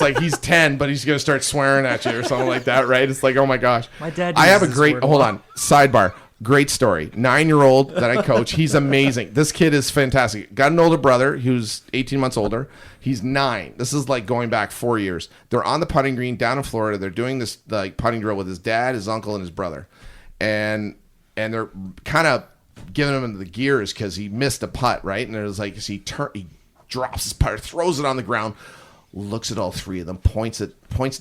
like he's 10, but he's going to start swearing at you or something like that, right? It's like, oh my gosh. My dad I have a uses this great, word a hold lot. on, sidebar. Great story. 9-year-old that I coach. He's amazing. This kid is fantastic. Got an older brother who's 18 months older. He's 9. This is like going back 4 years. They're on the putting green down in Florida. They're doing this like putting drill with his dad, his uncle, and his brother. And they're kind of giving him the gears because he missed a putt, right? And it was like, he drops his putter, throws it on the ground, looks at all 3 of them, points at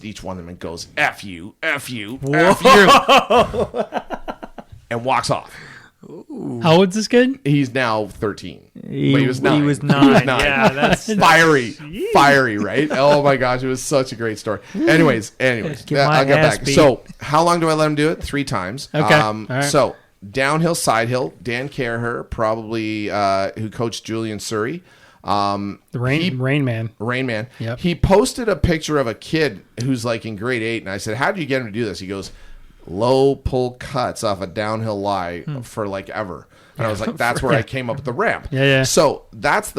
each one of them and goes, F you, F you, F you. And walks off. How old's this kid? He's now 13. He But he was 9. He was He 9. was 9. Yeah, that's Fiery, right? Oh my gosh, it was such a great story. Anyways, Get my I'll get ass back. beat. So, how long do I let him do it? 3 times. Okay. All right. So, downhill, side hill. Dan Caraher, probably who coached Julian Surrey. The Rain Man. Rain Man. Yep. He posted a picture of a kid who's like in grade 8, and I said, "How did you get him to do this?" He goes, "Low pull cuts off a downhill lie for like ever." And I was like, "That's where I came up with the ramp." Yeah. So that's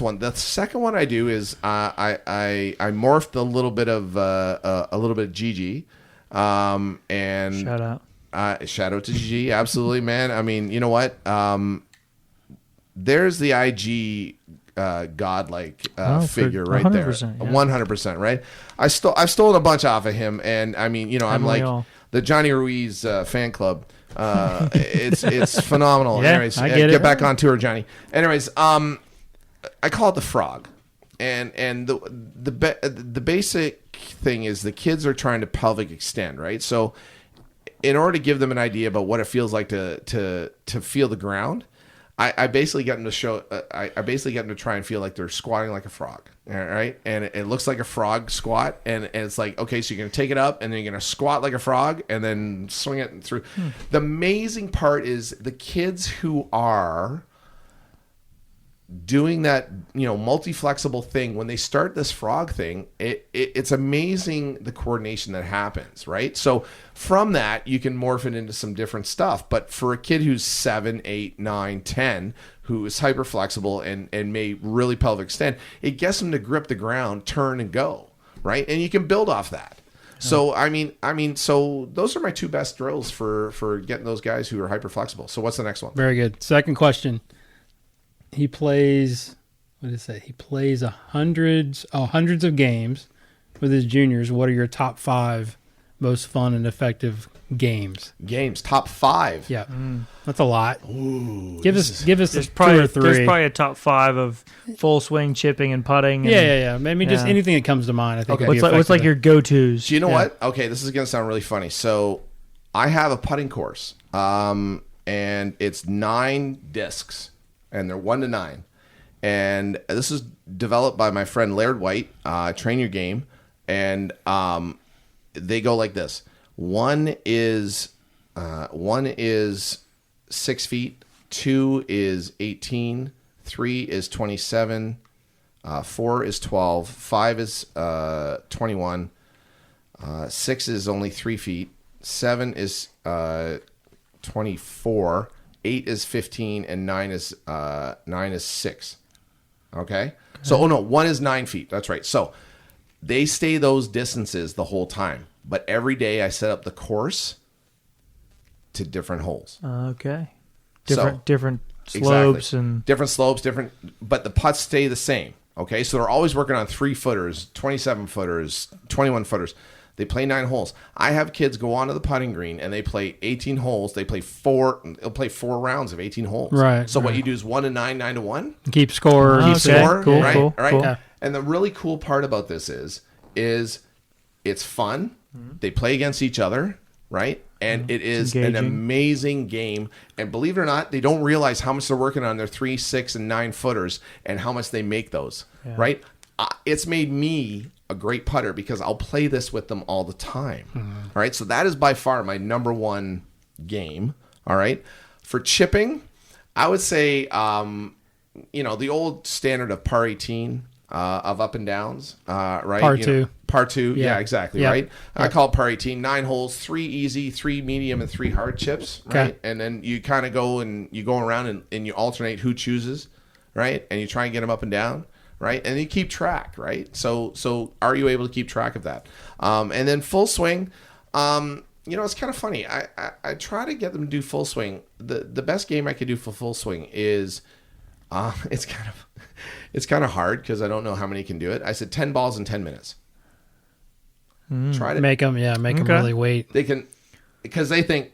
one. The second one I do is I morphed a little bit of Gigi, and Shout out. shout out to Gigi, absolutely, man. I mean, you know what? There's the IG godlike figure right there, 100%, yeah. 100%, right? I've stolen a bunch off of him, and I mean, you know, I'm Haven't we like all? the Johnny Ruiz fan club. It's phenomenal. Yeah, Anyways, I get it. back on tour, Johnny. Anyways, I call it the frog, and the basic thing is the kids are trying to pelvic extend, right? So, in order to give them an idea about what it feels like to feel the ground, I basically get them to show. I basically get them to try and feel like they're squatting like a frog, all right? And it looks like a frog squat, and it's like, okay, so you're gonna take it up, and then you're gonna squat like a frog, and then swing it through. The amazing part is the kids who are doing that, you know, multi-flexible thing, when they start this frog thing, it's amazing the coordination that happens, right? So from that, you can morph it into some different stuff. But for a kid who's 7, 8, 9, 10, who is hyper flexible and may really pelvic extend, it gets them to grip the ground, turn and go, right? And you can build off that. So I mean, so those are my 2 best drills for getting those guys who are hyper flexible. So what's the next one? Very good. Second question. He plays, what did it say? He plays hundreds of games with his juniors. What are your top 5 most fun and effective games? Games, top 5. Yeah, that's a lot. Ooh, Give us There's 2 probably, or 3. there's probably a top 5 of full swing, chipping, and putting. And, Yeah. Maybe just Yeah. anything that comes to mind. I think. Okay. would be What's like effective. your go-tos? Do you know what? Okay, this is going to sound really funny. So I have a putting course, and it's 9 discs, and they're 1 to 9. And this is developed by my friend Laird White, Train Your Game. And they go like this. One is 6 feet. 2 is 18. 3 is 27. 4 is 12. 5 is 21. 6 is only 3 feet. 7 is 24. 8 is 15, and 9 is 6. Okay? So, 1 is 9 feet. That's right. So, they stay those distances the whole time. But every day I set up the course to different holes. Okay. different slopes and different slopes, but the putts stay the same. Okay, so they're always working on 3-footers, 27-footers, 21-footers. They play 9 holes. I have kids go onto the putting green and they play 18 holes. They'll play 4 rounds of 18 holes. Right. So what you do is 1 to 9, 9 to 1. Keep score. Keep score. Cool, right. cool, Right. cool. Yeah. And the really cool part about this is it's fun. They play against each other, right? And it is an amazing game. And believe it or not, they don't realize how much they're working on their 3, 6, and 9 footers and how much they make those, right? It's made me a great putter because I'll play this with them all the time. All right. So that is by far my number one game. All right. For chipping, I would say, the old standard of par 18 of up and downs, right? Par 2. Par 2. Yeah, exactly. Yep. Right. Yep. I call it par 18, 9 holes, 3 easy, 3 medium, and 3 hard chips. Right. Okay. And then you kind of go around and you alternate who chooses. Right. And you try and get them up and down. Right, and you keep track, right? So are you able to keep track of that? And then full swing, it's kind of funny. I try to get them to do full swing. The best game I could do for full swing is, it's kind of hard because I don't know how many can do it. I said 10 balls in 10 minutes. Try to make them really wait. They can, because they think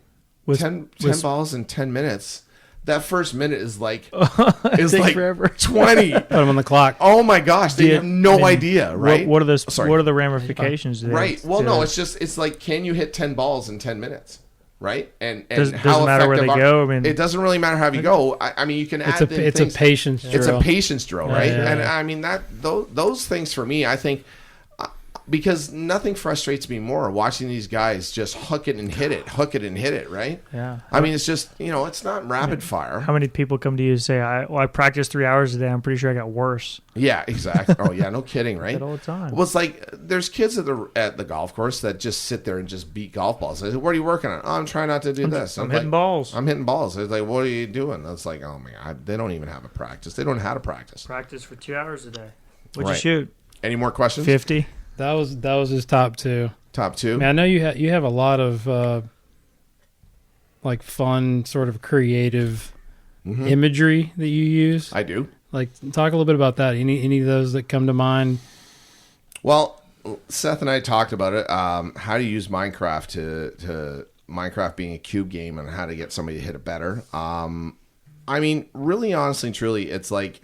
10 balls in 10 minutes. That first minute is like forever. 20. Put them on the clock. Oh my gosh, they have no idea, right? What are the ramifications there? Right. Well, no, it's like, can you hit 10 balls in 10 minutes? Right? And doesn't how matter where they go. I mean, it doesn't really matter how you go. I mean, you can add it's a patience drill. It's a patience drill, right? Yeah. And I mean those things for me, I think, because nothing frustrates me more watching these guys just hook it and hit it, right? Yeah. I mean, it's just, it's not rapid fire. How many people come to you and say, I practiced 3 hours a day. I'm pretty sure I got worse. Yeah, exactly. Oh, yeah, no kidding, right? All the time. Well, it's like there's kids at the golf course that just sit there and just beat golf balls. I say, what are you working on? Oh, I'm trying not to do this. I'm hitting balls. I'm hitting balls. It's like, what are you doing? It's like, oh, my God, they don't even have a practice. They don't know how to practice. Practice for 2 hours a day. What'd Right. you shoot? Any more questions? 50. That was his top 2. Top 2? I mean, I know you have a lot of like fun, sort of creative imagery that you use. I do. Like, talk a little bit about that. Any of those that come to mind? Well, Seth and I talked about it. How to use Minecraft to Minecraft being a cube game and how to get somebody to hit it better. I mean, really, honestly, truly, it's like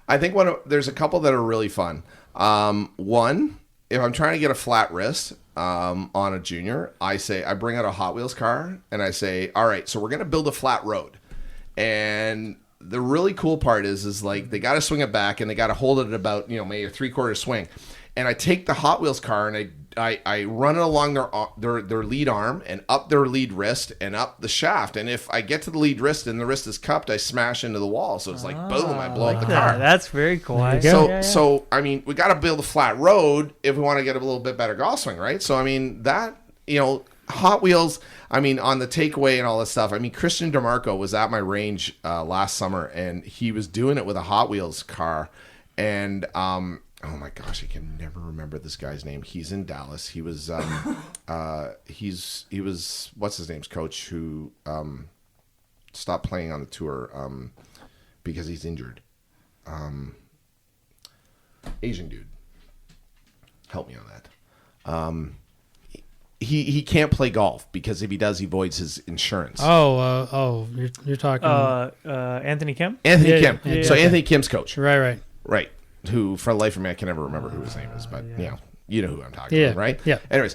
I think there's a couple that are really fun. One, if I'm trying to get a flat wrist on a junior, I bring out a Hot Wheels car and I say, all right, so we're going to build a flat road. And the really cool part is like they got to swing it back and they got to hold it at about, maybe a 3/4 swing. And I take the Hot Wheels car and I run it along their lead arm and up their lead wrist and up the shaft. And if I get to the lead wrist and the wrist is cupped, I smash into the wall. So it's like, boom, I blow up the car. That's very cool. So I mean, we got to build a flat road if we want to get a little bit better golf swing, right? So, I mean, that, Hot Wheels, I mean, on the takeaway and all this stuff. I mean, Christian DeMarco was at my range last summer and he was doing it with a Hot Wheels car. And, oh my gosh, I can never remember this guy's name. He's in Dallas. He was, he was, what's his name's coach who stopped playing on the tour because he's injured. Asian dude. Help me on that. He can't play golf because if he does, he voids his insurance. You're talking Anthony Kim? Anthony Kim. Yeah, so okay. Anthony Kim's coach. Right. Who, for the life of me, I can never remember who his name is, but you know who I'm talking Yeah. about, right? Yeah. Anyways,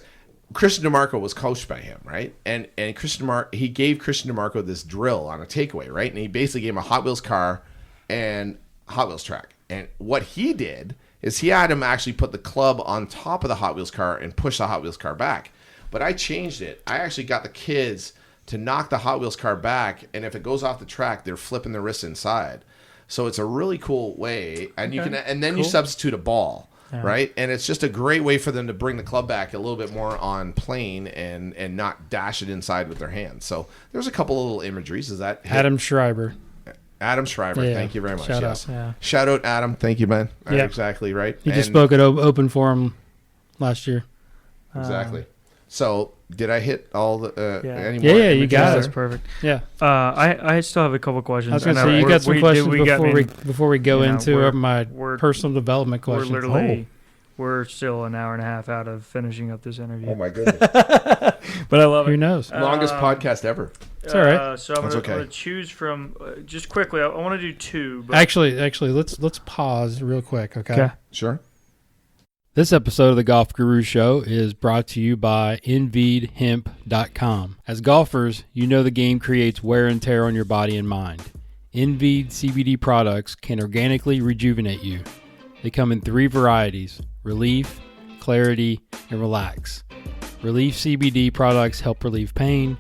Christian DeMarco was coached by him, right? And he gave Christian DeMarco this drill on a takeaway, right? And he basically gave him a Hot Wheels car and Hot Wheels track. And what he did is he had him actually put the club on top of the Hot Wheels car and push the Hot Wheels car back. But I changed it. I actually got the kids to knock the Hot Wheels car back, and if it goes off the track, they're flipping their wrists inside. So it's a really cool way, and you substitute a ball, right? And it's just a great way for them to bring the club back a little bit more on plane and not dash it inside with their hands. So there's a couple of little imageries. Is that Adam Schreiber? Adam Schreiber, Yeah. thank you very much. Shout yes. out. Yeah. Shout out, Adam. Thank you, man. Yeah. Exactly right. He just spoke at Open Forum last year. Exactly. So Did I hit all the Yeah. any Yeah, more yeah, you images got it. there? That's perfect. Yeah. I still have a couple questions. I was going to And say, you got some questions got before we go you know, into my we're- personal development questions. We're literally, we're still an hour and a half out of finishing up this interview. Oh my goodness! But I love Who it. knows? Longest podcast ever. It's all right. So I'm That's going to okay. choose from just quickly. I want to do two. But Actually, let's pause real quick, okay? Sure. This episode of the Golf Guru Show is brought to you by InVeedHemp.com. As golfers, you know the game creates wear and tear on your body and mind. InVeed CBD products can organically rejuvenate you. They come in 3 varieties: Relief, Clarity, and Relax. Relief CBD products help relieve pain.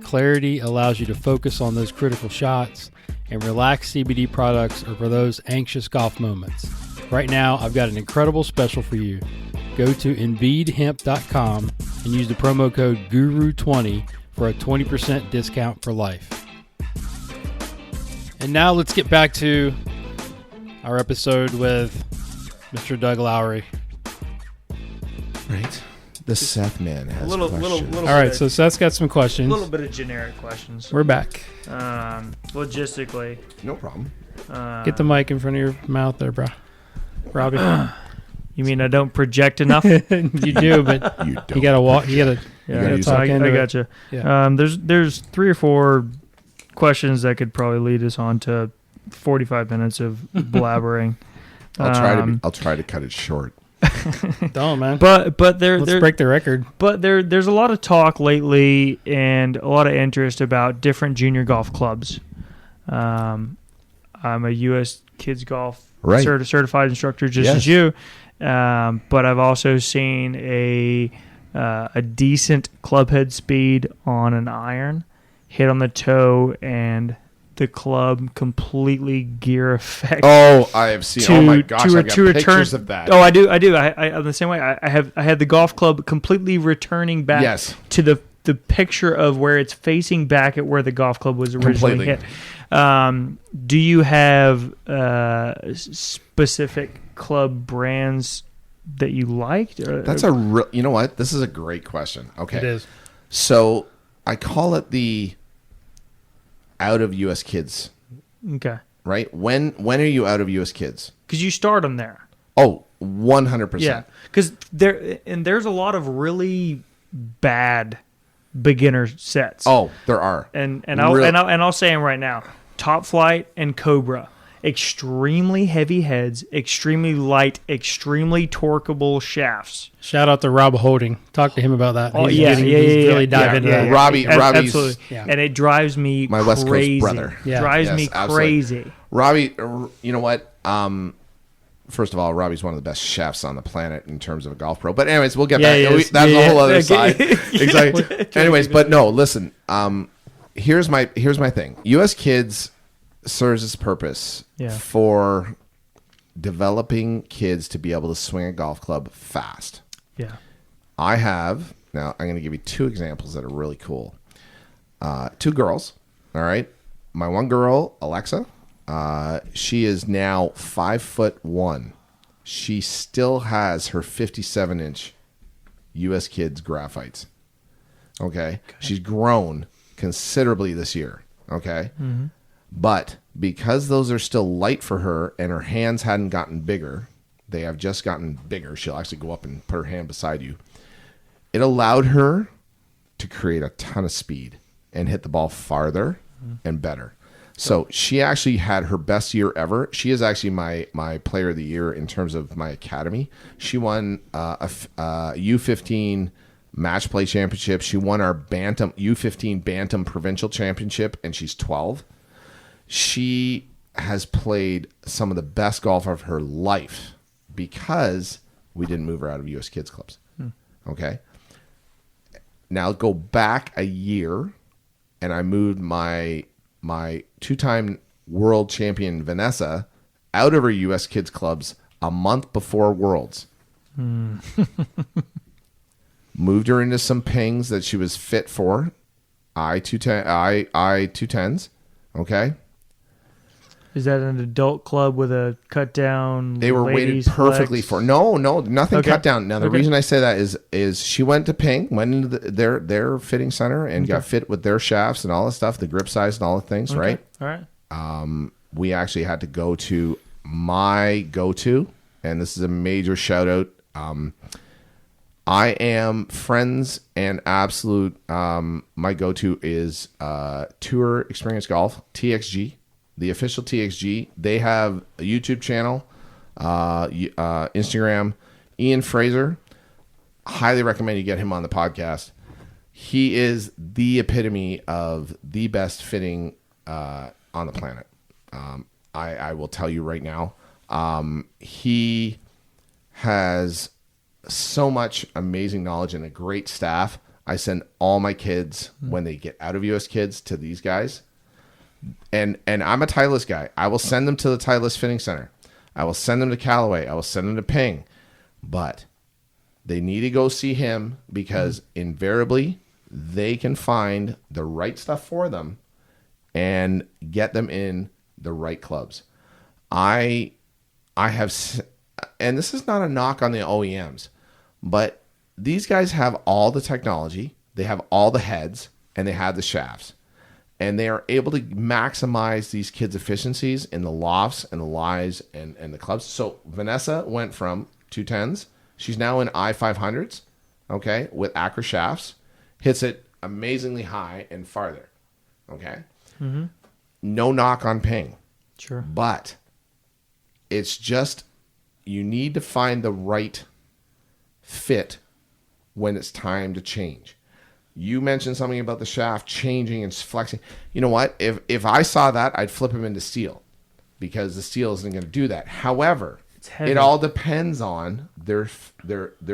Clarity allows you to focus on those critical shots. And Relax CBD products are for those anxious golf moments. Right now, I've got an incredible special for you. Go to InVeedHemp.com and use the promo code GURU20 for a 20% discount for life. And now let's get back to our episode with Mr. Doug Lawrie. Right. The Seth man has little questions. All right, so Seth's got some questions. a little bit of generic questions. We're back. Logistically, No problem. Get the mic in front of your mouth there, bro. Robbie. you mean I don't project enough? You do, but You don't. you gotta walk. You gotta gotta talk into I it. gotcha. Yeah. There's 3 or 4 questions that could probably lead us on to 45 minutes of blabbering. I'll try to cut it short. Don't, man. But Let's there break the record. But there's a lot of talk lately and a lot of interest about different junior golf clubs. I'm a U.S. kids golf Right. certified instructor, just Yes. as you. But I've also seen a decent club head speed on an iron, hit on the toe, and the club completely gear effect. Oh, I have seen. Oh my gosh, I got pictures of that. Oh, I do. I'm the same way. I had the golf club completely returning back Yes. to the picture of where it's facing back at where the golf club was originally Completely. hit. Do you have specific club brands that you liked? That's a real. You know what? This is a great question. Okay. It is. So I call it the out of U.S. kids. Okay. Right? When are you out of U.S. kids? Because you start them there. Oh, 100%. Yeah. Because there's a lot of really bad beginner sets. Oh, there are. And I'll say them right now. Top Flight and Cobra. Extremely heavy heads, extremely light, extremely torqueable shafts. Shout out to Rob Holding. Talk to him about that. Oh, He's yeah, really diving into that. Robbie's Absolutely. Yeah. And it drives me my crazy. West Coast brother. Yeah. Drives Yes, me absolutely. crazy. Robbie, you know what? First of all, Robbie's one of the best chefs on the planet in terms of a golf pro. But anyways, we'll get Yeah, back. he is. That's Yeah, a whole yeah. other Okay. side. Exactly. Anyways, but no, listen. Here's my thing. U.S. kids serves its purpose for developing kids to be able to swing a golf club fast. Yeah. Now I'm going to give you 2 examples that are really cool. 2 girls. All right. My one girl, Alexa, she is now 5'1". She still has her 57-inch U.S. kids graphites. Okay. She's grown considerably this year. Okay. Mm-hmm. But because those are still light for her and her hands hadn't gotten bigger, they have just gotten bigger. She'll actually go up and put her hand beside you. It allowed her to create a ton of speed and hit the ball farther and better. So she actually had her best year ever. She is actually my player of the year in terms of my academy. She won a U15 match play championship. She won our Bantam U15 Bantam provincial championship, and she's 12. She has played some of the best golf of her life because we didn't move her out of U.S. kids clubs. Okay. Now go back a year, and I moved my 2-time world champion Vanessa out of her U.S. kids clubs a month before Worlds. Moved her into some pings that she was fit for, I210s. Okay. Is that an adult club with a cut down? They were weighted perfectly for. No, nothing cut down. Now the reason I say that is she went to Ping, went into their fitting center and got fit with their shafts and all the stuff, the grip size and all the things, right? All right. We actually had to go to my go-to, and this is a major shout out. I am friends and absolute. My go-to is Tour Experience Golf, TXG, the official TXG. They have a YouTube channel, Instagram. Ian Fraser, highly recommend you get him on the podcast. He is the epitome of the best fitting on the planet. I will tell you right now, he has so much amazing knowledge and a great staff. I send all my kids when they get out of US Kids to these guys. And I'm a Titleist guy. I will send them to the Titleist Fitting Center. I will send them to Callaway. I will send them to Ping. But they need to go see him because invariably they can find the right stuff for them and get them in the right clubs. I have, and this is not a knock on the OEMs, but these guys have all the technology, they have all the heads, and they have the shafts. And they are able to maximize these kids' efficiencies in the lofts and the lies and the clubs. So Vanessa went from 210s. She's now in I-500s, okay, with Acra shafts. Hits it amazingly high and farther, okay? Mm-hmm. No knock on Ping. Sure. But it's just you need to find the right fit when it's time to change. You mentioned something about the shaft changing and flexing. You know what? If I saw that, I'd flip him into steel because the steel isn't going to do that. However, it all depends on their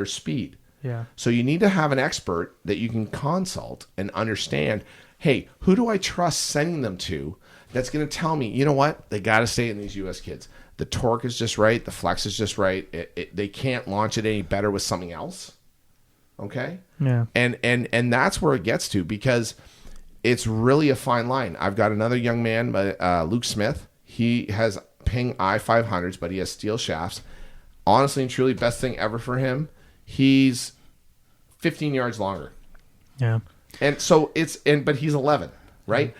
speed. Yeah. So you need to have an expert that you can consult and understand, hey, who do I trust sending them to that's going to tell me, you know what? They got to stay in these US Kids. The torque is just right. The flex is just right. They can't launch it any better with something else. Okay? Yeah. And that's where it gets to because it's really a fine line. I've got another young man, Luke Smith. He has Ping I-500s, but he has steel shafts. Honestly and truly, best thing ever for him. He's 15 yards longer. Yeah. And so but he's 11, right?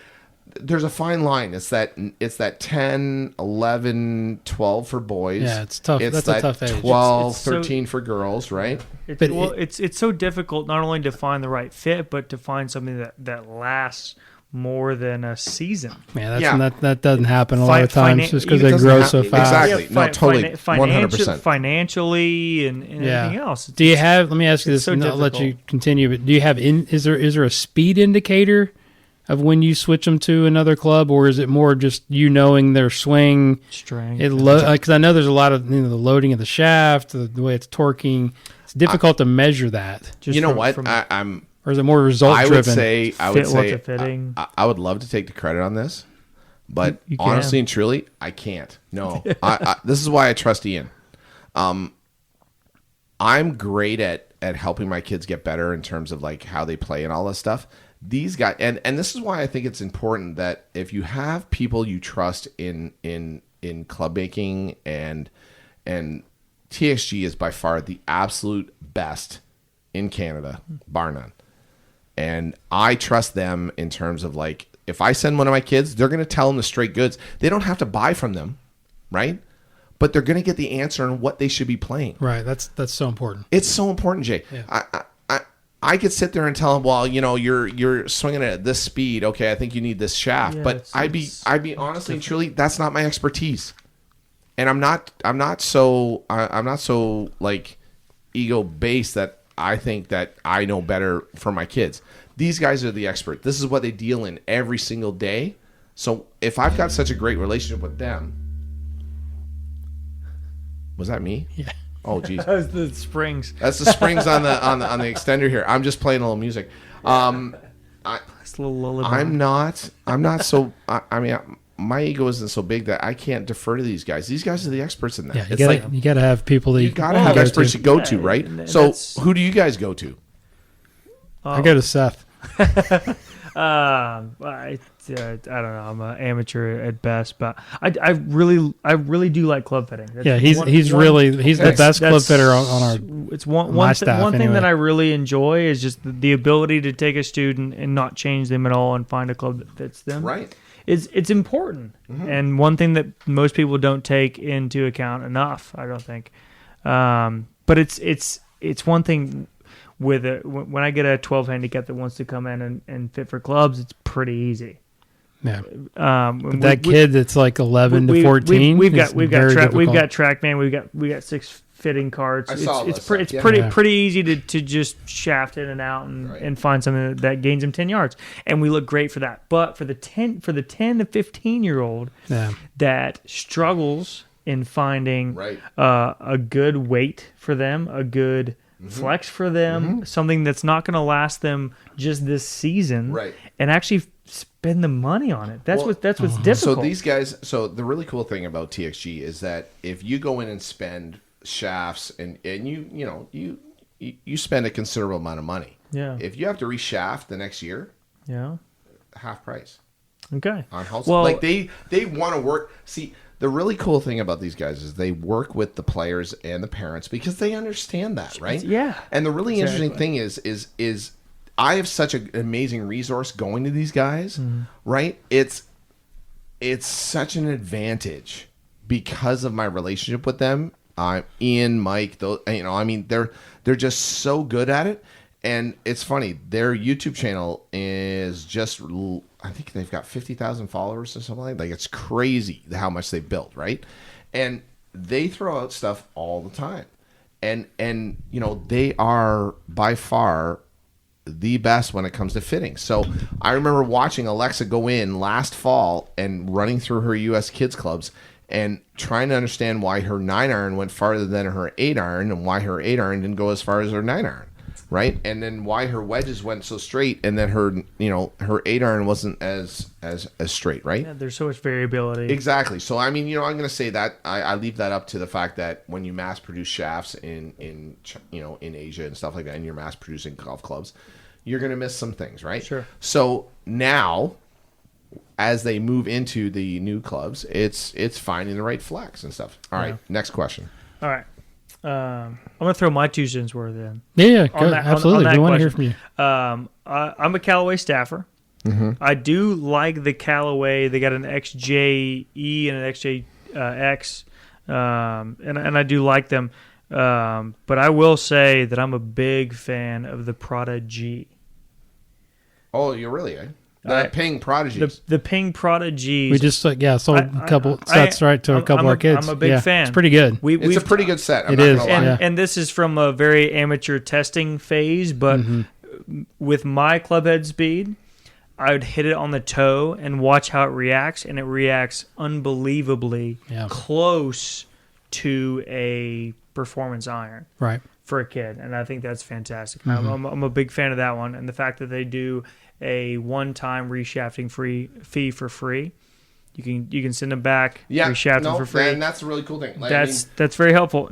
There's a fine line. It's that 10, 11, 12 for boys. Yeah, it's tough. That's a tough age. 12, it's 13 for girls, right? It's so difficult not only to find the right fit, but to find something that lasts more than a season. That doesn't happen a lot of times just because they grow so fast. Exactly. No, totally. 100%. Financially and everything else. Do you have, let me ask you this, and I'll let you continue, but do you have, is there a speed indicator of when you switch them to another club, or is it more just you knowing their swing strength? Because I know there's a lot of the loading of the shaft, the way it's torquing. It's difficult to measure that. Just I'm. Or is it more result driven? I would say I would love to take the credit on this, but honestly and truly, I can't. No, this is why I trust Ian. I'm great at helping my kids get better in terms of like how they play and all this stuff. These guys, and this is why I think it's important that if you have people you trust in club making and TXG is by far the absolute best in Canada, bar none. And I trust them in terms of like, if I send one of my kids, they're going to tell them the straight goods. They don't have to buy from them, right? But they're going to get the answer on what they should be playing. Right. That's so important. It's so important, Jay. Yeah. I could sit there and tell them, well, you're swinging it at this speed. Okay, I think you need this shaft. But I'd be honestly and truly, that's not my expertise. And I'm not so like ego based that I think that I know better for my kids. These guys are the expert. This is what they deal in every single day. So if I've got such a great relationship with them, was that me? Yeah. Oh, geez. That's the springs. That's the springs on the extender here. I'm just playing a little music. It's a little lullaby. I'm not so. I mean, my ego isn't so big that I can't defer to these guys. These guys are the experts in that. Yeah, you got to have people that you got to have experts to go to, right? So who do you guys go to? I go to Seth. I don't know. I'm an amateur at best, but I really do like club fitting. That's he's the best club fitter on our. It's one thing that I really enjoy is just the ability to take a student and not change them at all and find a club that fits them. Right. It's important, and one thing that most people don't take into account enough, I don't think. But it's one thing with it. When I get a 12 handicap that wants to come in and fit for clubs, it's pretty easy. Yeah. But kid that's like 11 to 14. We've got TrackMan. We got 6 fitting cards. It's pretty easy to just shaft in and out and find something that gains them 10 yards, and we look great for that. But for the 10 to 15-year-old that struggles in finding a good weight for them, a good flex for them, something that's not going to last them just this season, and actually spend the money on it. That's what's difficult. So these guys. So the really cool thing about TXG is that if you go in and spend shafts and you spend a considerable amount of money. Yeah. If you have to reshaft the next year, half price. Okay. On house, like they want to work. See, the really cool thing about these guys is they work with the players and the parents because they understand that, right? Yeah. And the really interesting thing is I have such an amazing resource going to these guys, right? It's such an advantage because of my relationship with them. Ian, Mike, they're just so good at it. And it's funny, their YouTube channel is just, I think they've got 50,000 followers or something like that. Like, it's crazy how much they've built, right? And they throw out stuff all the time. And they are by far the best when it comes to fitting. So I remember watching Alexa go in last fall and running through her U.S. kids clubs and trying to understand why her 9-iron went farther than her 8-iron and why her 8-iron didn't go as far as her 9-iron, right? And then why her wedges went so straight and then her 8-iron wasn't as straight, right? Yeah, there's so much variability. Exactly. So, I'm going to say that I leave that up to the fact that when you mass produce shafts in Asia and stuff like that, and you're mass producing golf clubs, you're going to miss some things, right? Sure. So now, as they move into the new clubs, it's finding the right flex and stuff. All right, next question. All right. I'm going to throw my 2 cents worth in. Yeah, good. Absolutely. We want to hear from you. I'm a Callaway staffer. I do like the Callaway. They got an XJE and an XJX, and I do like them. But I will say that I'm a big fan of the Prada G. Oh, you're really, eh? The Ping Prodigies. The Ping Prodigies. We just sold a couple sets to a couple of our kids. I'm a big fan. It's pretty good. It's a pretty good set. It is. And this is from a very amateur testing phase, but with my clubhead speed, I would hit it on the toe and watch how it reacts, and it reacts unbelievably close to a performance iron. Right. For a kid, and I think that's fantastic. I'm a big fan of that one, and the fact that they do a one-time reshafting fee for free. You can send them back, reshaft them for free. And that's a really cool thing. That's very helpful.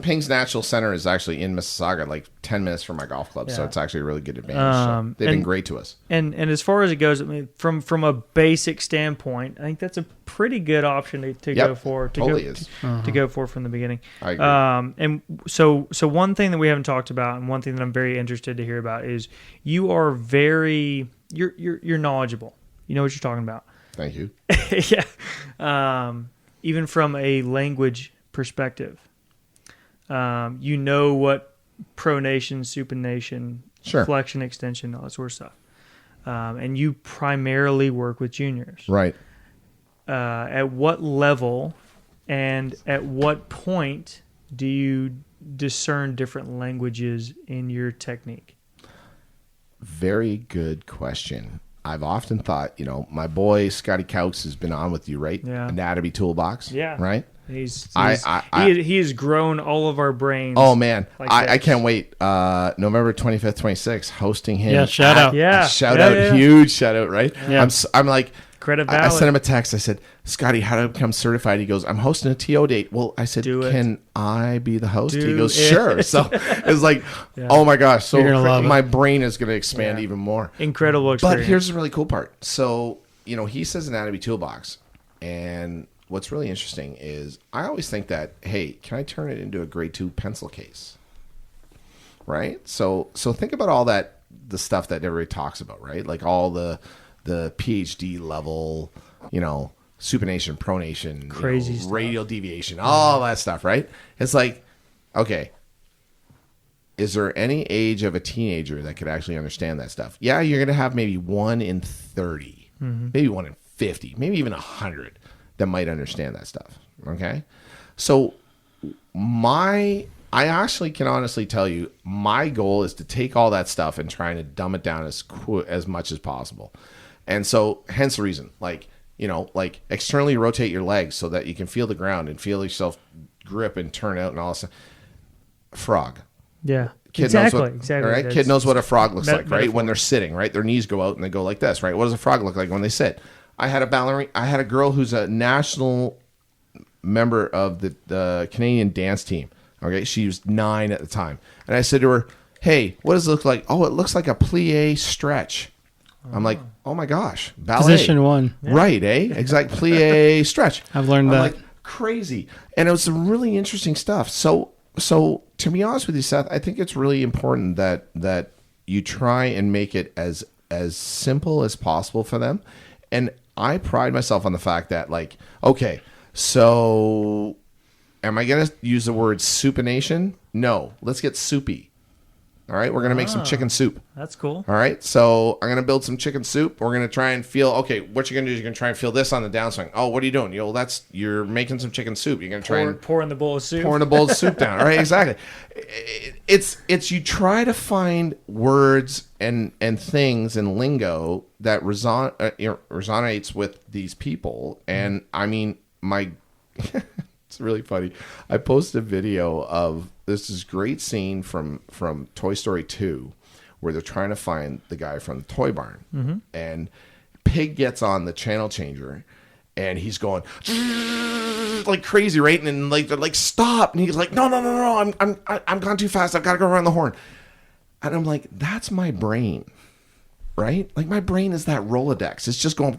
Ping's Natural Center is actually in Mississauga, like 10 minutes from my golf club, so it's actually a really good advantage. They've been great to us. And as far as it goes, I mean, from a basic standpoint, I think that's a pretty good option to go for. To go for from the beginning. I agree. And so one thing that we haven't talked about, and one thing that I'm very interested to hear about is you're knowledgeable. You know what you're talking about. Thank you. Yeah. Even from a language perspective, you know what pronation, supination, flexion, extension, all that sort of stuff. And you primarily work with juniors. Right. At what level and at what point do you discern different languages in your technique? Very good question. I've often thought, my boy Scotty Couch has been on with you, right? Yeah. Anatomy Toolbox. Yeah. Right? He has grown all of our brains. Oh, man. I can't wait. November 25th, 26th, hosting him. Yeah, shout out. Yeah. Shout out. Huge shout out, right? Yeah. I'm like, Credit I valid. sent him a text. I said, Scotty, how do I become certified? He goes, I'm hosting a TO date. Well, I said, can I be the host? He goes, sure. So it's like, oh my gosh. So my brain is going to expand even more. Incredible experience. But here's the really cool part. So, he says Anatomy Toolbox. And what's really interesting is I always think that, hey, can I turn it into a grade 2 pencil case? Right? So think about all that, the stuff that everybody talks about, right? Like all the PhD level, supination, pronation, crazy stuff. radial deviation, all that stuff, right? It's like, okay, is there any age of a teenager that could actually understand that stuff? Yeah, you're going to have maybe 1 in 30, maybe 1 in 50, maybe even 100 that might understand that stuff, okay? So I actually can honestly tell you my goal is to take all that stuff and trying to dumb it down as much as possible. And so hence the reason, like externally rotate your legs so that you can feel the ground and feel yourself grip and turn out and all that stuff. Frog. Yeah. Exactly. Right? Kid knows what a frog looks like, right? When they're sitting, right? Their knees go out and they go like this, right? What does a frog look like when they sit? I had a girl who's a national member of the Canadian dance team. Okay, she was 9 at the time. And I said to her, hey, what does it look like? Oh, it looks like a plie stretch. I'm like, oh my gosh, ballet. Position 1. Right, Exact plie stretch. I've learned that. Like, crazy. And it was some really interesting stuff. So to be honest with you, Seth, I think it's really important that you try and make it as simple as possible for them. And I pride myself on the fact that, like, okay, so am I going to use the word supination? No. Let's get soupy. All right? We're going to make some chicken soup. That's cool. All right? So I'm going to build some chicken soup. We're going to try and feel, okay, what you're going to do is you're going to try and feel this on the downswing. Oh, what are you doing? You're making some chicken soup. You're going to try and pour in the bowl of soup. Pouring the bowl of soup down. All right? Exactly. It's you try to find words and things and lingo that resonates with these people. And I mean, it's really funny. I posted a video of this great scene from Toy Story 2 where they're trying to find the guy from the toy barn. And Pig gets on the channel changer and he's going like crazy, right? And then they're like, stop. And he's like, no, I'm gone too fast. I've got to go around the horn. And I'm like, that's my brain. Right? Like my brain is that Rolodex. It's just going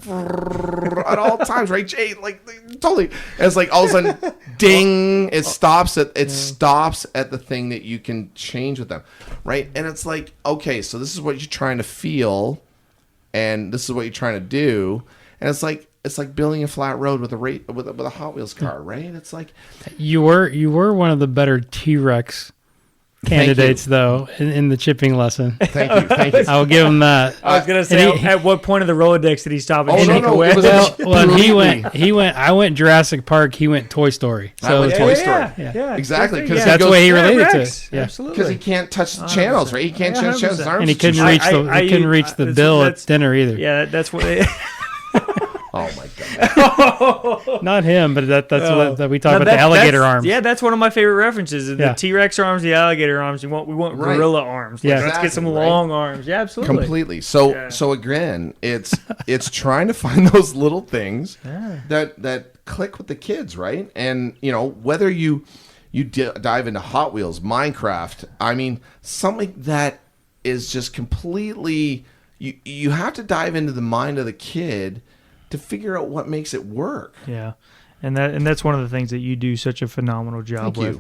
at all times, right, Jay? Like totally. And it's like all of a sudden, ding! It stops at the thing that you can change with them, right? And it's like, okay, so this is what you're trying to feel, and this is what you're trying to do, and it's like building a flat road with a Hot Wheels car, right? It's like you were one of the better T-Rex candidates, though, in the chipping lesson. Thank you. I'll give him that. I was gonna say, at what point of the Rolodex did he stop and take away? He went. I went Jurassic Park. He went Toy Story. So Toy Story. Yeah, exactly. Because that's the way he related to it. Yeah, absolutely. Because he can't touch the channels, right? He can't change channels. And he couldn't reach the bill at dinner either. Yeah, that's what. Oh my god! Not him, but that's what we talk about the alligator arms. Yeah, that's one of my favorite references. The T-Rex arms, the alligator arms. We want gorilla arms. Yeah, let's get some long arms. Yeah, absolutely. Completely. So again, it's trying to find those little things that click with the kids, right? And whether you dive into Hot Wheels, Minecraft, I mean something that is just completely. You have to dive into the mind of the kid to figure out what makes it work. Yeah, and that's one of the things that you do such a phenomenal job with.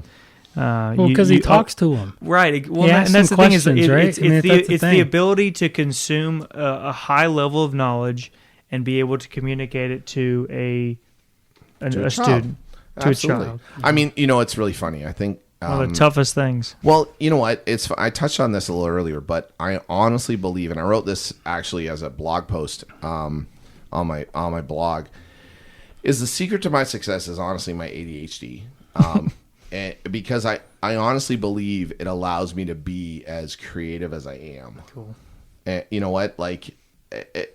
Because he talks to them, right? Well, and that's the thing is, it's the ability to consume a high level of knowledge and be able to communicate it to a student, to a child. I mean, it's really funny. I think one of the toughest things. Well, you know what? I touched on this a little earlier, but I honestly believe, and I wrote this actually as a blog post on my blog, is the secret to my success is honestly my ADHD. And because I honestly believe it allows me to be as creative as I am. Cool. And you know what? Like,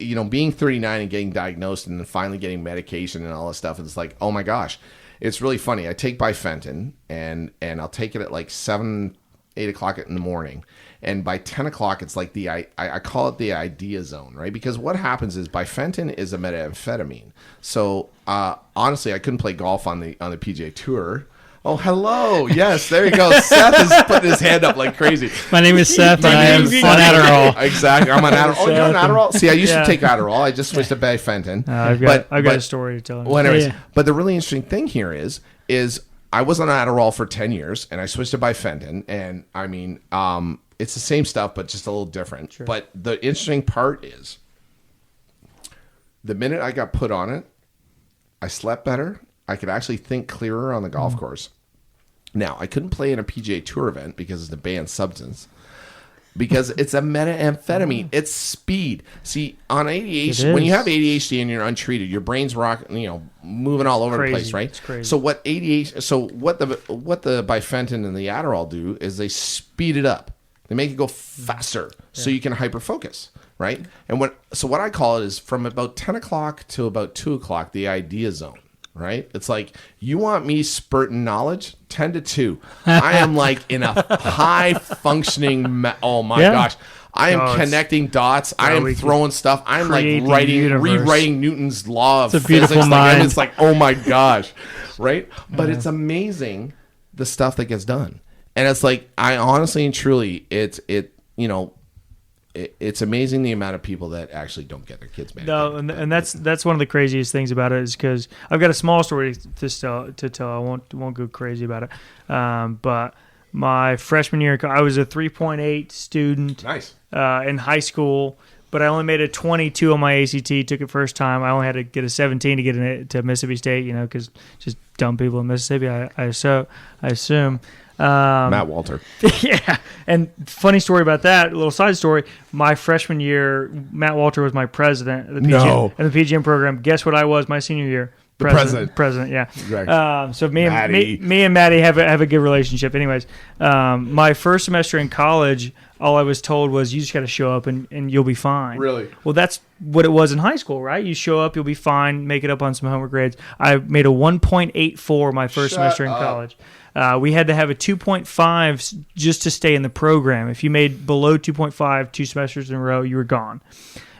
being 39 and getting diagnosed and then finally getting medication and all this stuff, it's like, oh my gosh. It's really funny. I take bifenton and I'll take it at like 7 8 o'clock in the morning. And by 10 o'clock, it's like I call it the idea zone, right? Because what happens is bifenton is a methamphetamine. So honestly, I couldn't play golf on the PGA Tour. Oh, hello. Yes, there you go. Seth is putting his hand up like crazy. My name is Seth, and I am on Adderall. Exactly. I'm on Adderall. Oh, you're on Adderall? See, I used to take Adderall. I just switched to bifenton. I've got a story to tell him. Well, anyways, but the really interesting thing here is I was on Adderall for 10 years, and I switched to bifenton. And, I mean, it's the same stuff, but just a little different. Sure. But the interesting part is the minute I got put on it, I slept better. I could actually think clearer on the golf course. Now, I couldn't play in a PGA Tour event because it's a banned substance. Because it's a methamphetamine. It's speed. See, on ADHD, when you have ADHD and you're untreated, your brain's moving all over the place, right? It's crazy. So what the bifenton and the Adderall do is they speed it up. They make it go faster so you can hyperfocus, right? And what I call it is from about 10 o'clock to about 2 o'clock, the idea zone. Right? It's like, you want me spurting knowledge? 10 to 2. I am like in a high functioning, oh my gosh. I am connecting dots. I am throwing stuff. I'm like rewriting Newton's law of physics. Beautiful mind. And it's like, oh my gosh. Right? But it's amazing the stuff that gets done. And it's like, I honestly and truly, it's amazing the amount of people that actually don't get their kids medicated. No, and that's one of the craziest things about it is because I've got a small story to tell. I won't go crazy about it. But my freshman year, I was a 3.8 student. Nice. In high school, but I only made a 22 on my ACT. Took it first time. I only had to get a 17 to get into Mississippi State. Because just dumb people in Mississippi. I assume. Matt Walter. Yeah. And funny story about that, a little side story. My freshman year, Matt Walter was my president of the PGM program. Guess what I was my senior year? President, yeah. Exactly. So me and Maddie have a good relationship. Anyways, my first semester in college, all I was told was you just got to show up and you'll be fine. Really? Well, that's what it was in high school, right? You show up, you'll be fine, make it up on some homework grades. I made a 1.84 my first semester in college. We had to have a 2.5 just to stay in the program. If you made below 2.5 2 semesters in a row, you were gone.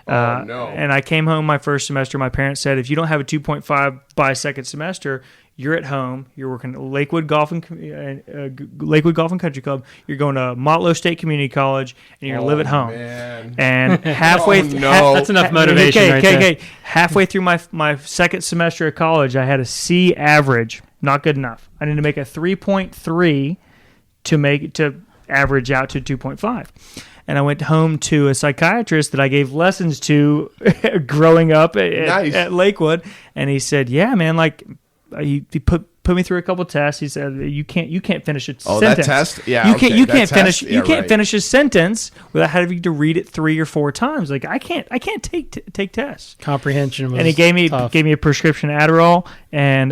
No. And I came home my first semester. My parents said, if you don't have a 2.5 by second semester, you're at home. You're working at Lakewood Golf and Country Club. You're going to Motlow State Community College, and you're going to live at home. Man. And halfway, that's enough motivation right there. Halfway through my second semester of college, I had a C average. Not good enough. I need to make a 3.3 to average out to 2.5. And I went home to a psychiatrist that I gave lessons to growing up at Lakewood, and he said, "Yeah, man, like he put me through a couple tests. He said you can't finish a sentence. Oh, that test? Yeah, you can't finish a sentence without having to read it 3 or 4 times. Like I can't take tests. Comprehension was and he gave me tough. a prescription of Adderall, and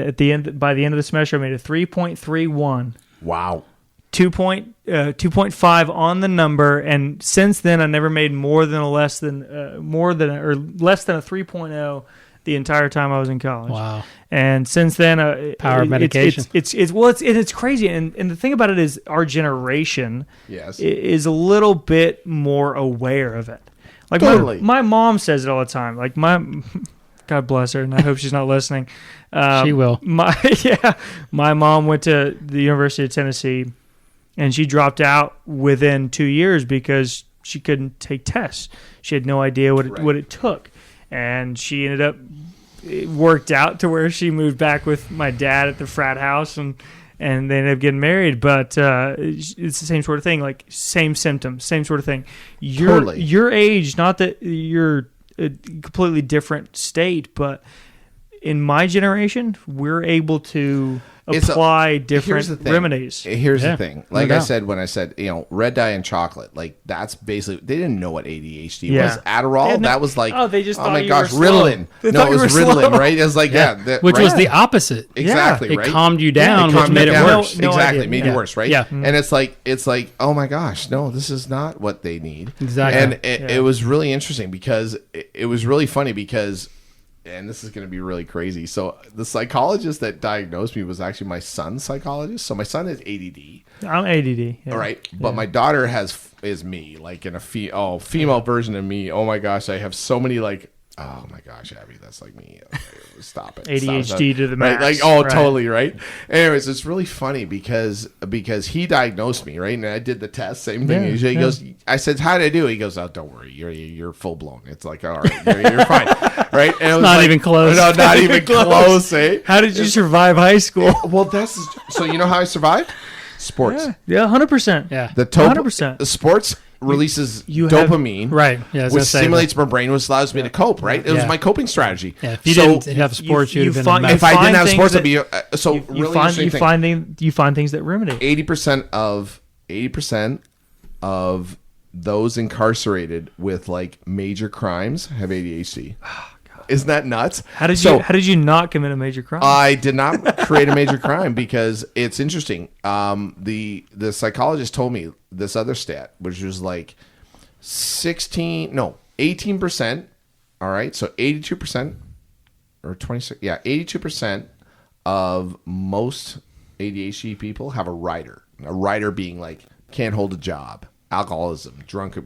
by the end of the semester, I made a 3.31. Wow. 2.5 on the number, and since then I never made less than a 3.0 the entire time I was in college. Wow. And since then, power of medication. It's crazy. And the thing about it is our generation is a little bit more aware of it. Like totally. My mom says it all the time. Like God bless her, and I hope she's not listening. She will. My mom went to the University of Tennessee, and she dropped out within 2 years because she couldn't take tests. She had no idea what it took. And she ended up, it worked out to where she moved back with my dad at the frat house, and they ended up getting married. But it's the same sort of thing, like same symptoms, same sort of thing. Your age, not that you're a completely different state, but in my generation, we're able to apply different remedies. Here's the thing. Like I said, when I said, red dye and chocolate, like that's basically, they didn't know what ADHD was. Adderall, that was like, they just thought my you gosh, were slow. Ritalin. No, it was Ritalin, right? It was like, which was the opposite. Exactly, It right? calmed you down, which made it worse. Exactly, made it worse, right? Yeah. And it's like, oh my gosh, no, this is not what they need. Exactly. And it was really interesting because it was really funny because and this is going to be really crazy. So the psychologist that diagnosed me was actually my son's psychologist. So my son has ADD. I'm ADD. Yeah. All right, but my daughter is me, like in a female version of me. Oh my gosh, I have so many like. Oh my gosh, Abby, that's like me. Okay, stop it. ADHD to the max. Right? Like, totally, right? Anyways, it's really funny because he diagnosed me, right? And I did the test, same thing. He goes, I said, how did I do? He goes, oh, don't worry, you're full blown. It's like, all right, you're fine, right? And it was not even close. No, not even close. Eh? How did you survive high school? Well, so you know how I survived? Sports. Yeah, 100%. Yeah. The 100%. The sports releases you have- dopamine, Right. Yeah. which stimulates my brain, which allows me to cope. Right. It was Yeah. my coping strategy. Yeah. If you didn't have sports, you'd have been a mess. If I didn't have sports, that- I'd be you find things that remedy. 80% of those incarcerated with like major crimes have ADHD. Isn't that nuts? How did you not commit a major crime? I did not create a major crime because it's interesting. The psychologist told me this other stat, which was like 18%. All right, so 82% or 26, 82% of most ADHD people have a rider. A rider being like can't hold a job, alcoholism, drug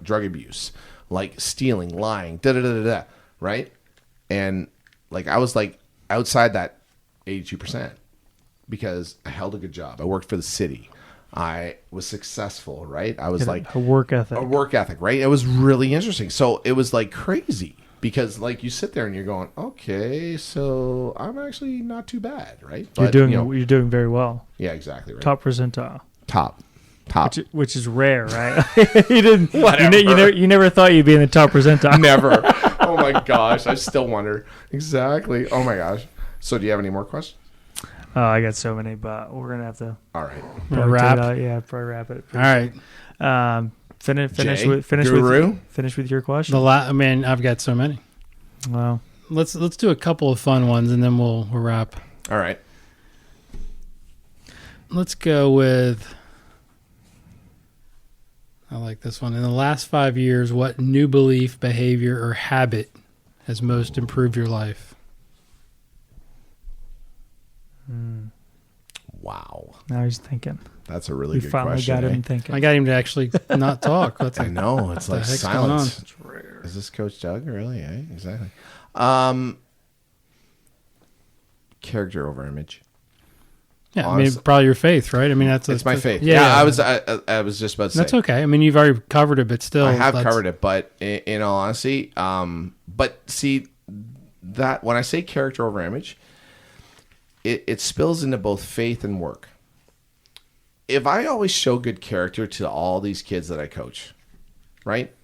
abuse, like stealing, lying, right? And like I was like outside that 82% because I held a good job. I worked for the city. I was successful, right? I was like a work ethic. A work ethic, right? It was really interesting. So it was like crazy because like you sit there and you're going, okay, so I'm actually not too bad, right? But, you're doing very well. Yeah, exactly. Right. Top percentile. Top. Which is rare, right? you didn't. Whatever. You never thought you'd be in the top percentile. Never. Oh my gosh, I still wonder. Exactly. Oh my gosh. So do you have any more questions? Oh, I got so many, but we're gonna have to. All right. Probably wrap. Probably wrap it. All right. Finish Jay, with your question. I've got so many. Wow. Let's do a couple of fun ones and then we'll wrap. All right. Let's go with. I like this one. In the last 5 years, what new belief, behavior, or habit has most improved your life? Wow. Now he's thinking. That's a really good finally question. got him thinking. I got him to actually not talk. I know. It's like silence. It's rare. Is this Coach Doug? Really? Eh? Exactly. Character over image. Yeah, Honestly. probably your faith, right? It's my faith. Yeah, I was just about to say. That's okay. You've already covered it, but still. I have covered it, but in all honesty, but see, that when I say character over image, it spills into both faith and work. If I always show good character to all these kids that I coach, right?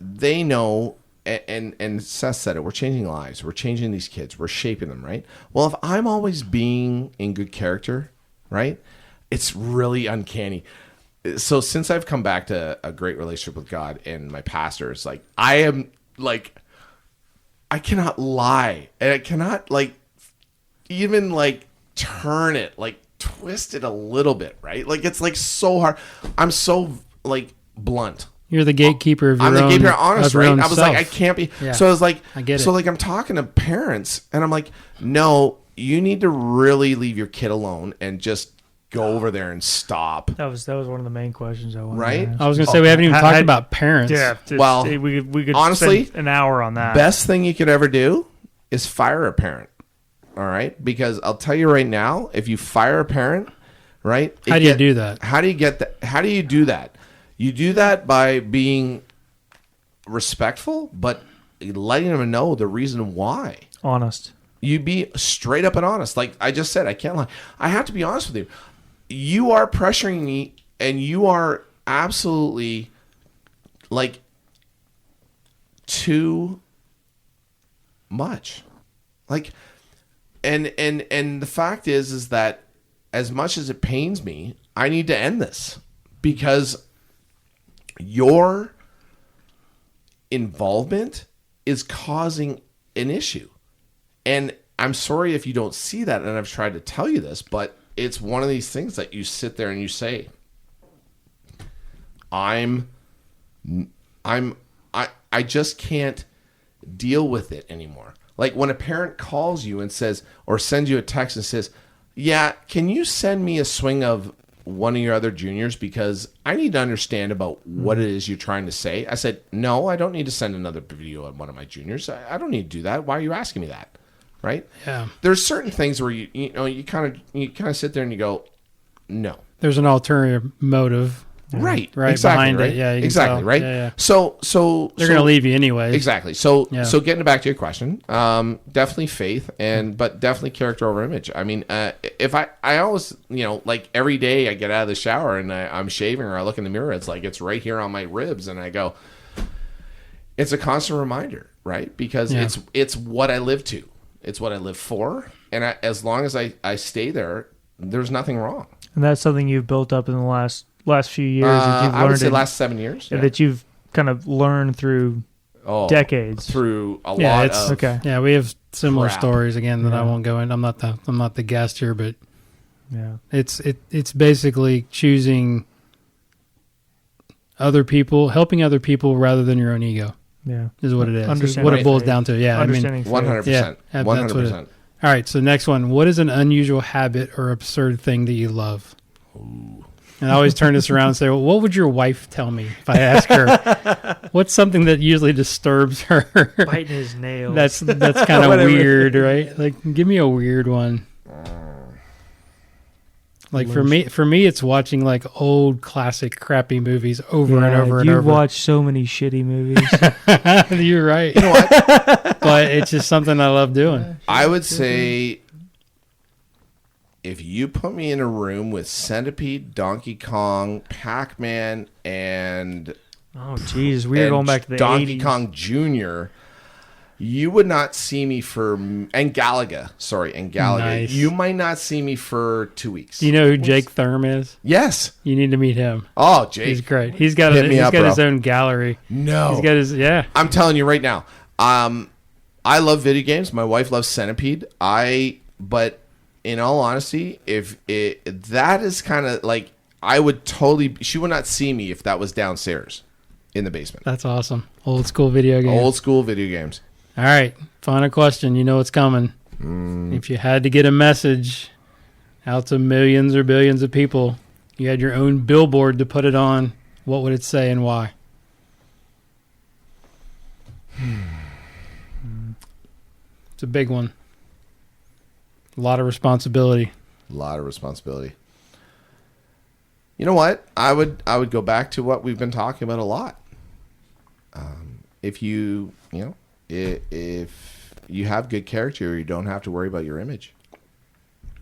They know, and Seth said it, we're changing lives. We're changing these kids. We're shaping them, right? Well, if I'm always being in good character, right? It's really uncanny. So since I've come back to a great relationship with God and my pastor, it's like, I am like, I cannot lie. And I cannot like, even like turn it, like twist it a little bit, right? Like it's like so hard. I'm so like blunt. You're the gatekeeper of your own. I'm the gatekeeper, honest, right? I was self. like, I can't be. Yeah. So I was like, I get it. So like I'm talking to parents and I'm like, no, you need to really leave your kid alone and just go over there and stop. That was one of the main questions I wanted. Right? To ask. I was going to say we haven't even talked about parents. Yeah. Well, we could honestly, spend an hour on that. Best thing you could ever do is fire a parent. All right, because I'll tell you right now, if you fire a parent, right? How do you do that? How do you get that? How do you do that? You do that by being respectful, but letting them know the reason why. Honest. You be straight up and honest. Like I just said, I can't lie. I have to be honest with you. You are pressuring me, and you are absolutely like too much. Like, and the fact is that as much as it pains me, I need to end this because your involvement is causing an issue. And I'm sorry if you don't see that, and I've tried to tell you this, but it's one of these things that you sit there and you say, I just can't. deal with it anymore. Like when a parent calls you and says, or sends you a text and says, yeah, can you send me a swing of one of your other juniors because I need to understand about what it is you're trying to say. I said, no, I don't need to send another video of one of my juniors. I don't need to do that. Why are you asking me that? Right? Yeah. There's certain things where you kind of sit there and you go, no. There's an ulterior motive. Right. Right. Exactly. Behind Right. it. Yeah. Exactly. Tell. Right. Yeah. So they're going to leave you anyway. Exactly. So getting back to your question, definitely faith but definitely character over image. I mean, if I always, like every day I get out of the shower and I'm shaving or I look in the mirror, it's like it's right here on my ribs and I go, it's a constant reminder, right? Because it's what I live to. It's what I live for. And as long as I stay there, there's nothing wrong. And that's something you've built up in the last few years. That you've I would say last 7 years. Yeah. That you've kind of learned through decades. Through a lot of okay. Yeah, we have similar crap. stories again that I won't go in. I'm not the guest here, but yeah, it's basically choosing other people, helping other people rather than your own ego. Yeah, is what it is. Is what Understanding it boils faith. down to. Yeah, I mean, 100%. Yeah, 100%. All right, so next one. What is an unusual habit or absurd thing that you love? Ooh. And I always turn this around and say, well, what would your wife tell me if I ask her? What's something that usually disturbs her? Biting his nails. That's kind of weird, right? Like, give me a weird one. Like for me, it's watching like old classic crappy movies over and over and over. You watch so many shitty movies. You're right. You know what? But it's just something I love doing. I would say if you put me in a room with Centipede, Donkey Kong, Pac-Man, and oh jeez, we are going back to the Donkey 80s. Kong Jr., you would not see me and Galaga. Nice. You might not see me for 2 weeks. Do you know who Jake Thurm is? Yes. You need to meet him. Oh, Jake. He's great. He's got Hit his own gallery. No. He's got his I'm telling you right now. I love video games. My wife loves Centipede. But in all honesty, that is kind of like she would not see me if that was downstairs in the basement. That's awesome. Old school video games. Old school video games. All right. Final question. You know what's coming. If you had to get a message out to millions or billions of people, you had your own billboard to put it on, what would it say and why? It's a big one. A lot of responsibility. You know what? I would go back to what we've been talking about a lot. If you have good character, you don't have to worry about your image.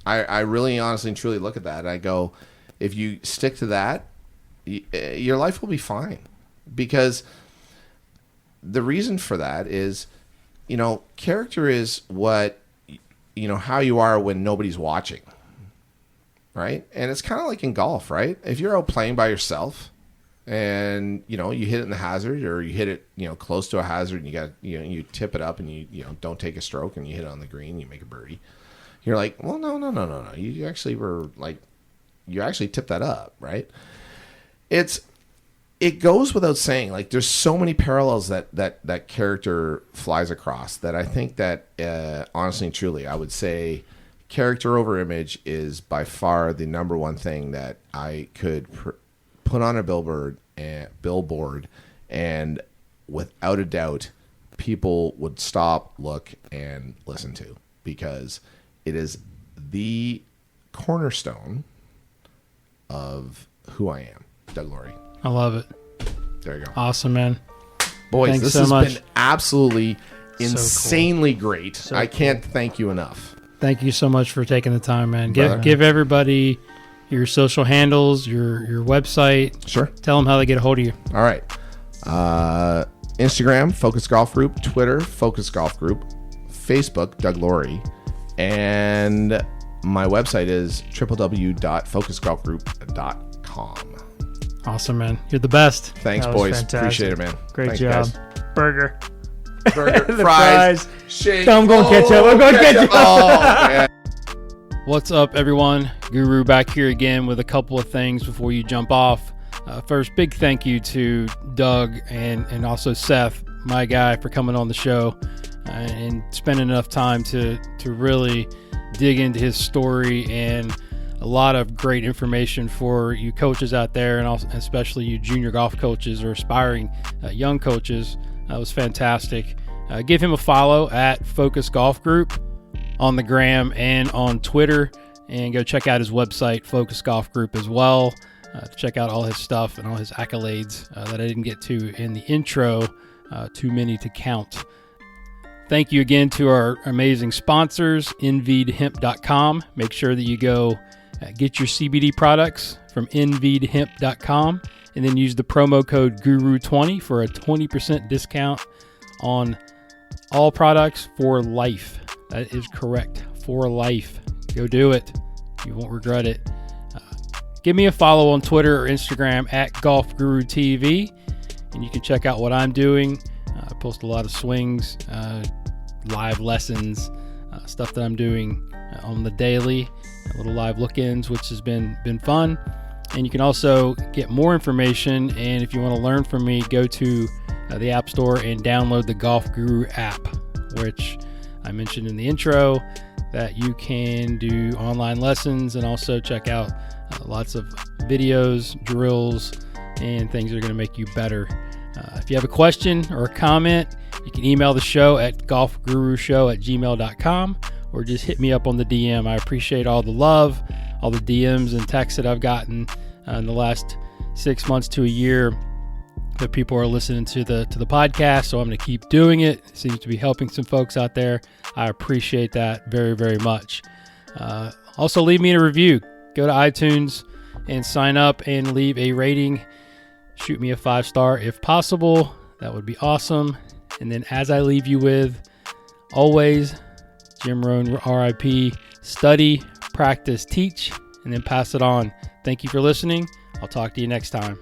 I really honestly and truly look at that and I go, if you stick to that, your life will be fine. Because the reason for that is, character is what, how you are when nobody's watching. Right? And it's kind of like in golf, right? If you're out playing by yourself and, you hit it in the hazard or you hit it, close to a hazard and you tip it up and you don't take a stroke and you hit it on the green, you make a birdie. You're like, well, no. You actually were like, you actually tipped that up, right? It goes without saying, like there's so many parallels that character flies across that I think that honestly and truly, I would say character over image is by far the number one thing that I could put on a billboard and without a doubt people would stop, look, and listen to, because it is the cornerstone of who I am, Doug Lawrie. I love it. There you go. Awesome, man. Boys, Thanks this so has much. been absolutely So insanely great. So I can't thank you enough. Thank you so much for taking the time, man. Brother. Give everybody your social handles, your website. Sure. Tell them how they get a hold of you. All right. Instagram, Focus Golf Group. Twitter, Focus Golf Group. Facebook, Doug Lawrie. And my website is www.focusgolfgroup.com. Awesome, man. You're the best. Thanks, That was boys. fantastic. Appreciate it, man. Great Thanks, job. guys. Burger. Burger, The fries, fries. shake. I'm going to catch up. I'm going to catch up. Oh, man. What's up, everyone? Guru back here again with a couple of things before you jump off. First, big thank you to Doug and also Seth, my guy, for coming on the show and spending enough time to really dig into his story, and a lot of great information for you coaches out there, and also especially you junior golf coaches or aspiring young coaches. That was fantastic. Give him a follow at Focus Golf Group on the gram and on Twitter, and go check out his website, Focus Golf Group, as well. Check out all his stuff and all his accolades that I didn't get to in the intro. Too many to count. Thank you again to our amazing sponsors, nvidhemp.com. Make sure that you go get your CBD products from nvidhemp.com, and then use the promo code GURU20 for a 20% discount on all products for life. That is correct, for life. Go do it. You won't regret it. Give me a follow on Twitter or Instagram at GolfGuruTV, and you can check out what I'm doing. I post a lot of swings, live lessons, stuff that I'm doing on the daily, little live look-ins, which has been fun. And you can also get more information, and if you want to learn from me, go to the App Store and download the Golf Guru app, which I mentioned in the intro, that you can do online lessons and also check out lots of videos, drills, and things that are going to make you better. If you have a question or a comment, you can email the show at golfgurushow@gmail.com, or just hit me up on the DM. I appreciate all the love, all the DMs and texts that I've gotten in the last 6 months to a year, that people are listening to the podcast. So I'm going to keep doing it. It seems to be helping some folks out there. I appreciate that very, very much. Also, leave me a review. Go to iTunes and sign up and leave a rating. Shoot me a 5-star if possible. That would be awesome. And then, as I leave you with, always, Jim Rohn, RIP, study, practice, teach, and then pass it on. Thank you for listening. I'll talk to you next time.